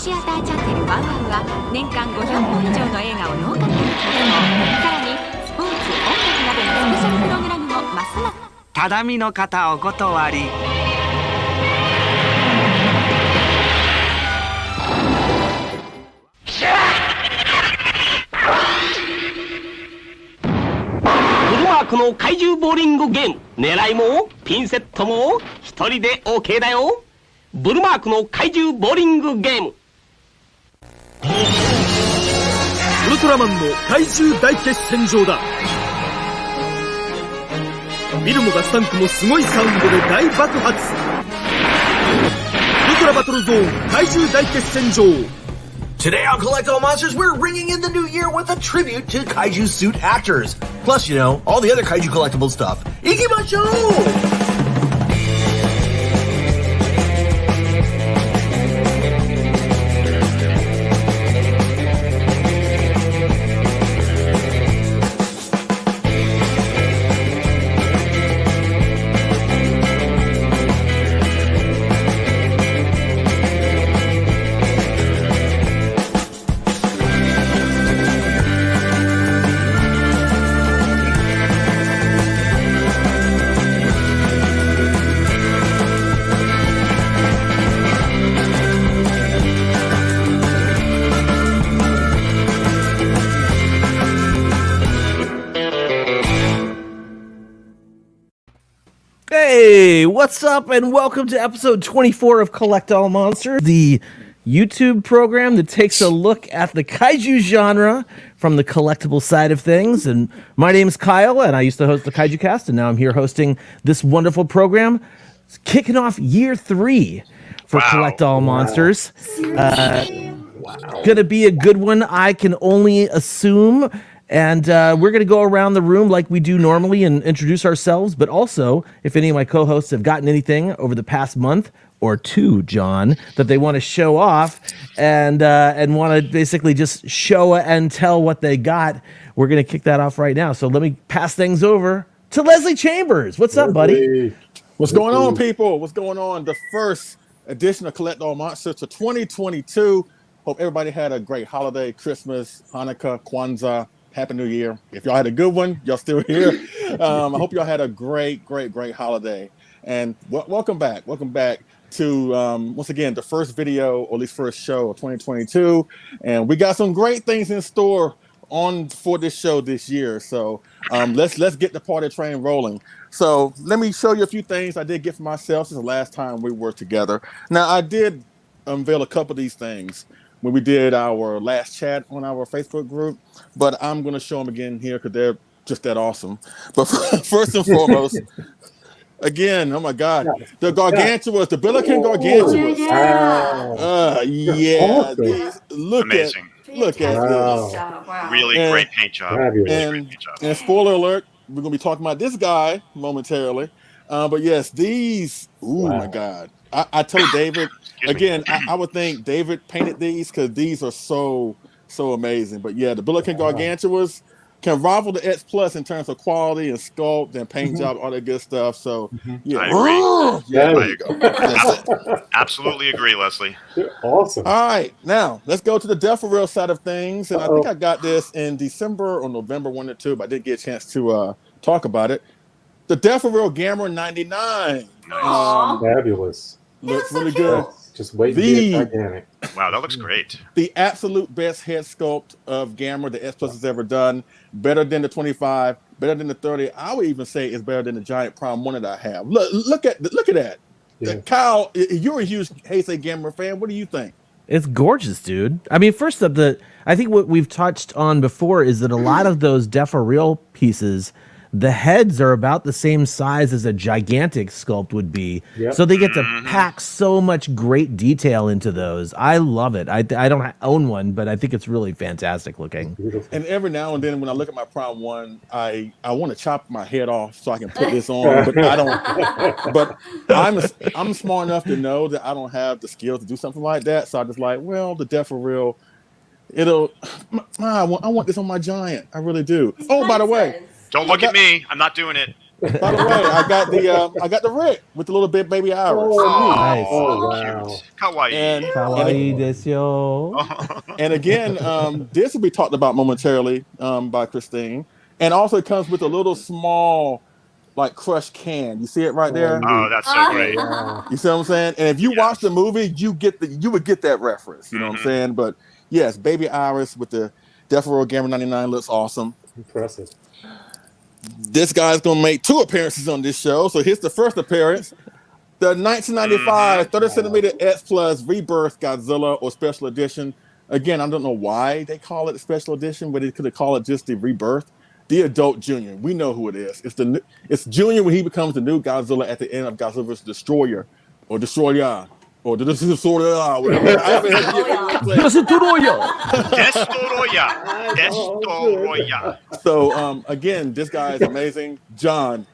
シアターチャンネルワンワンは年間500本以上の映画をノーカットで放送。さらにスポーツ、音楽などのスペシャルプログラムもますます。ただみの方お断り。フルマークの怪獣ボーリングゲーム、狙いもピンセットも一人で OK だよ。ブルマークの怪獣ボーリングゲーム。ウルトラマンの怪獣大決戦場だ。見るもがスタンクもすごいサウンドで大爆発。ウルトラバトルゾーン怪獣大決戦場。 Today on Collectible Monsters, we're ringing in the new year with a tribute to kaiju suit actors. Plus, you know, all the other kaiju collectible stuff. Ikimashou! Hey, what's up, and welcome to episode 24 of Collect All Monsters, the YouTube program that takes a look at the kaiju genre from the collectible side of things. And my name is Kyle, and I used to host the Kaijucast, and now I'm here hosting this wonderful program. It's kicking off year 3 for Collect All Monsters. Gonna be a good one, I can only assume. And we're going to go around the room like we do normally and introduce ourselves. But also, if any of my co-hosts have gotten anything over the past month or two, John, that they want to show off and want to basically just show and tell what they got, we're going to kick that off right now. So let me pass things over to Leslie Chambers. What's up, buddy? What's going on, people? What's going on? The first edition of Collect All Monsters for 2022. Hope everybody had a great holiday, Christmas, Hanukkah, Kwanzaa. Happy New Year. If y'all had a good one, y'all still here. I hope y'all had a great holiday. And welcome back. Welcome back to, once again, the first video, or at least first show of 2022. And we got some great things in store for this show this year. So let's get the party train rolling. So let me show you a few things I did get for myself since the last time we were together. Now, I did unveil a couple of these things when we did our last chat on our Facebook group, but I'm going to show them again here because they're just that awesome. But first and foremost, again, oh my God, the gargantuas, the Billiken gargantuas. Look at this. Wow. Really great paint job. And spoiler alert, we're going to be talking about this guy momentarily. But yes, these, my God. I told David, again, I would think David painted these because these are so amazing. But yeah, the Billiken gargantuas can rival the X Plus in terms of quality and sculpt and paint job, all that good stuff. So yeah, I agree. I agree. Absolutely agree, Leslie. Awesome. All right, now let's go to the Deforeal side of things. And I think I got this in December or November 1 or 2, but I didn't get a chance to talk about it. The Deforeal Gamera 99. Fabulous. Looks really good. Just wait to get gigantic. Wow, that looks great. The absolute best head sculpt of Gamera the S Plus has ever done. Better than the 25, better than the 30. I would even say it's better than the Giant Prime 1 that I have. Look at that. Yeah. Kyle, you're a huge Heisei Gamera fan. What do you think? It's gorgeous, dude. I mean, first up, I think what we've touched on before is that a lot of those Deforeal pieces, the heads are about the same size as a gigantic sculpt would be. Yep. So they get to pack so much great detail into those. I love it. I don't own one, but I think it's really fantastic looking. And every now and then when I look at my Prime 1, I want to chop my head off so I can put this on, but I don't. But I'm smart enough to know that I don't have the skill to do something like that. So I just like, well, the Deforeal, I want this on my Giant. I really do. Oh, by the way. Don't look at me. I'm not doing it. By the way, I got the red with the little bit baby iris. Oh, Nice. Oh, wow. cute. Kawaii. Kawaii desu yo. And again, this will be talked about momentarily by Christine. And also it comes with a little small, like crushed can. You see it right there? Oh, that's so great. Wow. You see what I'm saying? And if you Yes. watch the movie, you would get that reference. You know what I'm Mhm. saying? But yes, baby iris with the Deforeal Gamera 99 looks awesome. Impressive. This guy's gonna make 2 appearances on this show. So here's the first appearance. The 1995 30 centimeter S Plus Rebirth Godzilla or Special Edition. Again, I don't know why they call it the Special Edition, but they could have called it just the Rebirth. The Adult Junior. We know who it is. It's Junior when he becomes the new Godzilla at the end of Godzilla vs. Destroyer or Destroyer or the Destroyer, whatever. I haven't had to get Destoroya. So again, this guy is amazing. John,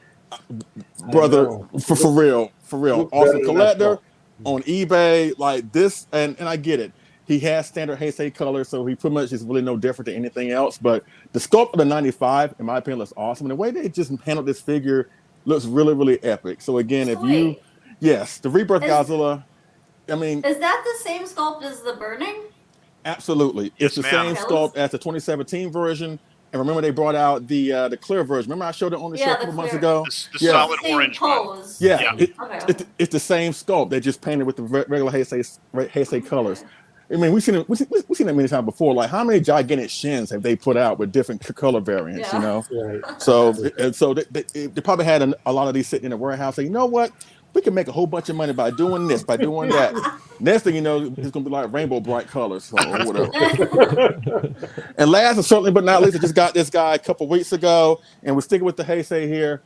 brother, for real. Look Awesome better collector than on eBay, like this, and I get it. He has standard Heisei color, so he pretty much is really no different than anything else. But the sculpt of the 95, in my opinion, looks awesome. And the way they just handled this figure looks really, really epic. So again, the Rebirth Godzilla, I mean, is that the same sculpt as the Burning? absolutely. It's the ma'am. same sculpt as the 2017 version. And remember, they brought out the clear version. Remember, I showed it on the show a couple months ago. The solid Same orange one. pose. Yeah, Okay. it's the same sculpt. They just painted with the regular Heisei colors. I mean, we've seen that many times before. Like, how many gigantic Shins have they put out with different color variants? Yeah. You know, Right. so they probably had a lot of these sitting in the warehouse. Saying, you know what, we can make a whole bunch of money by doing this, by doing that. Next thing you know, it's gonna be like rainbow bright colors or whatever. And last and certainly but not least, I just got this guy a couple weeks ago, and we're sticking with the Heisei here.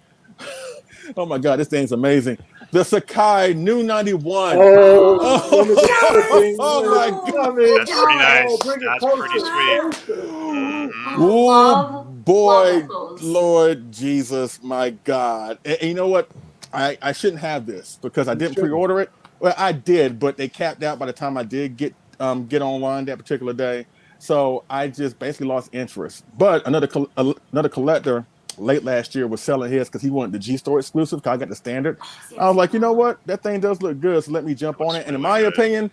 Oh my God, this thing's amazing. The Sakai New 91. Oh my God. That's pretty nice. bring it That's closer. pretty sweet. Oh boy, love those. Lord Jesus, my God. And you know what? I shouldn't have this because I didn't pre-order it. Well, I did, but they capped out by the time I did get online that particular day. So I just basically lost interest. But another collector late last year was selling his because he wanted the G-Store exclusive because I got the standard. I was like, you know what? That thing does look good, so let me jump on it. And in my opinion,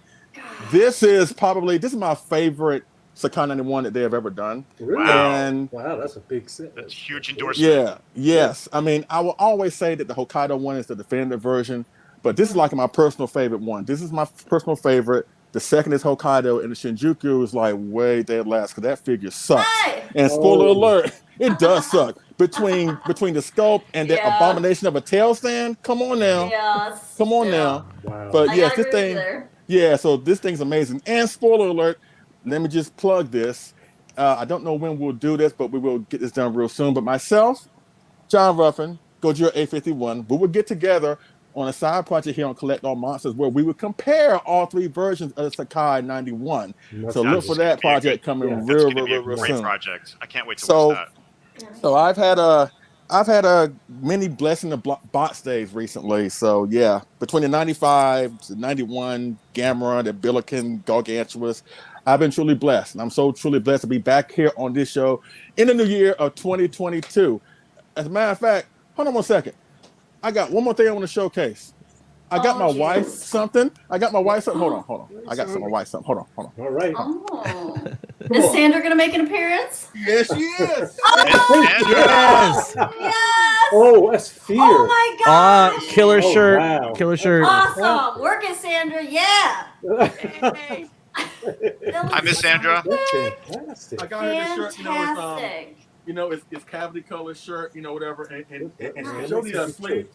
this is my favorite Sakai 91 that they have ever done. Really? And Wow, that's a big set. That's a huge endorsement. yeah, yes. I mean, I will always say that the Hokkaido one is the definitive version, but this is like my personal favorite one. This is my personal favorite. The second is Hokkaido, and the Shinjuku is like way dead last because that figure sucks. Hey! And spoiler alert, it does suck. Between the sculpt and that abomination of a tail stand, come on now. Yes. Come on now. Wow. But I yes, gotta this agree with thing, you there. yeah, so this thing's amazing. And spoiler alert, let me just plug this. I don't know when we'll do this, but we will get this done real soon. But myself, John Ruffin, Gojira 851, we will get together on a side project here on Collect All Monsters where we would compare all 3 versions of the Sakai 91. So look for that project coming real Great soon. project. I can't wait to watch that. So I've had a many blessing of bot stays recently. So yeah, between the 95, the 91, Gamera, the Billiken, Gargantuous, I've been truly blessed. And I'm so truly blessed to be back here on this show in the new year of 2022. As a matter of fact, hold on one second. I got one more thing I want to showcase. I got my wife something. Hold on. I got my wife something. Hold on. All right. Oh. Is Sandra gonna make an appearance? Yes, she is. Yes. Yes. Oh, that's fear. Oh my God. Killer shirt. Wow. Killer shirt. Awesome. Work it, Sandra. Yeah. I miss Sandra. That's fantastic. I got her this shirt. Fantastic. It's cavity color shirt. Whatever. And Yeah, show the that's sleeve. cute.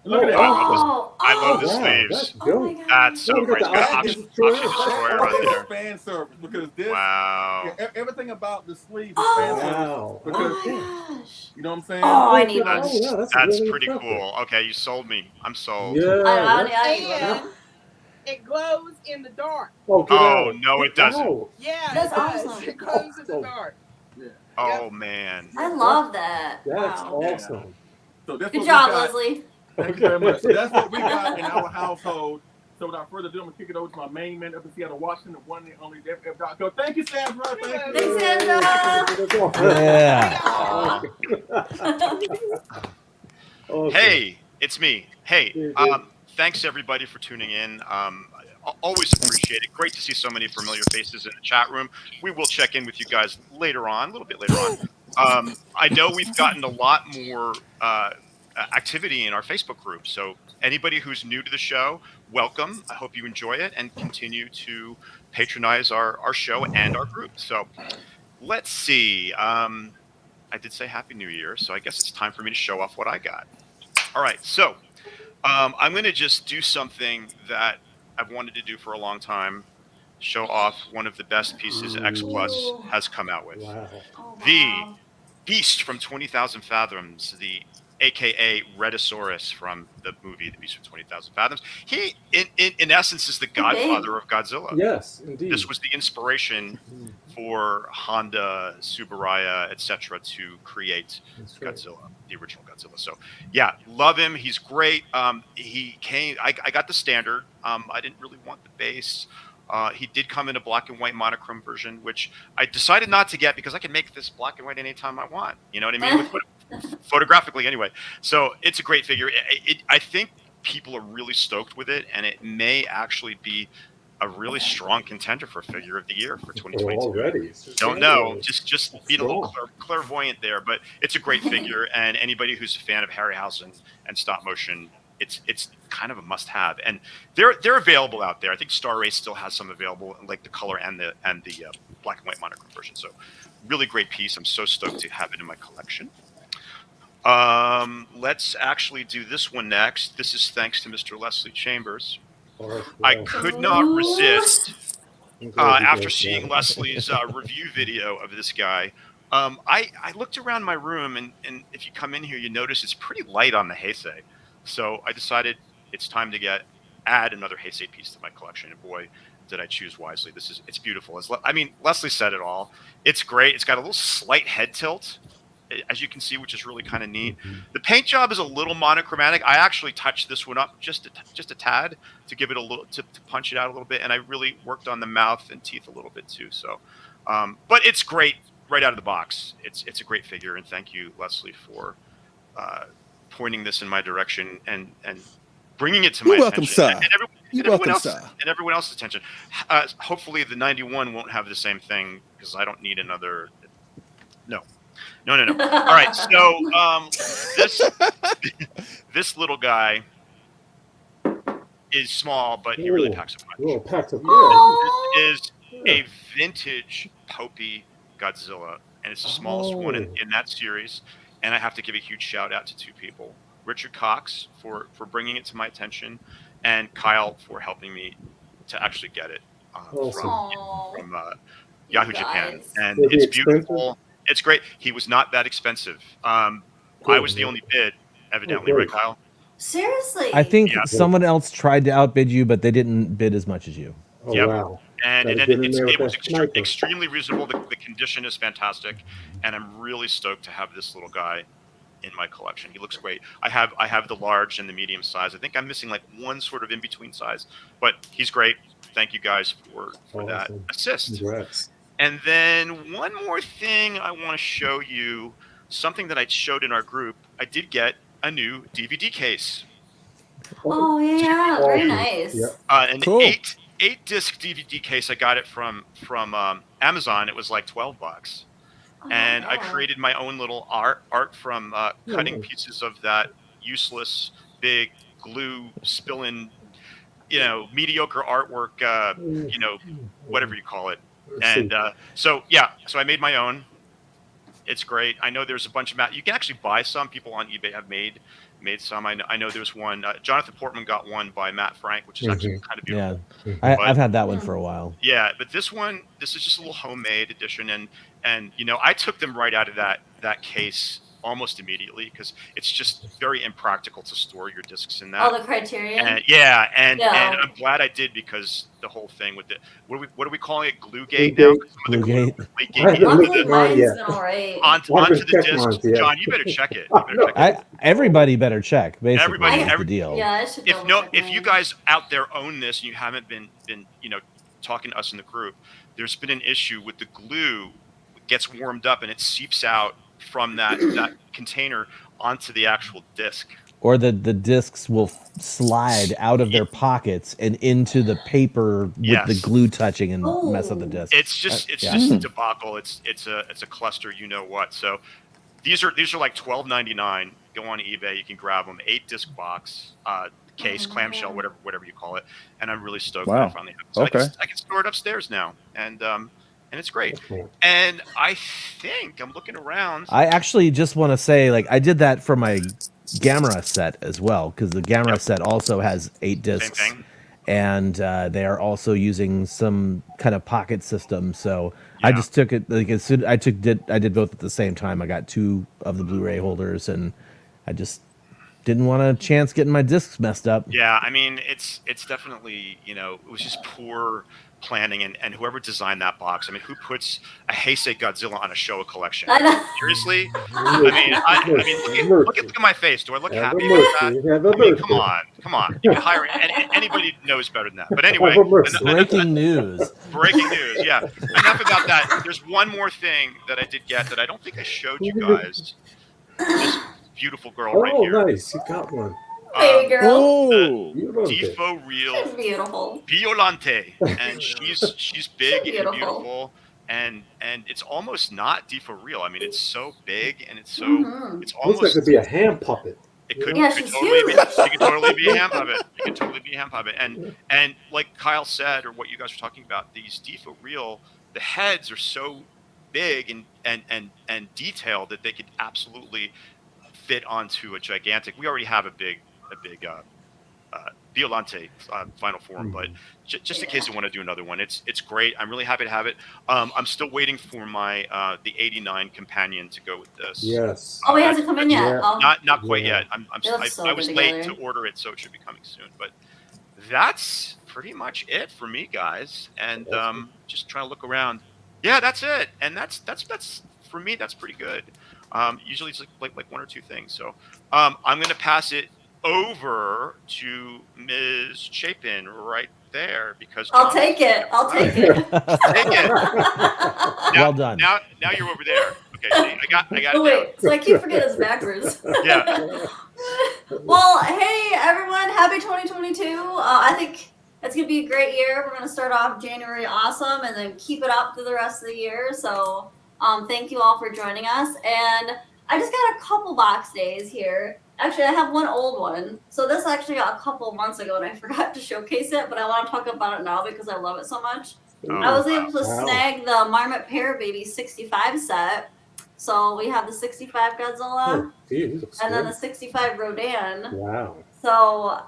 Look at that. I love the Wow, sleeves. that's Oh good. my God. That's so Oh, we got great. the It's got eyes. option destroyer right This there. is fan service because this. Wow. Everything about the sleeve is Oh. fan service. Wow. Because Oh my gosh. you know what I'm saying? Oh, I need That's, one. yeah, that's that's really pretty impressive. cool. Okay, you sold me. I'm sold. Yeah. I need one. And it glows in the dark. Oh, get Oh, out. no, it doesn't. Wow. Yeah, That's it does. awesome. It glows in the dark. Oh, man. I love that. That's Wow. awesome. So that's Good what job, we got. Leslie. Thank you very much. So that's what we got in our household. So without further ado, I'm gonna kick it over to my main man up in Seattle, Washington, the one and only Dopko. Thank you, Sandra. Thank you. Thanks, Sandra. Yeah. Awesome. Hey, it's me. Hey, Dude, dude. thanks everybody for tuning in. Always appreciate it. Great to see so many familiar faces in the chat room. We will check in with you guys later on, a little bit later on. I know we've gotten a lot more activity in our Facebook group. So anybody who's new to the show, welcome. I hope you enjoy it and continue to patronize our show and our group. So let's see. I did say Happy New Year, so I guess it's time for me to show off what I got. All right, so I'm going to just do something that I've wanted to do for a long time. Show off one of the best pieces X Plus has come out with. Wow. The Beast from 20,000 Fathoms, the AKA Rhedosaurus from the movie The Beast from 20,000 Fathoms. He, in essence, is the godfather of Godzilla. Yes, indeed. This was the inspiration for Honda, Subaraya, etc. to create Godzilla, the original Godzilla. So, yeah, love him. He's great. He came. I got the standard. I didn't really want the base. He did come in a black and white monochrome version, which I decided not to get because I can make this black and white anytime I want. You know what I mean? Photographically, anyway. So it's a great figure. I think people are really stoked with it, and it may actually be a really strong contender for Figure of the Year for 2022. Already. Don't know. Just being a little clairvoyant there, but it's a great figure, and anybody who's a fan of Harryhausen and stop motion, it's kind of a must-have, and they're available out there. I think Star Race still has some available, like the color and the black and white monochrome version. So, really great piece. I'm so stoked to have it in my collection. Let's actually do this one next. This is thanks to Mr. Leslie Chambers. I could not resist after seeing Leslie's review video of this guy. I looked around my room, and if you come in here, you notice it's pretty light on the Heisei. So I decided it's time to add another Heisei piece to my collection. And boy, did I choose wisely. It's beautiful. Leslie said it all. It's great. It's got a little slight head tilt, as you can see, which is really kind of neat. The paint job is a little monochromatic. I actually touched this one up just a tad to give it a little to punch it out a little bit, and I really worked on the mouth and teeth a little bit too. So, but it's great right out of the box. It's a great figure, and thank you, Leslie, for pointing this in my direction and bringing it to my attention. And everyone else's attention. Hopefully, the 91 won't have the same thing because I don't need another. No. All right, so this little guy is small, but he really packs a punch. This is a vintage Popey Godzilla, and it's the smallest one in that series. And I have to give a huge shout out to two people: Richard Cox for bringing it to my attention, and Kyle for helping me to actually get it from Yahoo Japan. And it's beautiful. It's great. He was not that expensive. I was the only bid, evidently, right, Kyle? Seriously? I think someone else tried to outbid you, but they didn't bid as much as you. Oh, wow. And it was extremely reasonable. The condition is fantastic, and I'm really stoked to have this little guy in my collection. He looks great. I have the large and the medium size. I think I'm missing like one sort of in between size, but he's great. Thank you guys for that assist. Congrats. And then one more thing I want to show you, something that I showed in our group. I did get a new DVD case. Oh yeah, very nice. An eight disc DVD case. I got it from Amazon. It was like $12, and I created my own little art from cutting pieces of that useless big glue spilling, mediocre artwork. Whatever you call it. And so I made my own. It's great. I know there's a bunch of you can actually buy some. People on eBay have made some. I know there's one. Jonathan Portman got one by Matt Frank, which is actually kind of beautiful. Yeah, I've had that one for a while. Yeah, but this is just a little homemade edition, and I took them right out of that case almost immediately because it's just very impractical to store your discs in that. All the criteria. And I'm glad I did because the whole thing with what are we calling it? Glue gate now? Glue gate. Luckily, mine's been all right. Onto the disc. John, you better check it. Everybody better check. Basically, Everybody, the deal. Yeah, I should if you guys out there own this and you haven't been talking to us in the group, there's been an issue with the glue. It gets warmed up and it seeps out from that container onto the actual disc. Or the discs will slide out of their pockets and into the paper with the glue touching and mess up the disc. It's just just a debacle. It's a cluster, you know what. So these are like $12.99. Go on eBay, you can grab them. 8-disc box, case, clamshell, whatever you call it. And I'm really stoked that I finally have it. So I can store it upstairs now, and it's great. And I think I'm looking around. I actually just want to say, like, I did that for my Gamera set as well, because the Gamera set also has 8 discs, and they are also using some kind of pocket system. So I just took it like as soon I did both at the same time. I got 2 of the Blu-ray holders, and I just didn't want a chance getting my discs messed up. Yeah, I mean, it's definitely, it was just poor planning, and whoever designed that box. I mean, who puts a Heisei Godzilla on a Showa collection? Seriously? I mean, look at my face. Do I look happy about that? I mean, come on. You can hire anybody knows better than that. But anyway, breaking news. Breaking news. Yeah. Enough about that. There's one more thing that I did get that I don't think I showed you guys. This beautiful girl right here. Oh, nice. You got one. Baby girl. Deforeal. Beautiful. Violante, and she's big and beautiful, and it's almost not Deforeal. I mean, it's so big and it's so it's almost looks like it'd be a hand puppet. It could totally be a hand puppet. It could totally be a hand puppet. And like Kyle said, or what you guys were talking about, these Deforeal, the heads are so big and detailed that they could absolutely fit onto a gigantic. We already have a big Violante final form, but just in case I want to do another one, it's great. I'm really happy to have it. I'm still waiting for my the 89 companion to go with this. Yes. He hasn't come in yet. Not quite yet. I was late to order it, so it should be coming soon. But that's pretty much it for me, guys. And just trying to look around. Yeah, that's it. And that's for me. That's pretty good. Usually it's like 1 or 2 things. So I'm going to pass it over to Ms. Chapin right there, because I'll take it. Take it. Well done. Now you're over there. Okay, see, I got Oh, wait, so I keep forgetting it's backwards. Yeah. Well, hey everyone, happy 2022. I think it's gonna be a great year. We're gonna start off January awesome, and then keep it up through the rest of the year. So thank you all for joining us. And I just got a couple box days here. Actually, I have one old one. So this actually got a couple months ago, and I forgot to showcase it, but I want to talk about it now because I love it so much. I was able to snag the Marmot Pear Baby 65 set. So we have the 65 Godzilla, and then the 65 Rodan. Wow. So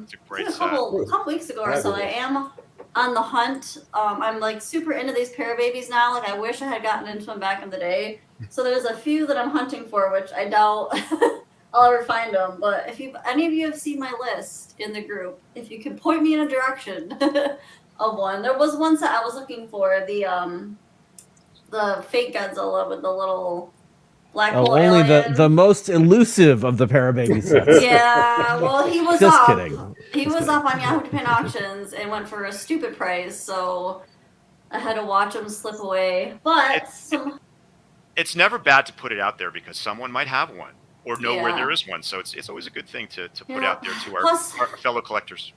it's a great a couple weeks ago or so, I am on the hunt. I'm like super into these Pear Babies now. Like I wish I had gotten into them back in the day. So there's a few that I'm hunting for, which I doubt I'll ever find them. But if any of you have seen my list in the group, if you can point me in a direction of one. There was one set I was looking for, the fake Godzilla with the little black hole only alien. the most elusive of the Parababy sets. Yeah, well, he was Just up. kidding. He was up on Yahoo Japan auctions and went for a stupid price, so I had to watch him slip away. But it's never bad to put it out there because someone might have one or know where there is one. So it's always a good thing to put out there to our fellow collectors.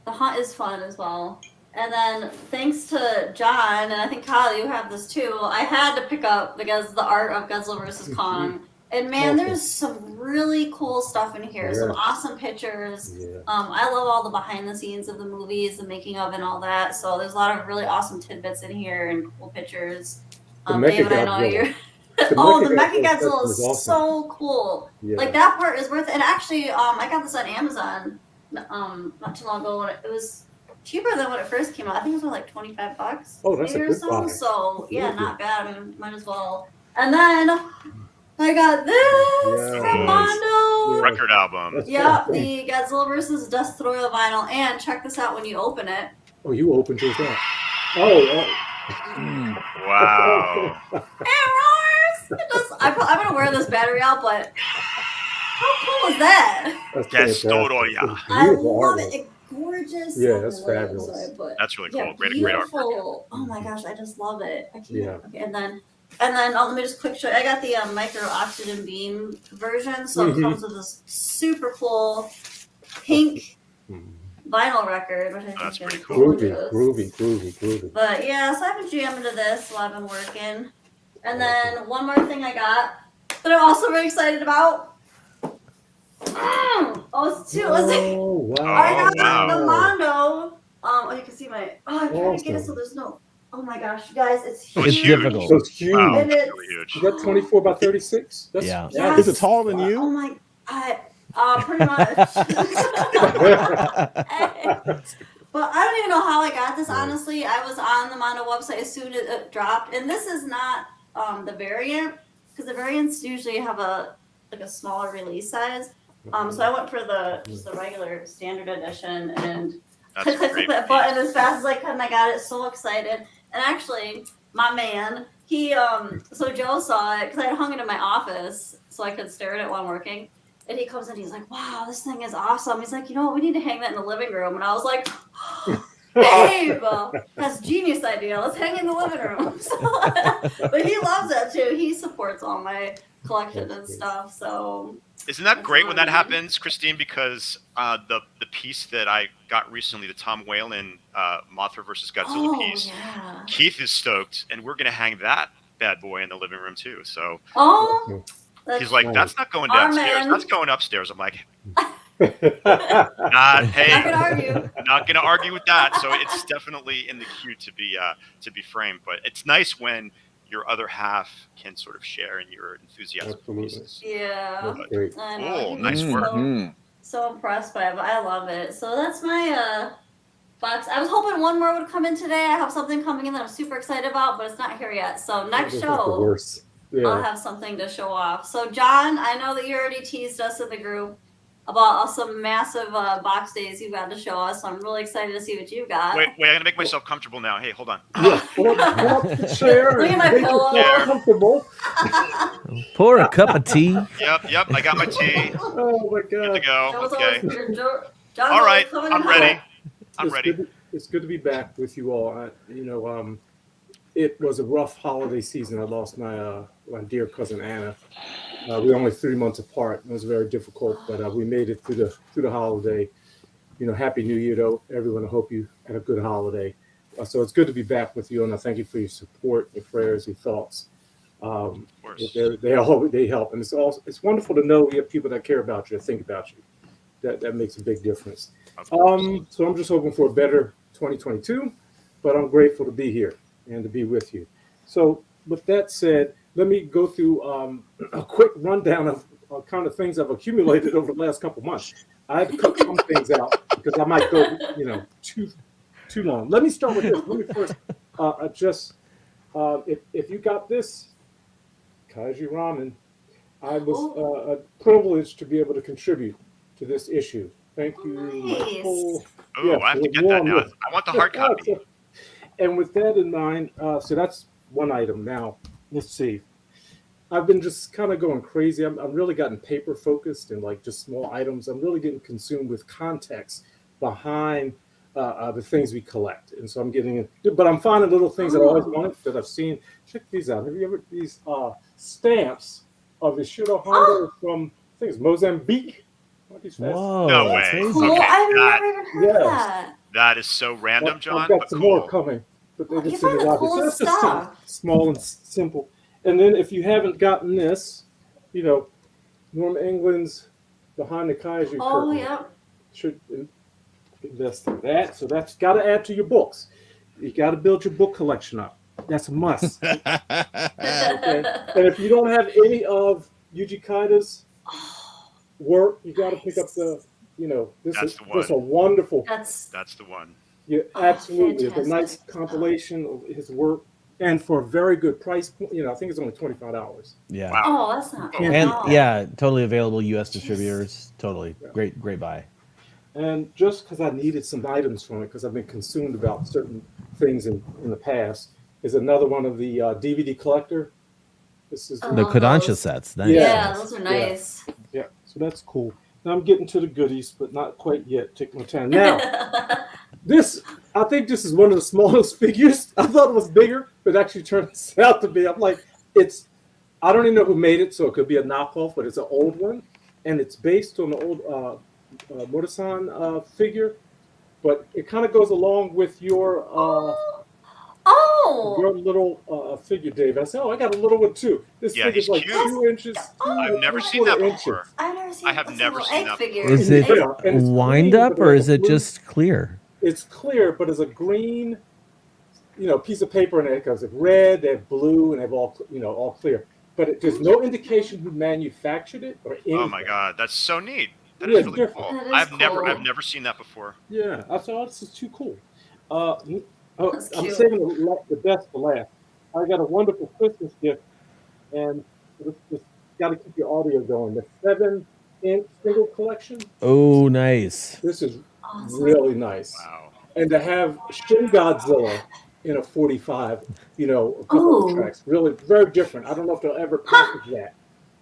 The hunt is fun as well. And then thanks to John, and I think Kyle, you have this too, I had to pick up the art of Godzilla vs. Kong. And man, there's some really cool stuff in here. Some awesome pictures. I love all the behind the scenes of the movies, the making of and all that. So there's a lot of really awesome tidbits in here and cool pictures. David, I know you're... the Megagodzilla is awesome. So cool. Yeah. Like that part is worth it. And actually, I got this on Amazon not too long ago. It was cheaper than when it first came out. I think it was like $25. Oh, that's a good buy. So yeah, not bad. I mean, might as well. And then I got this from Mondo. Record album. Yeah, the Godzilla vs. Deforeal vinyl. And check this out when you open it. Oh, you opened yours up. Oh. Wow. It roars. I'm gonna wear this battery out, but how cool is that? Deforeal. I love it. It's gorgeous. Yeah, that's fabulous. That's really cool. Great art. Oh my gosh, I just love it. I can't. Okay, and then And then let me just quick show you. I got the micro oxygen beam version, so it comes with this super cool pink vinyl record, which I think That's is pretty cool. Groovy. But yeah, so I've been jamming to this while I've been working. And then one more thing I got that I'm also very excited about. Oh, it's two. Oh, wow. I got wow. the Mondo. Oh, you can see my. Oh, I'm trying to get it so there's no. Oh my gosh, you guys, it's huge. It's difficult. So it's huge. Wow, And it's, really huge. You got 24 by 36? That's, Yeah. yes. Is it taller than you? Oh my god. Pretty much. But I don't even know how I got this, honestly. I was on the Mondo website as soon as it dropped. And this is not the variant, because the variants usually have a smaller release size. So I went for just the regular standard edition, and I clicked that button as fast as I could, and I got it. So excited. And actually, my man, he so Joe saw it because I had hung it in my office so I could stare at it while I'm working. And he comes in, he's like, "Wow, this thing is awesome." He's like, "You know what? We need to hang that in the living room." And I was like, "Babe, that's a genius idea. Let's hang it in the living room." So, but he loves it too. He supports all my collection and stuff. So isn't that great when that happens, Christine? Because the piece that I got recently, the Tom Whalen Mothra versus Godzilla piece, yeah. Keith is stoked, and we're gonna hang that bad boy in the living room too. So he's like, "That's not going downstairs. That's going upstairs." I'm like, not gonna argue with that. So it's definitely in the queue to be framed. But it's nice when your other half can sort of share in your enthusiasm for pieces. Yeah. I know. Oh, nice work. So impressed by it, but I love it. So that's my box. I was hoping one more would come in today. I have something coming in that I'm super excited about, but it's not here yet. So next show, I'll have something to show off. So John, I know that you already teased us in the group about some massive box days you got to show us. So I'm really excited to see what you got. Wait, I'm gonna make myself comfortable now. Hey, hold on. Yeah, pull up the chair. Look at my pillow. Comfortable. Pour a cup of tea. Yep. I got my tea. Oh my god. Good to go. Okay. John, all right, I'm ready. I'm ready. It's good to be back with you all. It was a rough holiday season. I lost my dear cousin Anna. We're only 3 months apart. It was very difficult, but we made it through the holiday. Happy New Year to everyone. I hope you had a good holiday. So it's good to be back with you, and I thank you for your support, your prayers, your thoughts. They help, and it's wonderful to know you have people that care about you, that think about you. That makes a big difference. So I'm just hoping for a better 2022, but I'm grateful to be here and to be with you. So with that said, let me go through a quick rundown of kind of things I've accumulated over the last couple months. I had to cut some things out because I might go, too long. Let me start with this. Let me first if you got this, Kaiju Ramen, I was privileged to be able to contribute to this issue. Thank you. Nice. I have to get that now. I want the hard copy. And with that in mind, so that's one item. Now, let's see. I've been just kind of going crazy. I'm really gotten paper focused and like just small items. I'm really getting consumed with context behind the things we collect. And so I'm getting it, but I'm finding little things that I always wanted that I've seen. Check these out. Have you ever these stamps of Ishido Honda from I think it's Mozambique? Whoa, no way. Cool. Okay, I've never even heard of that. That is so random, John. I've got some more coming. But they just send it out. So that's just small and simple. And then if you haven't gotten this, Norm England's Behind the Kaiju curtain. Yeah. Should invest in that. So that's got to add to your books. You got to build your book collection up. That's a must. Okay. And if you don't have any of Yuji Kaida's work, you got to pick up the, this is a wonderful. That's the one. Yeah, absolutely. It's a nice compilation of his work, and for a very good price. I think it's only $25. Yeah. Wow. Oh, that's not bad. And totally available U.S. distributors. Totally great buy. And just because I needed some items from it, because I've been consumed about certain things in the past, is another one of the DVD collector. This is the Kodansha sets. Nice. Yeah, those are nice. Yeah, so that's cool. Now I'm getting to the goodies, but not quite yet. Take my time. Now, I think this is one of the smallest figures. I thought it was bigger, but it actually turns out to be. I'm like, It's I don't even know who made it, so it could be a knockoff, but it's an old one, and it's based on the old Marusan figure, but it kind of goes along with your little figure, Dave. I said, I got a little one too. This figure's like cute. 2 inches. I've never seen that before. I have never seen that figure. Is it and it's wind green, up but or it's is it blue. just clear? It's clear, but it's a green, piece of paper, and it goes like red, they have blue, and they have all clear. But there's no indication who manufactured it or anything. Oh my God, that's so neat. That Yeah, is really different. cool. That is I've cool. never seen that before. Yeah, I thought this is too cool. That's I'm cute. saving the best for last. I got a wonderful Christmas gift, and just got to keep your audio going. The 7-inch single collection. Oh, nice. This is Awesome. really nice. Wow. And to have Shin Godzilla in a 45, a couple of Ooh. tracks, really very different. I don't know if they'll ever package that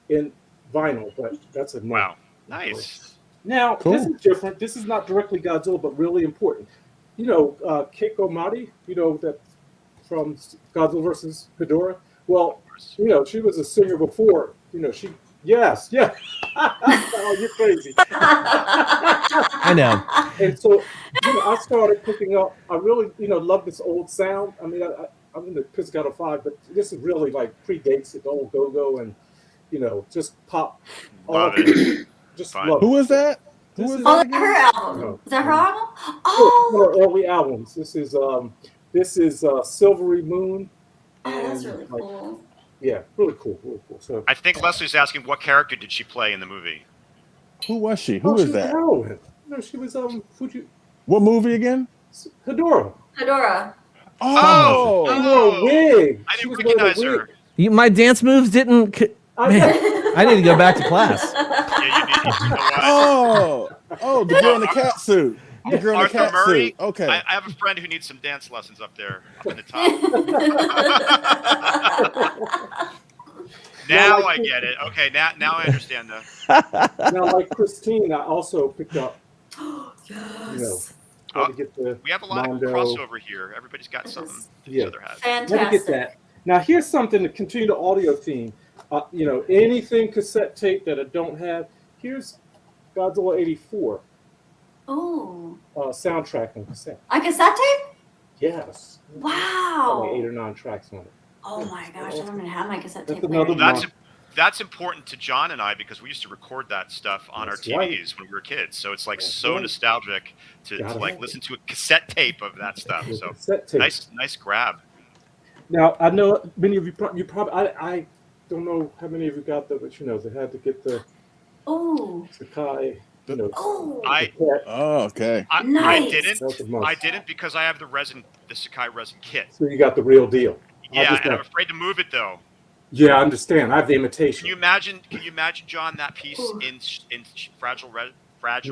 in vinyl, but that's a no. Wow. Nice. Now, Cool. this is different. This is not directly Godzilla, but really important. Keiko Mari, that from Godzilla versus Ghidorah. Well, she was a singer before. Yes. Oh, you're crazy. I know. And so, I started picking up. I really, love this old sound. I mean, I'm in the Pizzicato 5, but this is really like predates the old go-go and, just pop. Love it. Just Fine. love it. Who is that? Who This is is- Oh, that that's her again? album. No. Is that her album? One Oh, of her early albums. This is Silvery Moon. that's and, really like, cool. Yeah, really cool. So, I think Leslie's asking what character did she play in the movie? Who was she? Who she is was that? heroine. No, she was Fuji What movie again? Ghidorah. Fedora. Oh! She wore a wig. I She didn't was wearing a recognize wig. her. My dance moves didn't. Man, I need to go back to class. Yeah, you know what? Oh, the girl in the cat suit. The girl in the Arthur cat Murray. suit. Okay. I have a friend who needs some dance lessons up there in the top. Now I get it. Okay, now I understand that. Now, like Christine, I also picked up. Yes. Had to get the We have a lot Mondo. of crossover here. Everybody's got This something is that Yeah. each other has. Had to get Fantastic. that. Now, here's something to continue the audio theme. Anything cassette tape that I don't have. Here's Godzilla '84 Ooh. soundtrack on cassette. A cassette tape? Yes. Wow. Like 8 or 9 tracks on it. Oh my gosh, I don't even have my cassette That's tape. another player. one. That's important to John and I because we used to record that stuff on That's our right. TVs when we were kids. So it's like That's so right. nostalgic to Gotta like have it. listen to a cassette tape of that stuff. The So cassette tape. nice grab. Now, I know many of you probably, I don't know how many of you got that, but they had to get the Ooh. Sakai, Ooh. I cat. Oh, okay. I Nice. didn't. That's a must. I didn't because I have the Sakai resin kit. So you got the real deal. I Yeah, just and I'm got- afraid to move it though. Yeah, I understand. I have the Can imitation. you imagine, John, that piece Ooh. in fragile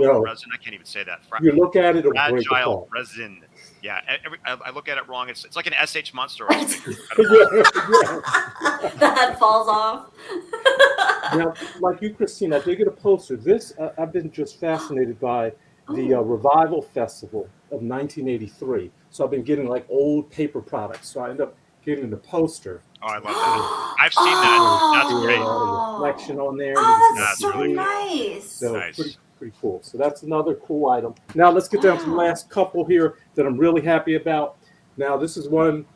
No. resin? I can't even say that. You look at it, it'll break Fragile apart. resin. Yeah, I look at it wrong. It's like an SH monster. Or something. The head falls off. Now, like you, Christine, I did get a poster. This I've been just fascinated by the Revival Festival of 1983. So I've been getting like old paper products. So I end up getting the poster. Oh, I love that. I've seen that. That's great. Reflection on there. Oh, You that's can so see it. nice. So Nice. pretty cool. So that's another cool item. Now let's get down to the last couple here that I'm really happy about. Now this is one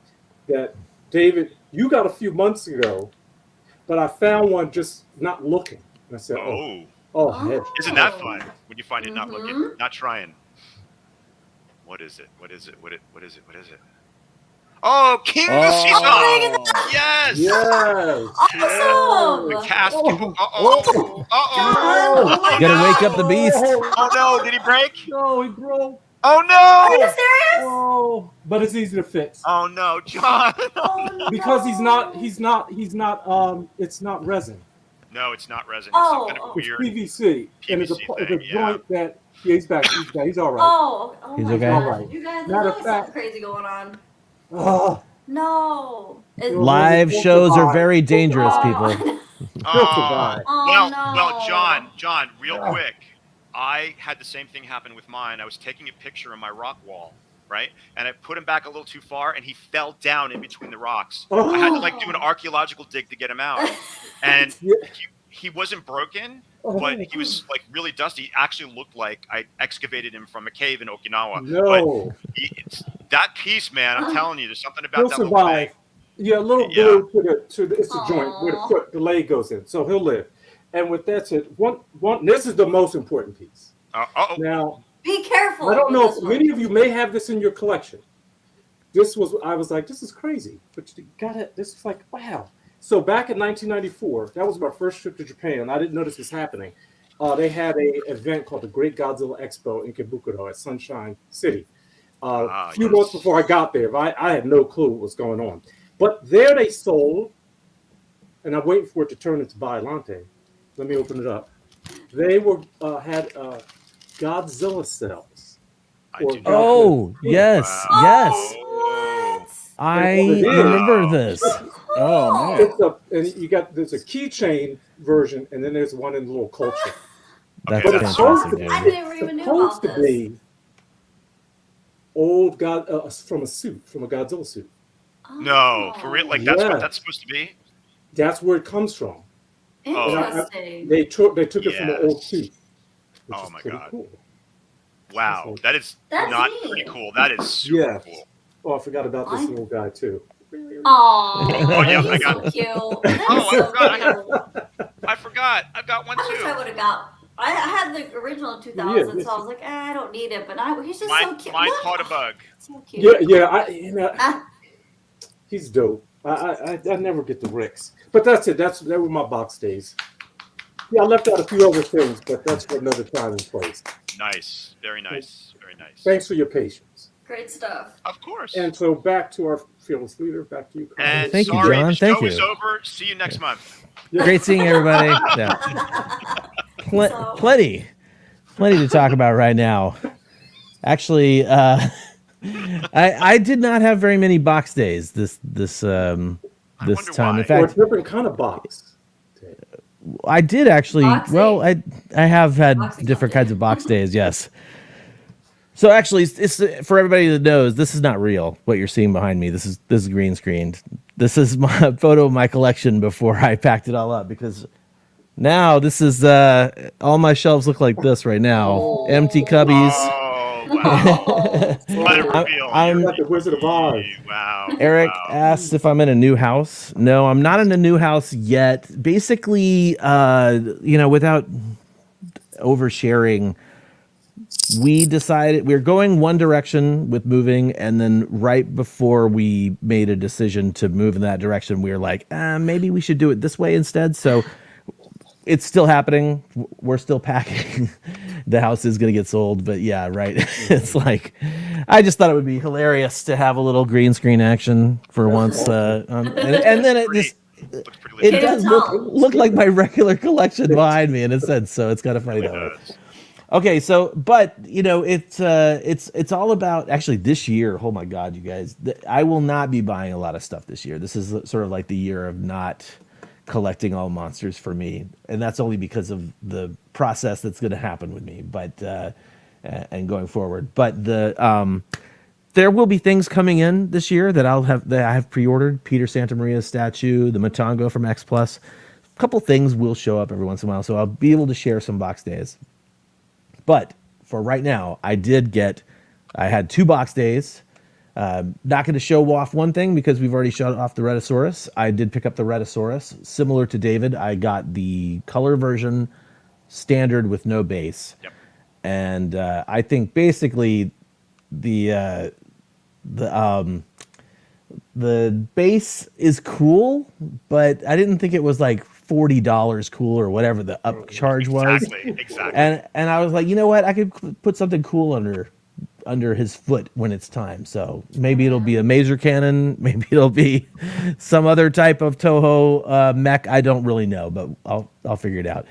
that David, you got a few months ago, but I found one just not looking. And I said, head. Isn't that fun when you find it not looking, Mhm. not trying? What is it? What is it? What is it? Oh, King of the Seesaw! Yes! Yes. Awesome. The cast. Oh. Uh-oh. Gotta wake up the beast. Oh no! Did he break? No, he broke. Oh Are you no! serious? Oh, but it's easy to fix. Oh no, John! Oh, no. Because it's not resin. No, it's not resin. It's Oh, some kind of It's weird. PVC. And it's a PVC it's a thing, yeah. joint that he's back. He's all right. Oh He's my okay? God. Alright. You guys, Matter there's of really fact- something crazy going on. Oh, No. Live shows are very dangerous, people. Oh, Oh, no. well, John, real quick. I had the same thing happen with mine. I was taking a picture of my rock wall, right? And I put him back a little too far, and he fell down in between the rocks. I had to like do an archaeological dig to get him out, and he wasn't broken, but he was like really dusty. He actually looked like I excavated him from a cave in Okinawa. No. But that piece, man, I'm telling you, there's something about He'll that survive. little thing. Yeah, a little glue to the it's the joint where the foot, the leg goes in, so he'll live. And with that said, one this is the most important piece. Now, be careful. I don't know if many of you may have this in your collection. I was like, this is crazy, but you got it. This is like, wow. So back in 1994, that was my first trip to Japan. I didn't know this was happening. They had an event called the Great Godzilla Expo in Kibukuro at Sunshine City. A few months before I got there, I had no clue what was going on. But there they sold, and I'm waiting for it to turn into Valentine. Let me open it up. They had Godzilla cells. Yes. I remember this. Oh man! There's a keychain version, and then there's one in the little culture. That's but it's fantastic. I never even knew about supposed to be old from a Godzilla suit. No, for real? Like that's what that's supposed to be? That's where it comes from. Interesting. They took it from an old suit. Oh my god! Cool. Wow, that's not neat. pretty cool. That is super cool. Oh, I forgot about this little guy too. Oh, yeah, he's I got so cute. I forgot. I've got one I wish too. I would have got. I had the original 2000, so I was like, I don't need it. But he's just so cute. Mine caught a bug. So cute. He's dope. I never get the Ricks, but that's it. That were my box days. Yeah, I left out a few other things, but that's for another time and place. Nice, very nice, very nice. Thanks for your patience. Great stuff. Of course. And so back to our fearless leader. Back to you, Carl. And Thank you, sorry, John. the Thank show you. is over. See you next month. Great seeing everybody. Yeah. Plenty to talk about right now. Actually, I did not have very many box days this time. Why. In fact, a different kind of box. I did actually. Boxing? Well, I have had Boxing different Monday. kinds of box days. Yes. So actually, it's for everybody that knows, this is not real. What you're seeing behind me, this is green screened. This is my photo of my collection before I packed it all up, because now this is all my shelves look like this right now. Empty cubbies. Oh, wow. What a reveal. I'm Like the Wizard of Oz. Wow. Eric asks if I'm in a new house. No, I'm not in a new house yet. Basically, without oversharing, we decided we're going one direction with moving, and then right before we made a decision to move in that direction, we were like, maybe we should do it this way instead. So it's still happening. We're still packing. The house is going to get sold, but yeah, right. It's like, I just thought it would be hilarious to have a little green screen action for once. And then it does look like my regular collection behind me in a sense. So it's kind of funny that way. Okay, so but it's all about actually this year. Oh my God, you guys! I will not be buying a lot of stuff this year. This is sort of like the year of not collecting all monsters for me, and that's only because of the process that's going to happen with me. But and going forward, but there will be things coming in this year that I have pre-ordered. Peter Santamaria's statue, the Matango from X Plus. A couple things will show up every once in a while, so I'll be able to share some box days. But for right now, I had 2 box days. Not going to show off one thing because we've already showed off the Rhedosaurus. I did pick up the Rhedosaurus. Similar to David, I got the color version, standard with no base. Yep. And I think basically the base is cool, but I didn't think it was like $40 cool or whatever the upcharge was. Exactly. And I was like, you know what? I could put something cool under his foot when it's time. So maybe it'll be a Maser Cannon. Maybe it'll be some other type of Toho mech. I don't really know, but I'll figure it out.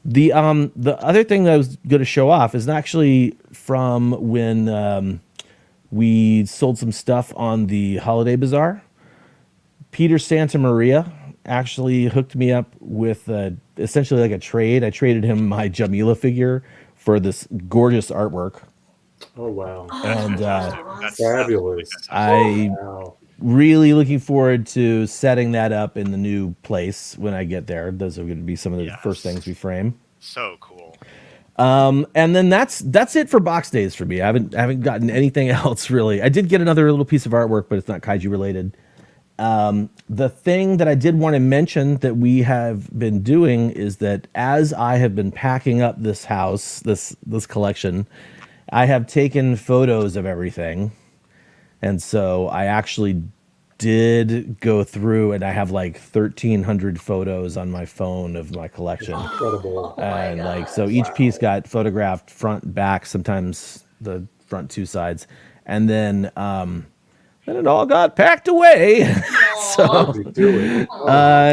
The other thing that I was going to show off is actually from when we sold some stuff on the Holiday Bazaar. Peter Santamaria actually hooked me up with essentially like a trade. I traded him my Jamila figure for this gorgeous artwork. Oh wow! And That's Fabulous. I really looking forward to setting that up in the new place when I get there. Those are going to be some of the first things we frame. So cool. And then that's it for box days for me. I haven't gotten anything else really. I did get another little piece of artwork, but it's not kaiju related. The thing that I did want to mention that we have been doing is that as I have been packing up this house, this collection, I have taken photos of everything. And so I actually did go through and I have like 1,300 photos on my phone of my collection. Incredible. And like, so each piece got photographed front, back, sometimes the front two sides. And then it all got packed away. So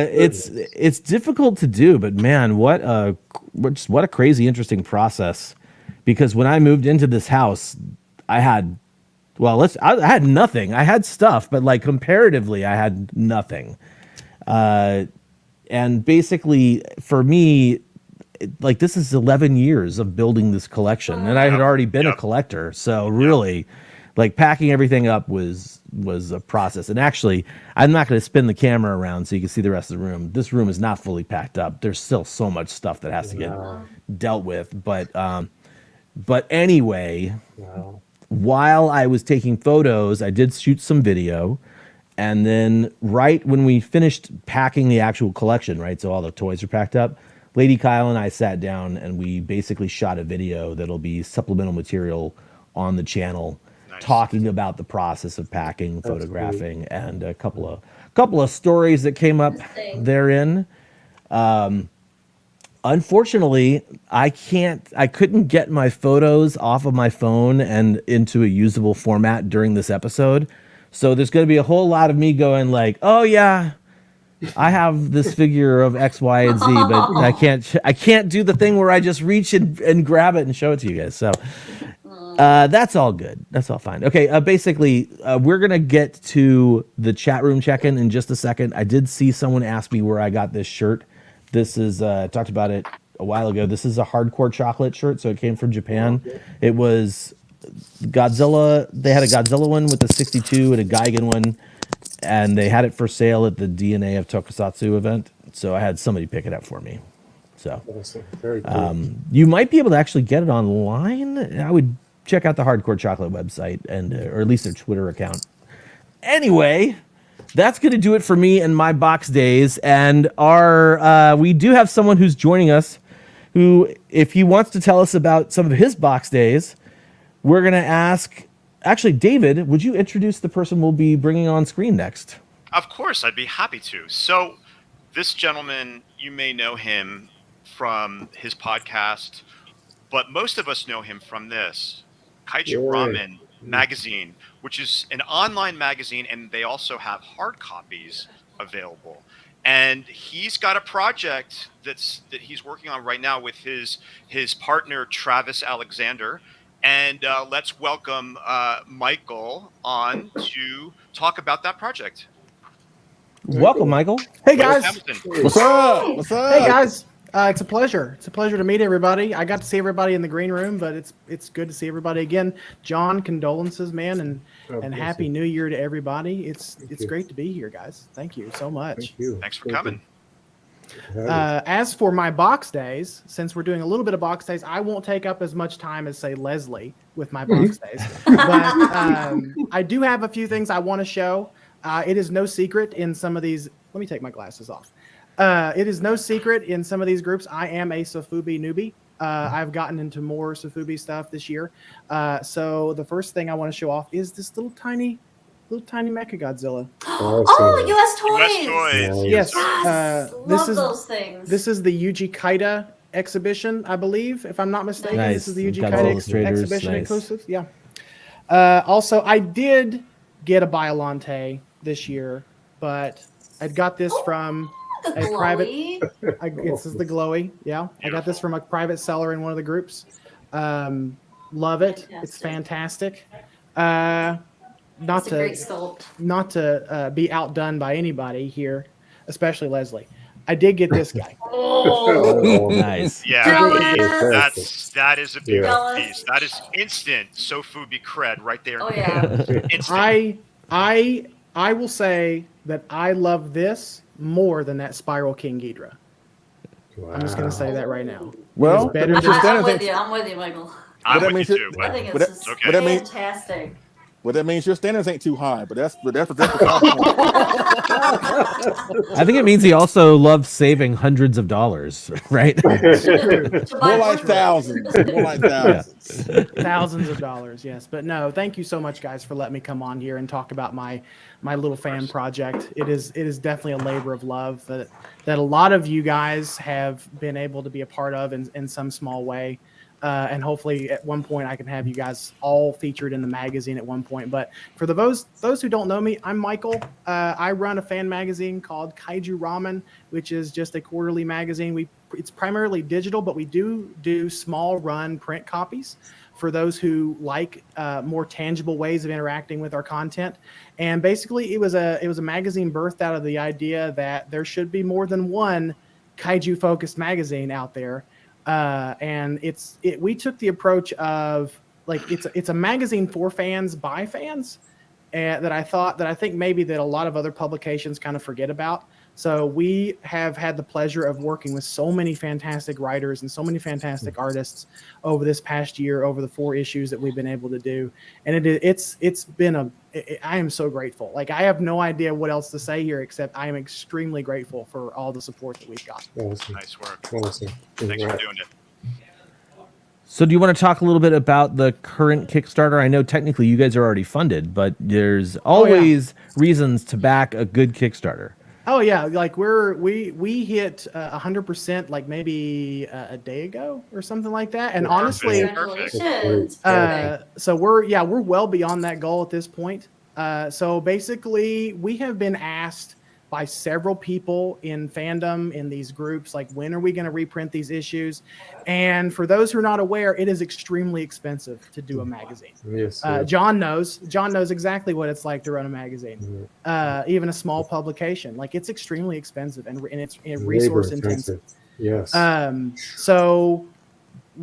it's difficult to do, but man, what a crazy, interesting process. Because when I moved into this house, I had nothing. I had stuff, but like comparatively, I had nothing. And basically, for me, like this is 11 years of building this collection, and I had already been a collector. So really, like packing everything up was a process. And actually, I'm not going to spin the camera around so you can see the rest of the room. This room is not fully packed up. There's still so much stuff that has to get dealt with. But anyway. Wow. While I was taking photos, I did shoot some video. And then right when we finished packing the actual collection, right, so all the toys are packed up, Lady Kyle and I sat down and we basically shot a video that'll be supplemental material on the channel, talking about the process of packing, photographing, and a couple of stories that came up therein. Unfortunately, I couldn't get my photos off of my phone and into a usable format during this episode. So there's going to be a whole lot of me going like, oh yeah, I have this figure of X, Y, and Z, but I can't do the thing where I just reach and grab it and show it to you guys. So that's all good. That's all fine. Okay. Basically, we're going to get to the chat room check-in in just a second. I did see someone ask me where I got this shirt. This is, talked about it a while ago. This is a hardcore chocolate shirt, so it came from Japan. It was Godzilla. They had a Godzilla one with a 62 and a Gigan one, and they had it for sale at the DNA of Tokusatsu event. So I had somebody pick it up for me. So Very cool. you might be able to actually get it online. I would check out the Hardcore Chocolate website and or at least their Twitter account. Anyway, that's going to do it for me and my box days. And we do have someone who's joining us who, if he wants to tell us about some of his box days, we're going to ask, actually, David, would you introduce the person we'll be bringing on screen next? Of course, I'd be happy to. So this gentleman, you may know him from his podcast, but most of us know him from this, Kaiju Ramen magazine, which is an online magazine, and they also have hard copies available. And he's got a project that he's working on right now with his partner Travis Alexander. And let's welcome Michael on to talk about that project. Welcome, Michael. Hey guys. What's up? What's up? Hey guys. It's a pleasure. It's a pleasure to meet everybody. I got to see everybody in the green room, but it's good to see everybody again. John, condolences, man, and happy New Year to everybody. It's great to be here, guys. Thank you so much. Thank you. Thanks for coming. As for my box days, since we're doing a little bit of box days, I won't take up as much time as, say, Leslie with my box days. But I do have a few things I want to show. It is no secret in some of these. Let me take my glasses off. It is no secret in some of these groups, I am a Sofubi newbie. I've gotten into more Sofubi stuff this year. So the first thing I want to show off is this little tiny Mechagodzilla. Oh, US Toys. Yes. Love those things. This is the Yuji Kaida exhibition, I believe, if I'm not mistaken. Nice. This is the Yuji Godzilla Kaida exhibition nice. inclusive. Yeah. Also, I did get a Biolante this year, but I got this from a private. This is the glowy. Yeah, I got this from a private seller in one of the groups. Love it. Fantastic. It's fantastic. Not It's a great sculpt. to be outdone by anybody here, especially Leslie. I did get this guy. Oh, Nice. Yeah, that is a beautiful piece. That is instant Sofubi cred right there. Oh yeah. Instant. I will say that I love this more than that Spiral King Ghidorah. Wow. I'm just gonna say that right now. Well, better that's than- your standard I'm with thing. you. I'm with you, Michael. I'm that with means you you- too. I think But it's just okay. But that means- fantastic. Well, that means your standards ain't too high, but that's I think it means he also loves saving hundreds of dollars, right? more like thousands. More like thousands. Thousands of dollars, yes. But no, thank you so much, guys, for letting me come on here and talk about my little fan project. It is definitely a labor of love that a lot of you guys have been able to be a part of in some small way. And hopefully at one point I can have you guys all featured in the magazine at one point. But for those who don't know me, I'm Michael. I run a fan magazine called Kaiju Ramen, which is just a quarterly magazine. It's primarily digital, but we do small run print copies for those who like more tangible ways of interacting with our content. And basically it was a magazine birthed out of the idea that there should be more than one kaiju focused magazine out there. And we took the approach of like it's a magazine for fans by fans, and that I think maybe that a lot of other publications kind of forget about. So we have had the pleasure of working with so many fantastic writers and so many fantastic artists over this past year, over the 4 issues that we've been able to do, and it's been I am so grateful. Like I have no idea what else to say here except I am extremely grateful for all the support that we've got. Awesome. Nice work. Awesome. Thanks for doing it. So do you want to talk a little bit about the current Kickstarter? I know technically you guys are already funded, but there's always reasons to back a good Kickstarter. Oh yeah, like we hit 100% like maybe a day ago or something like that. And honestly, Congratulations. so we're well beyond that goal at this point. So basically, we have been asked by several people in fandom in these groups, like, when are we going to reprint these issues? And for those who are not aware, it is extremely expensive to do a magazine. Yes. John knows exactly what it's like to run a magazine, even a small publication. Like it's extremely expensive and it's resource intensive. Yes. So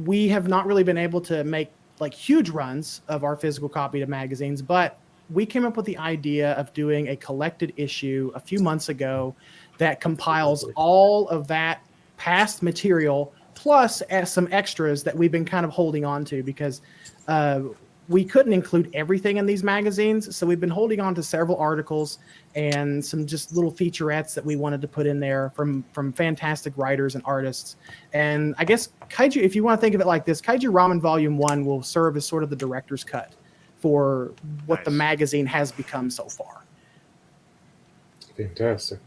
we have not really been able to make like huge runs of our physical copy of magazines, but we came up with the idea of doing a collected issue a few months ago that compiles all of that past material plus some extras that we've been kind of holding on to because we couldn't include everything in these magazines. So we've been holding on to several articles and some just little featurettes that we wanted to put in there from fantastic writers and artists. And I guess Kaiju, if you want to think of it like this, Kaiju Ramen Volume 1 will serve as sort of the director's cut for what the magazine has become so far. Fantastic.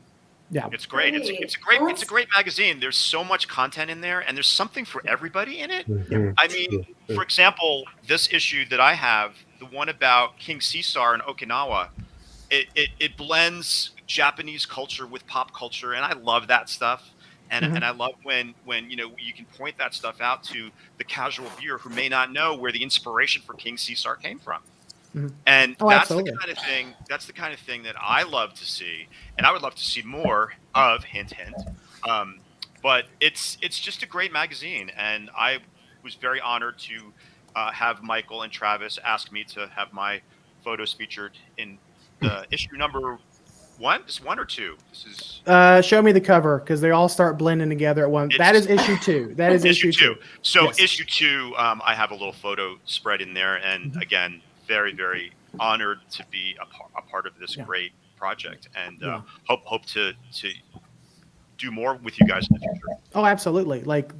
Yeah, it's great. It's a great magazine. There's so much content in there, and there's something for everybody in it. I mean, for example, this issue that I have, the one about King Caesar in Okinawa, it blends Japanese culture with pop culture, and I love that stuff. And I love when you know you can point that stuff out to the casual viewer who may not know where the inspiration for King Caesar came from. And that's the kind of thing. That's the kind of thing that I love to see, and I would love to see more of. Hint, hint. But it's just a great magazine, and I was very honored to have Michael and Travis ask me to have my photos featured in the issue number 1. Is 1 or 2? This is. Show me the cover because they all start blending together at once. That is issue 2. That is issue 2. So yes. Issue 2, I have a little photo spread in there, and again, very, very honored to be a part of this great project, and hope to do more with you guys in the future. Oh, absolutely. Like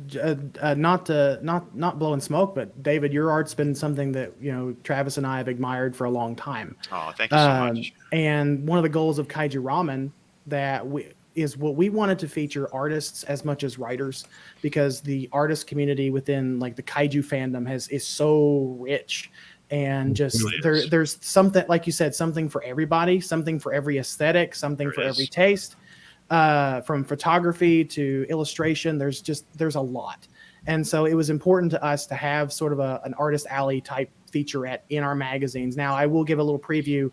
not blowing smoke, but David, your art's been something that, you know, Travis and I have admired for a long time. Oh, thank you so much. And one of the goals of Kaiju Ramen is what we wanted to feature artists as much as writers, because the artist community within like the Kaiju fandom is so rich. And just there's something, like you said, something for everybody, something for every aesthetic, something for every taste. From photography to illustration, there's a lot. And so it was important to us to have sort of an artist alley type featurette in our magazines. Now I will give a little preview.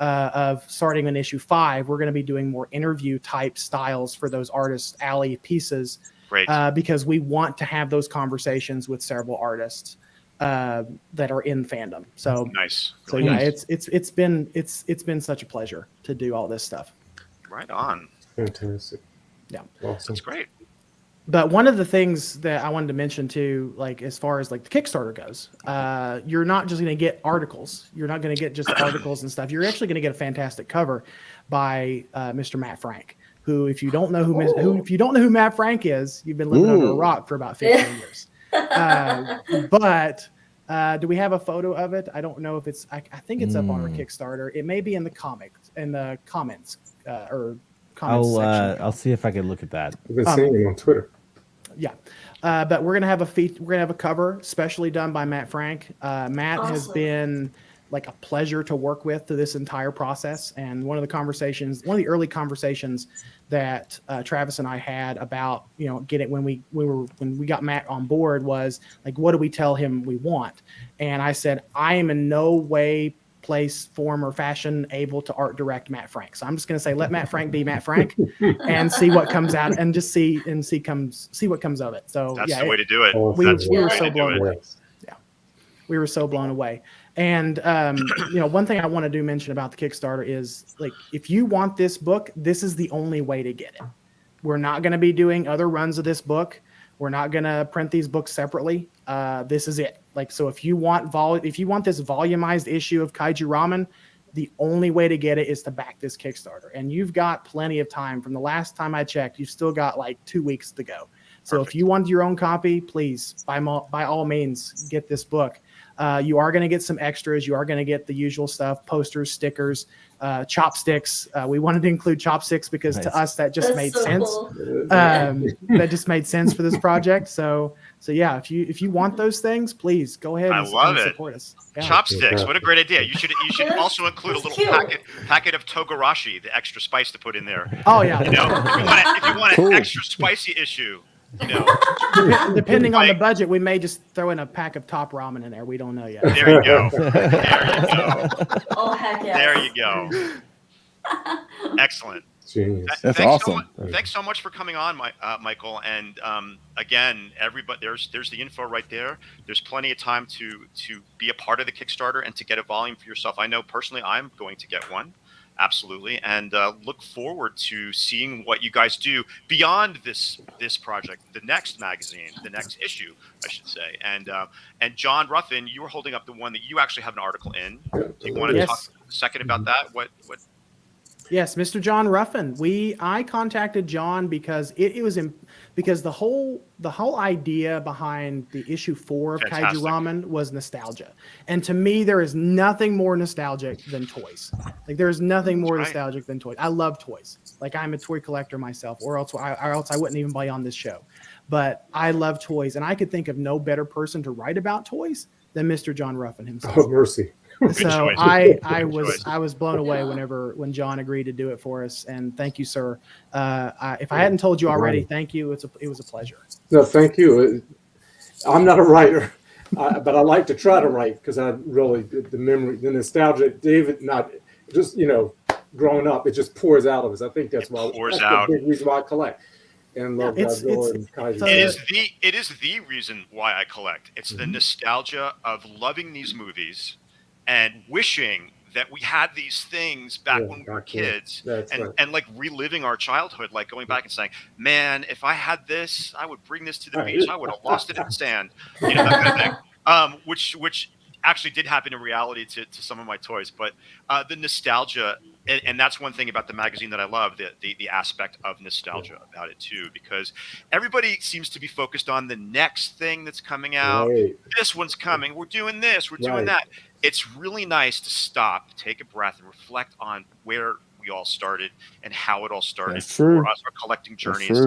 of starting in issue 5, we're going to be doing more interview type styles for those artist alley pieces. Great. Because we want to have those conversations with several artists that are in fandom. So nice. So Really yeah, nice. it's been such a pleasure to do all this stuff. Right on. Fantastic. Yeah. Awesome. That's great. But one of the things that I wanted to mention too, like as far as like the Kickstarter goes, you're not just going to get articles. You're not going to get just articles and stuff. You're actually going to get a fantastic cover by Mr. Matt Frank, who, if you don't know who Matt Frank is, you've been living under a rock for about 15 years. But do we have a photo of it? I don't know if it's. I think it's up on our Kickstarter. It may be in the comments or comments section. I'll see if I can look at that. I've been seeing him on Twitter. Yeah, but we're gonna have a cover specially done by Matt Frank. Matt has been like a pleasure to work with through this entire process. And one of the early conversations that Travis and I had about, getting when we got Matt on board was like, what do we tell him we want? And I said, I am in no way, place, form, or fashion able to art direct Matt Frank. So I'm just going to say, let Matt Frank be Matt Frank and see what comes out, and just see what comes of it. So that's the way to do it. We were so blown away. Yeah, we were so blown away. And one thing I want to mention about the Kickstarter is, like, if you want this book, this is the only way to get it. We're not going to be doing other runs of this book. We're not going to print these books separately. This is it. Like, so if you want this volumized issue of Kaiju Ramen, the only way to get it is to back this Kickstarter. And you've got plenty of time. From the last time I checked, you've still got like 2 weeks to go. So if you want your own copy, please, by all means, get this book. You are going to get some extras. You are going to get the usual stuff: posters, stickers, chopsticks. We wanted to include chopsticks because to us that just made sense. Cool. That just made sense for this project. So yeah, if you want those things, please go ahead and support us. Yeah. Chopsticks, what a great idea! You should also include a little packet of togarashi, the extra spice to put in there. Oh yeah. If you want an extra spicy issue. Depending on the budget, we may just throw in a pack of top ramen in there. We don't know yet. There you go. Oh heck yeah! There you go. Excellent. Genius. That's awesome. Thanks so much for coming on, Michael. And again, everybody, there's the info right there. There's plenty of time to be a part of the Kickstarter and to get a volume for yourself. I know personally, I'm going to get one. Absolutely, and look forward to seeing what you guys do beyond this project, the next magazine, the next issue, I should say. And John Ruffin, you were holding up the one that you actually have an article in. Do you want to talk a second about that? What? Yes, Mr. John Ruffin. I contacted John because because the whole idea behind the issue 4 of Kaiju Ramen was nostalgia. And to me, there is nothing more nostalgic than toys. Like, there is nothing more nostalgic than toys. I love toys. Like, I'm a toy collector myself, or else I wouldn't even be on this show. But I love toys, and I could think of no better person to write about toys than Mr. John Ruffin himself. Oh, mercy. So I was blown away when John agreed to do it for us, and thank you, sir. If I hadn't told you already, thank you. It was a pleasure. No, thank you. I'm not a writer, but I like to try to write because I really the nostalgia. David, not just growing up, it just pours out of us. I think that's the big reason why I collect and love Godzilla and Kaiju. It is the reason why I collect. It's the nostalgia of loving these movies and wishing that we had these things back when we were kids, and like reliving our childhood, like going back and saying, man, if I had this, I would bring this to the beach. I would have lost it in the sand, that kind of thing. Which actually did happen in reality to some of my toys. But the nostalgia, and that's one thing about the magazine that I love, the aspect of nostalgia about it too, because everybody seems to be focused on the next thing that's coming out. This one's coming. We're doing this. We're doing that. It's really nice to stop, take a breath, and reflect on where we all started and how it all started for us, our collecting journeys.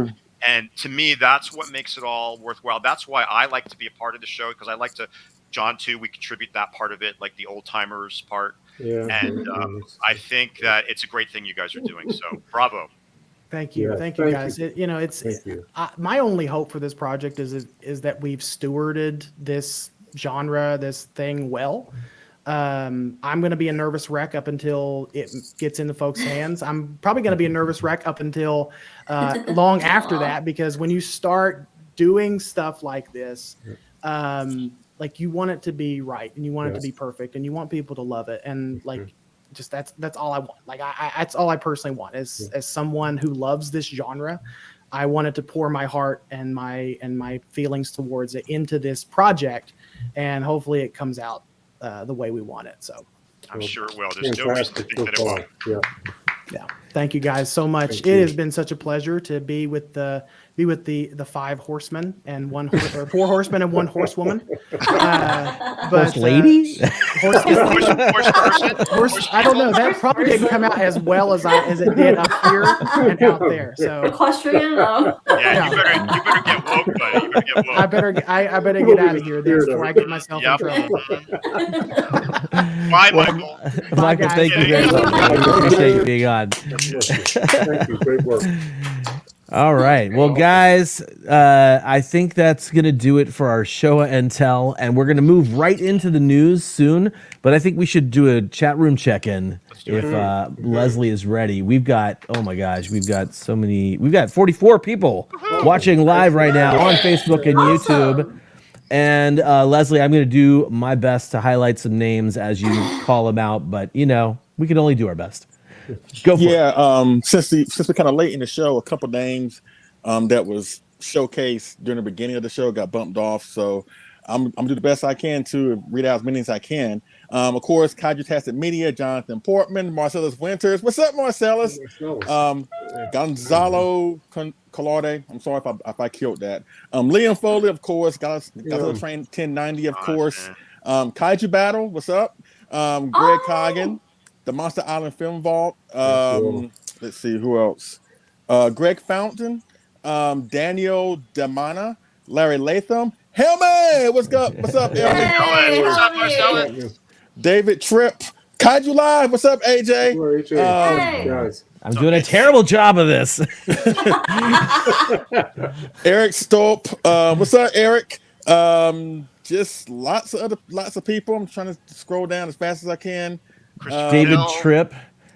And to me, that's what makes it all worthwhile. That's why I like to be a part of the show, because I like to, John too, we contribute that part of it, like the old timers part. Yeah. And I think that it's a great thing you guys are doing. So bravo. Thank you. Thank you, guys. My only hope for this project is that we've stewarded this genre, this thing well. I'm going to be a nervous wreck up until it gets into folks' hands. I'm probably going to be a nervous wreck up until long after that, because when you start doing stuff like this, like you want it to be right and you want it to be perfect and you want people to love it. And like, just that's all I want. Like that's all I personally want as someone who loves this genre. I wanted to pour my heart and my feelings towards it into this project, and hopefully it comes out the way we want it. So I'm sure it will. There's no reason to think that it won't. Yeah. Thank you guys so much. It has been such a pleasure to be with the 5 horsemen and 4 horsemen and 1 horsewoman. Horse lady? Horse I don't know. That probably didn't come out as well as it did up here and out there. So equestrian. No. Yeah, you better get woke, buddy. You better get woke. I better get out of here then before I get myself in trouble. Bye, Michael. Michael, thank you very much. I appreciate you being on. Thank you. Great work. All right. Well, guys, I think that's going to do it for our show and tell, and we're going to move right into the news soon, but I think we should do a chat room check-in if Leslie is ready. We've got, oh my gosh, we've got 44 people watching live right now on Facebook and YouTube. And Leslie, I'm going to do my best to highlight some names as you call them out, but we can only do our best. Go for it. Since we're kind of late in the show, a couple names that was showcased during the beginning of the show got bumped off. So I'm gonna do the best I can to read out as many as I can. Of course, Kaijucast Media, Jonathan Portman, Marcellus Winters. What's up, Marcellus? Gonzalo Colade. I'm sorry if I killed that. Liam Foley, of course. Godzilla Train 1090, of course. Kaiju Battle. What's up? Greg Coggin. The Monster Island Film Vault. Let's see who else. Greg Fountain, Daniel Damana, Larry Latham, Helmet. What's up? What's up, Helmet? What's up, Marcellus? David Tripp, Kaiju Live. What's up, AJ? I'm doing a terrible job of this. Eric Stolp. What's up, Eric? Just lots of people. I'm trying to scroll down as fast as I can. David Tripp.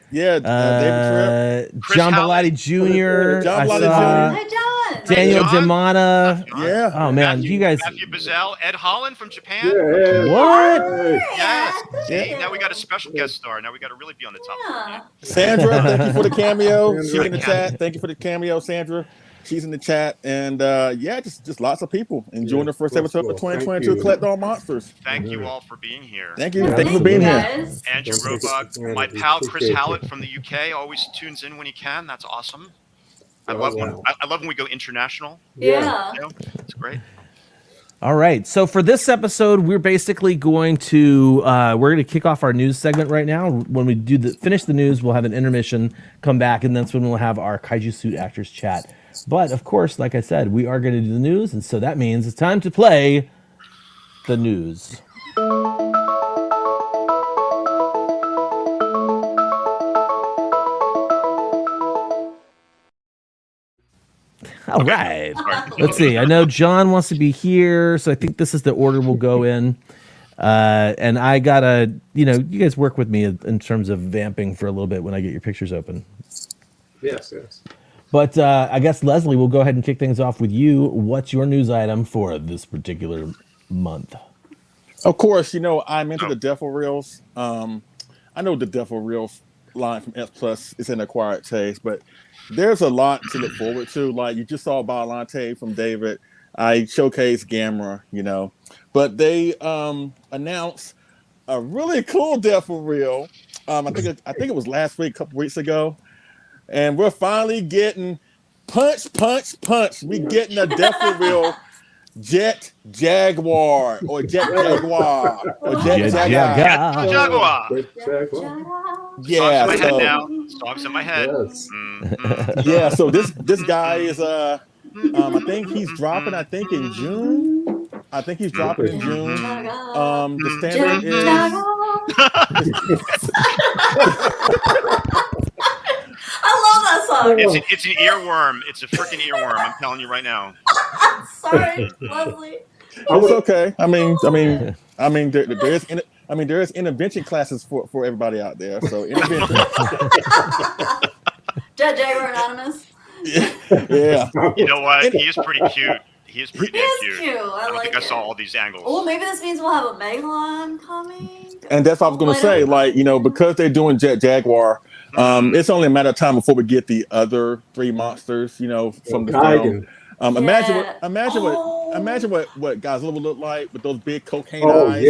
Yeah, David Tripp. John Bellotti Jr. John Bellotti Hi, John. Daniel Demana. Yeah. Oh, man. You guys. Matthew Bazell, Ed Holland from Japan. What? Yes. See, now we got a special guest star. Now we got to really be on the top of the game. Sandra, thank you for the cameo. She's in the chat. Thank you for the cameo, Sandra. She's in the chat. And just lots of people enjoying the first episode of 2022 Collect All Monsters. Thank you all for being here. Thank you. Thank you for being here. Andrew Roebuck, my pal Chris Hallett from the UK, always tunes in when he can. That's awesome. I love when we go international. Yeah. It's great. All right. So for this episode, we're basically going to kick off our news segment right now. When we finish the news, we'll have an intermission, come back, and that's when we'll have our Kaiju Suit Actors chat. But of course, like I said, we are going to do the news, and so that means it's time to play the news. All right. Let's see. I know John wants to be here, so I think this is the order we'll go in. And I gotta, you guys work with me in terms of vamping for a little bit when I get your pictures open. Yes. But I guess, Leslie, we'll go ahead and kick things off with you. What's your news item for this particular month? Of course, I'm into the Deforeals. I know the Deforeals line from S Plus is an acquired taste, but there's a lot to look forward to. Like you just saw Valentine from David. I showcased Gamera, but they announced a really cool Deforeal. I think it was last week, a couple weeks ago, and we're finally getting punch. We getting a Deforeal Jet Jaguar or Jet Jaguar or Jet Jaguar. Yeah, Songs in my head. Yes. Yeah, so this guy is I think he's dropping in June. I think he's dropping in June. The standard is I love that song. It's an earworm. It's a freaking earworm. I'm telling you right now. Sorry, Leslie. It's okay. I mean, there is I mean, there is intervention classes for everybody out there. So intervention. Jaguar Anonymous. Yeah. You know what? He is pretty cute. He is pretty damn He is cute. cute. I don't think I saw all these angles. Oh, maybe this means we'll have a Megalon coming. And that's what I was going to say. Like, you know, because they're doing Jaguar, it's only a matter of time before we get the other 3 monsters, you know, from the film. Imagine what Godzilla would look like with those big cocaine eyes.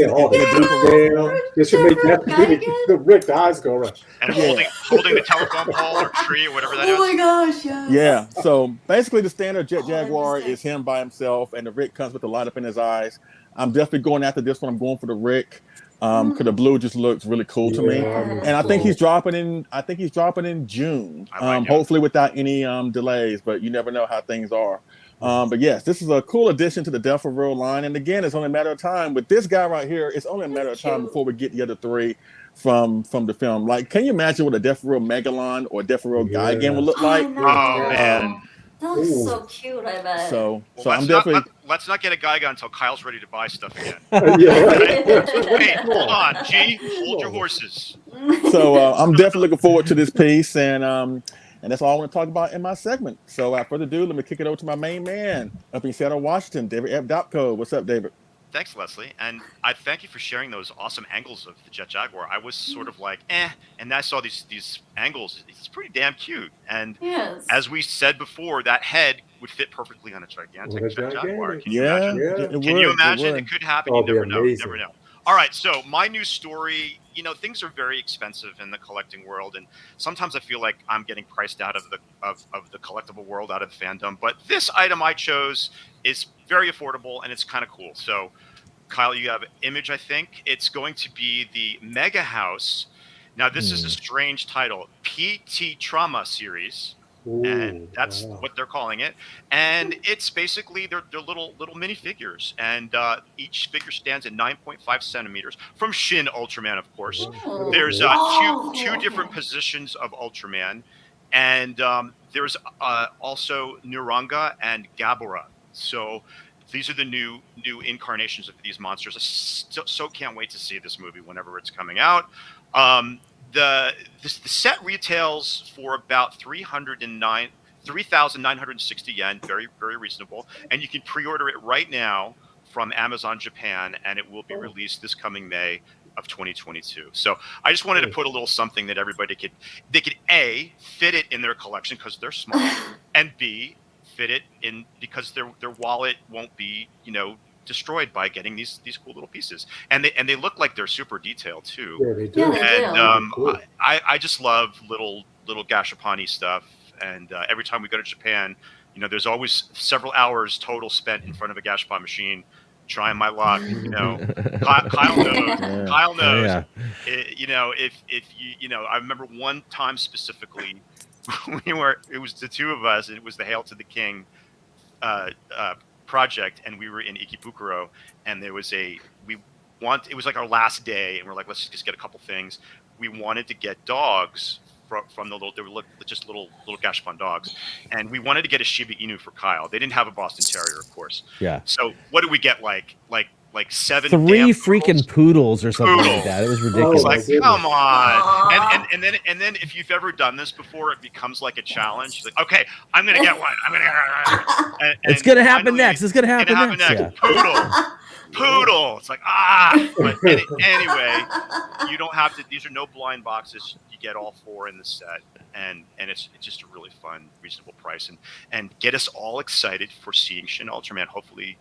This should make the Rick the eyes go around. And holding the telephone pole or tree or whatever that is. Oh my gosh, yes. Yeah. So basically, the standard Jaguar is him by himself, and the Rick comes with the light up in his eyes. I'm definitely going after this one. I'm going for the Rick. Because the blue just looks really cool to me, and I think he's dropping in. I think he's dropping in June. Hopefully without any delays, but you never know how things are. But yes, this is a cool addition to the Deforeal line, and again, it's only a matter of time. With this guy right here, it's only a matter of time before we get the other 3 from the film. Like, can you imagine what a Deforeal Megalon or Gigan would look like? Oh man. That looks so cute, I bet. So I'm definitely. Let's not get a Gigan until Kyle's ready to buy stuff again. Hey, hold on, G. Hold your horses. So I'm definitely looking forward to this piece, and that's all I want to talk about in my segment. So without further ado, let me kick it over to my main man up in Seattle, Washington, David F. Dopko. What's up, David? Thanks, Leslie, and I thank you for sharing those awesome angles of the Jet Jaguar. I was sort of like, and then I saw these angles. It's pretty damn cute, and as we said before, that head would fit perfectly on a gigantic Jet Jaguar. Can you imagine? Can you imagine? It could happen. You never know. You never know. All right, so my news story. You know, things are very expensive in the collecting world, and sometimes I feel like I'm getting priced out of the collectible world, out of the fandom. But this item I chose is very affordable, and it's kind of cool. So, Kyle, you have an image, I think. It's going to be the Megahouse. Now, this is a strange title, PT Trauma Series. And that's what they're calling it, and it's basically they're little minifigures, and each figure stands at 9.5 centimeters from Shin Ultraman, of course. There's two different positions of Ultraman, and there's also Nuranga and Gabora. So these are the new incarnations of these monsters. I so can't wait to see this movie whenever it's coming out. The set retails for about 3,960 yen, very, very reasonable. And you can pre-order it right now from Amazon Japan, and it will be released this coming May of 2022. So I just wanted to put a little something that everybody could A, fit it in their collection because they're small, and B, fit it in because their wallet won't be, destroyed by getting these cool little pieces, and they look like they're super detailed too. Yeah, they do. And I just love little gashapon stuff, and every time we go to Japan, there's always several hours total spent in front of a gashapon machine trying my luck. Kyle knows. Kyle knows. Yeah. If you I remember one time specifically it was the 2 of us, and it was the Hail to the King project, and we were in Ikebukuro, and there was it was like our last day, and we're like, let's just get a couple things. We wanted to get dogs from the little, they were just little gashapon dogs, and we wanted to get a Shiba Inu for Kyle. They didn't have a Boston Terrier, of course. Yeah. So what did we get? Like 7 3 freaking poodles or something like that. It was ridiculous. Like, come on. And then if you've ever done this before, it becomes like a challenge. Like, okay, I'm gonna get one. It's gonna happen next. It's gonna happen next. Yeah. Poodle. It's like But anyway, you don't have to. These are no blind boxes. You get all 4 in the set, and it's just a really fun, reasonable price, and get us all excited for seeing Shin Ultraman. Hopefully,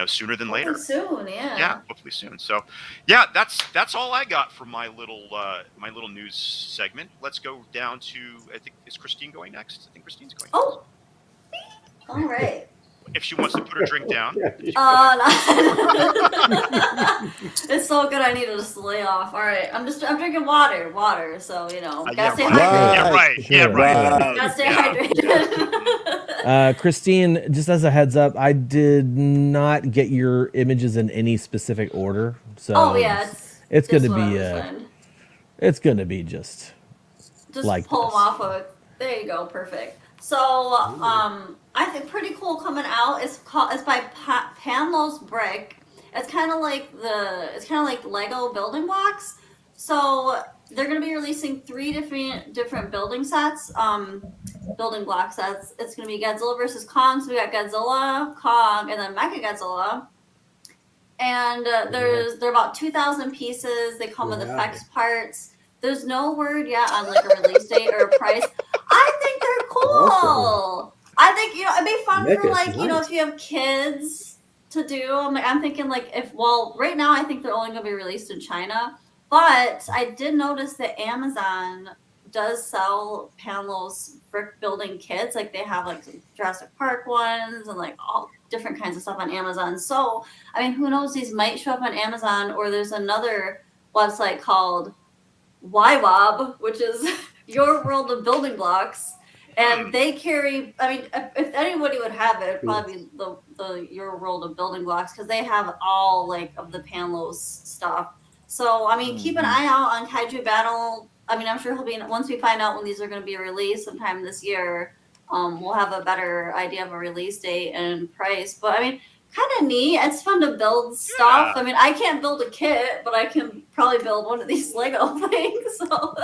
sooner than later. Soon, yeah. Yeah, hopefully soon. So, yeah, that's all I got for my little news segment. Let's go down to, I think, is Christine going next? I think Christine's going. Oh, all right. If she wants to put her drink down. No. It's so good. I need to just lay off. All right, I'm drinking water. So gotta stay hydrated. Yeah, right. Gotta stay hydrated. Christine, just as a heads up, I did not get your images in any specific order. So it's going to be it's going to be just like pull them off of. There you go, perfect. So I think pretty cool coming out. It's by Panlos Brick, It's kind of like Lego building blocks. So they're going to be releasing 3 different building sets, building block sets. It's going to be Godzilla versus Kong. So we got Godzilla, Kong, and then Mechagodzilla. And they're about 2,000 pieces. They come with effects parts. There's no word yet on like a release date or a price. I think they're cool. Awesome. I think it'd be fun for like if you have kids to do. I'm thinking like right now I think they're only going to be released in China, but I did notice that Amazon does sell Panlos brick building kits. Like they have like some Jurassic Park ones and like all different kinds of stuff on Amazon. So I mean, who knows? These might show up on Amazon, or there's another website called YWOB, which is Your World of Building Blocks, and they carry. I mean, if anybody would have it, it'd probably be the Your World of Building Blocks, because they have all like of the Panlos stuff. So I mean, keep an eye out on Kaiju Battle. I mean, I'm sure he'll be once we find out when these are going to be released sometime this year. We'll have a better idea of a release date and price. But I mean, kind of neat. It's fun to build stuff. I mean, I can't build a kit, but I can probably build one of these Lego things. So.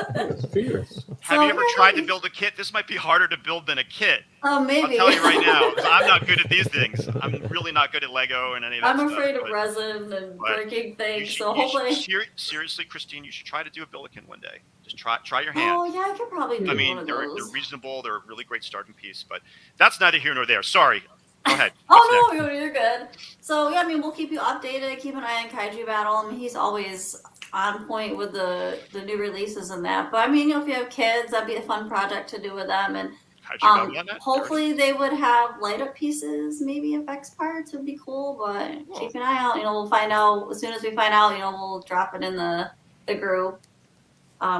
Have you ever tried to build a kit? This might be harder to build than a kit. Oh, maybe. I'll tell you right now, 'cause I'm not good at these things. I'm really not good at Lego and any of that stuff. I'm afraid of resin and breaking things. So hopefully. Seriously, Christine, you should try to do a Billiken one day. Just try your hand. Oh, yeah, I could probably do one of they're those. reasonable. They're a really great starting piece, but that's neither here nor there. Sorry. Go ahead. Oh, no, you're good. So, yeah, I mean, we'll keep you updated. Keep an eye on Kaiju Battle. I mean, he's always on point with the new releases and that. But, I mean, if you have kids, that'd be a fun project to do with them. And hopefully they would have light-up pieces, maybe effects parts would be cool. But keep an eye out. We'll find out. As soon as we find out, we'll drop it in the group.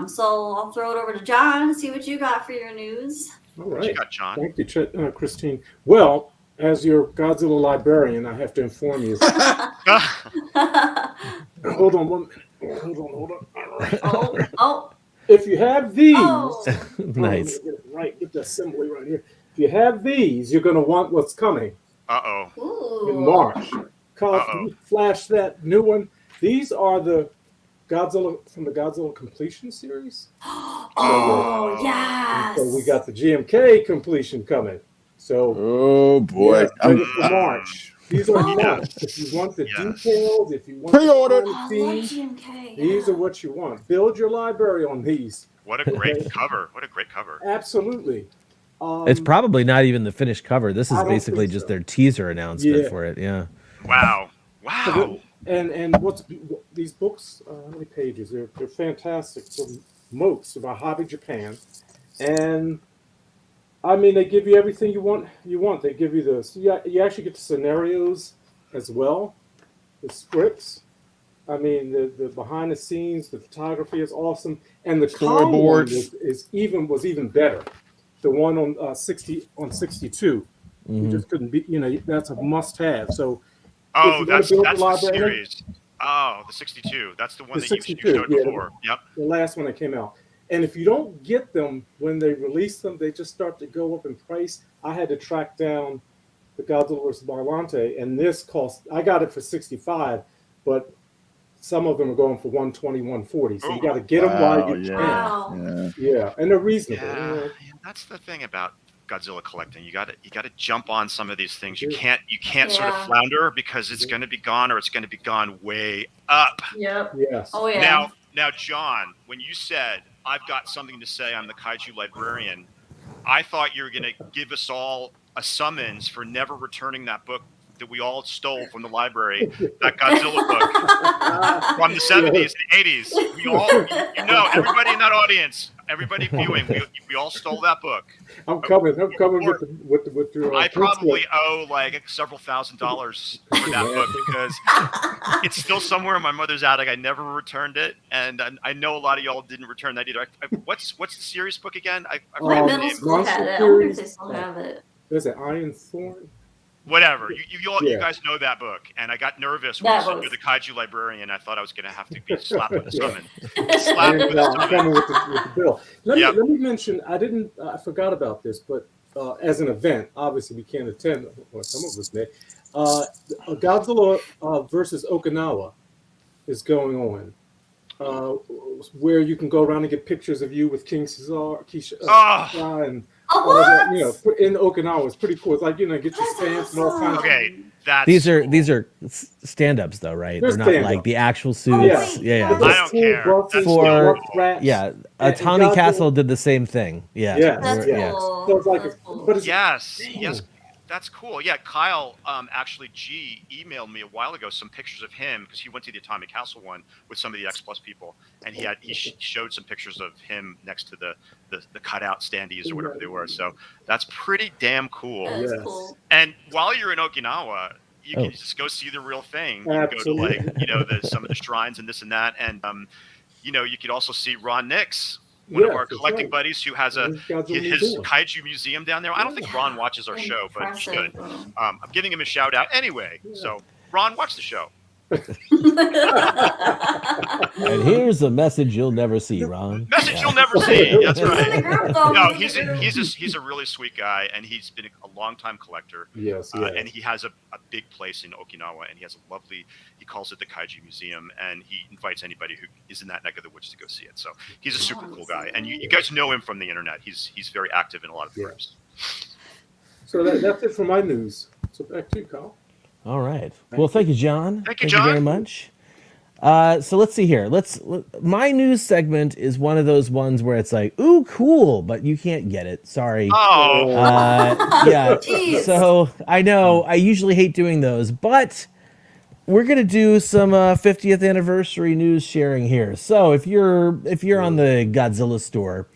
So I'll throw it over to John and see what you got for your news. All right. What you got, John? Thank you, Christine. Well, as your Godzilla librarian, I have to inform you. Hold on one minute. Hold on. All right. Oh. If you have these, nice. Get the assembly right here. If you have these, you're going to want what's coming. In March. Can you flash that new one? These are the Godzilla from the Godzilla completion series. Oh, yes. So we got the GMK completion coming. So, oh boy, for March. These are March. If you want the details, if you want the themes, these are what you want. Build your library on these. What a great cover! What a great cover! Absolutely. It's probably not even the finished cover. This is basically just their teaser announcement for it. Yeah. Wow. And what's these books? How many pages? They're fantastic. So Moats about Hobby Japan, and I mean they give you everything you want. They give you you actually get the scenarios as well, the scripts. I mean the behind the scenes, the photography is awesome, and the storyboards was even better. The one on 62, you just couldn't be. That's a must have. So. Oh, that's the series. Oh, the 62. That's the one that you showed before. Yep. The last one that came out. And if you don't get them when they release them, they just start to go up in price. I had to track down the Godzilla vs. Valentine, and this I got it for $65, but some of them are going for $120, $140. So you got to get them while you can. Yeah, and they're reasonable. Yeah, that's the thing about Godzilla collecting. You got to jump on some of these things. You can't sort of flounder, because it's going to be gone, or it's going to be gone way up. Yep. Yes. Oh yeah. Now, John, when you said I've got something to say, I'm the Kaiju librarian, I thought you were going to give us all a summons for never returning that book that we all stole from the library, that Godzilla book from the 70s and 80s. We all, everybody in that audience, everybody viewing, we all stole that book. I'm coming with your. I probably owe like several $1,000s for that book, because it's still somewhere in my mother's attic. I never returned it, and I know a lot of y'all didn't return that either. What's the series book again? I forget the name. Middle school had it. I wonder if they still have it. There's an Iron Thorn. Whatever. You guys know that book, and I got nervous when you said you're the Kaiju librarian. I thought I was going to have to be slapped with a summon. Slapped with a summon. With the bill. Let me mention. I forgot about this, but as an event. Obviously, we can't attend, or some of us may. Godzilla versus Okinawa is going on, where you can go around and get pictures of you with King Caesar, and all that, in Okinawa. It's pretty cool. It's like, get your stamps and all kinds of. These are stand-ups though, right? They're not like the actual suits. Yeah. I don't care. Tommy Castle did the same thing. Yeah. That's cool. So it's like, yes, that's cool. Yeah, Kyle, actually, G emailed me a while ago some pictures of him because he went to the Atomic Castle one with some of the X Plus people, and he showed some pictures of him next to the cutout standees or whatever they were. So that's pretty damn cool. That's cool. And while you're in Okinawa, you can just go see the real thing. You can go to some of the shrines and this and that, and you could also see Ron Nix, one of our collecting buddies who has his Kaiju museum down there. I don't think Ron watches our show, but he should. I'm giving him a shout out anyway. So Ron, watch the show. And here's a message you'll never see, Ron. Message you'll never see. That's right. No, he's a really sweet guy, and he's been a long-time collector. Yes. And he has a big place in Okinawa, and he has a lovely, he calls it the Kaiju Museum, and he invites anybody who is in that neck of the woods to go see it. So he's a super cool guy, and you guys know him from the internet. He's very active in a lot of groups. So that's it for my news. So back to you, Kyle. All right. Well, thank you, John. Thank you, John. Very much. So let's see here. My news segment is one of those ones where it's like, ooh, cool, but you can't get it. Sorry. Oh. Yeah. So I know I usually hate doing those, but we're gonna do some 50th anniversary news sharing here. So if you're on the Godzilla store,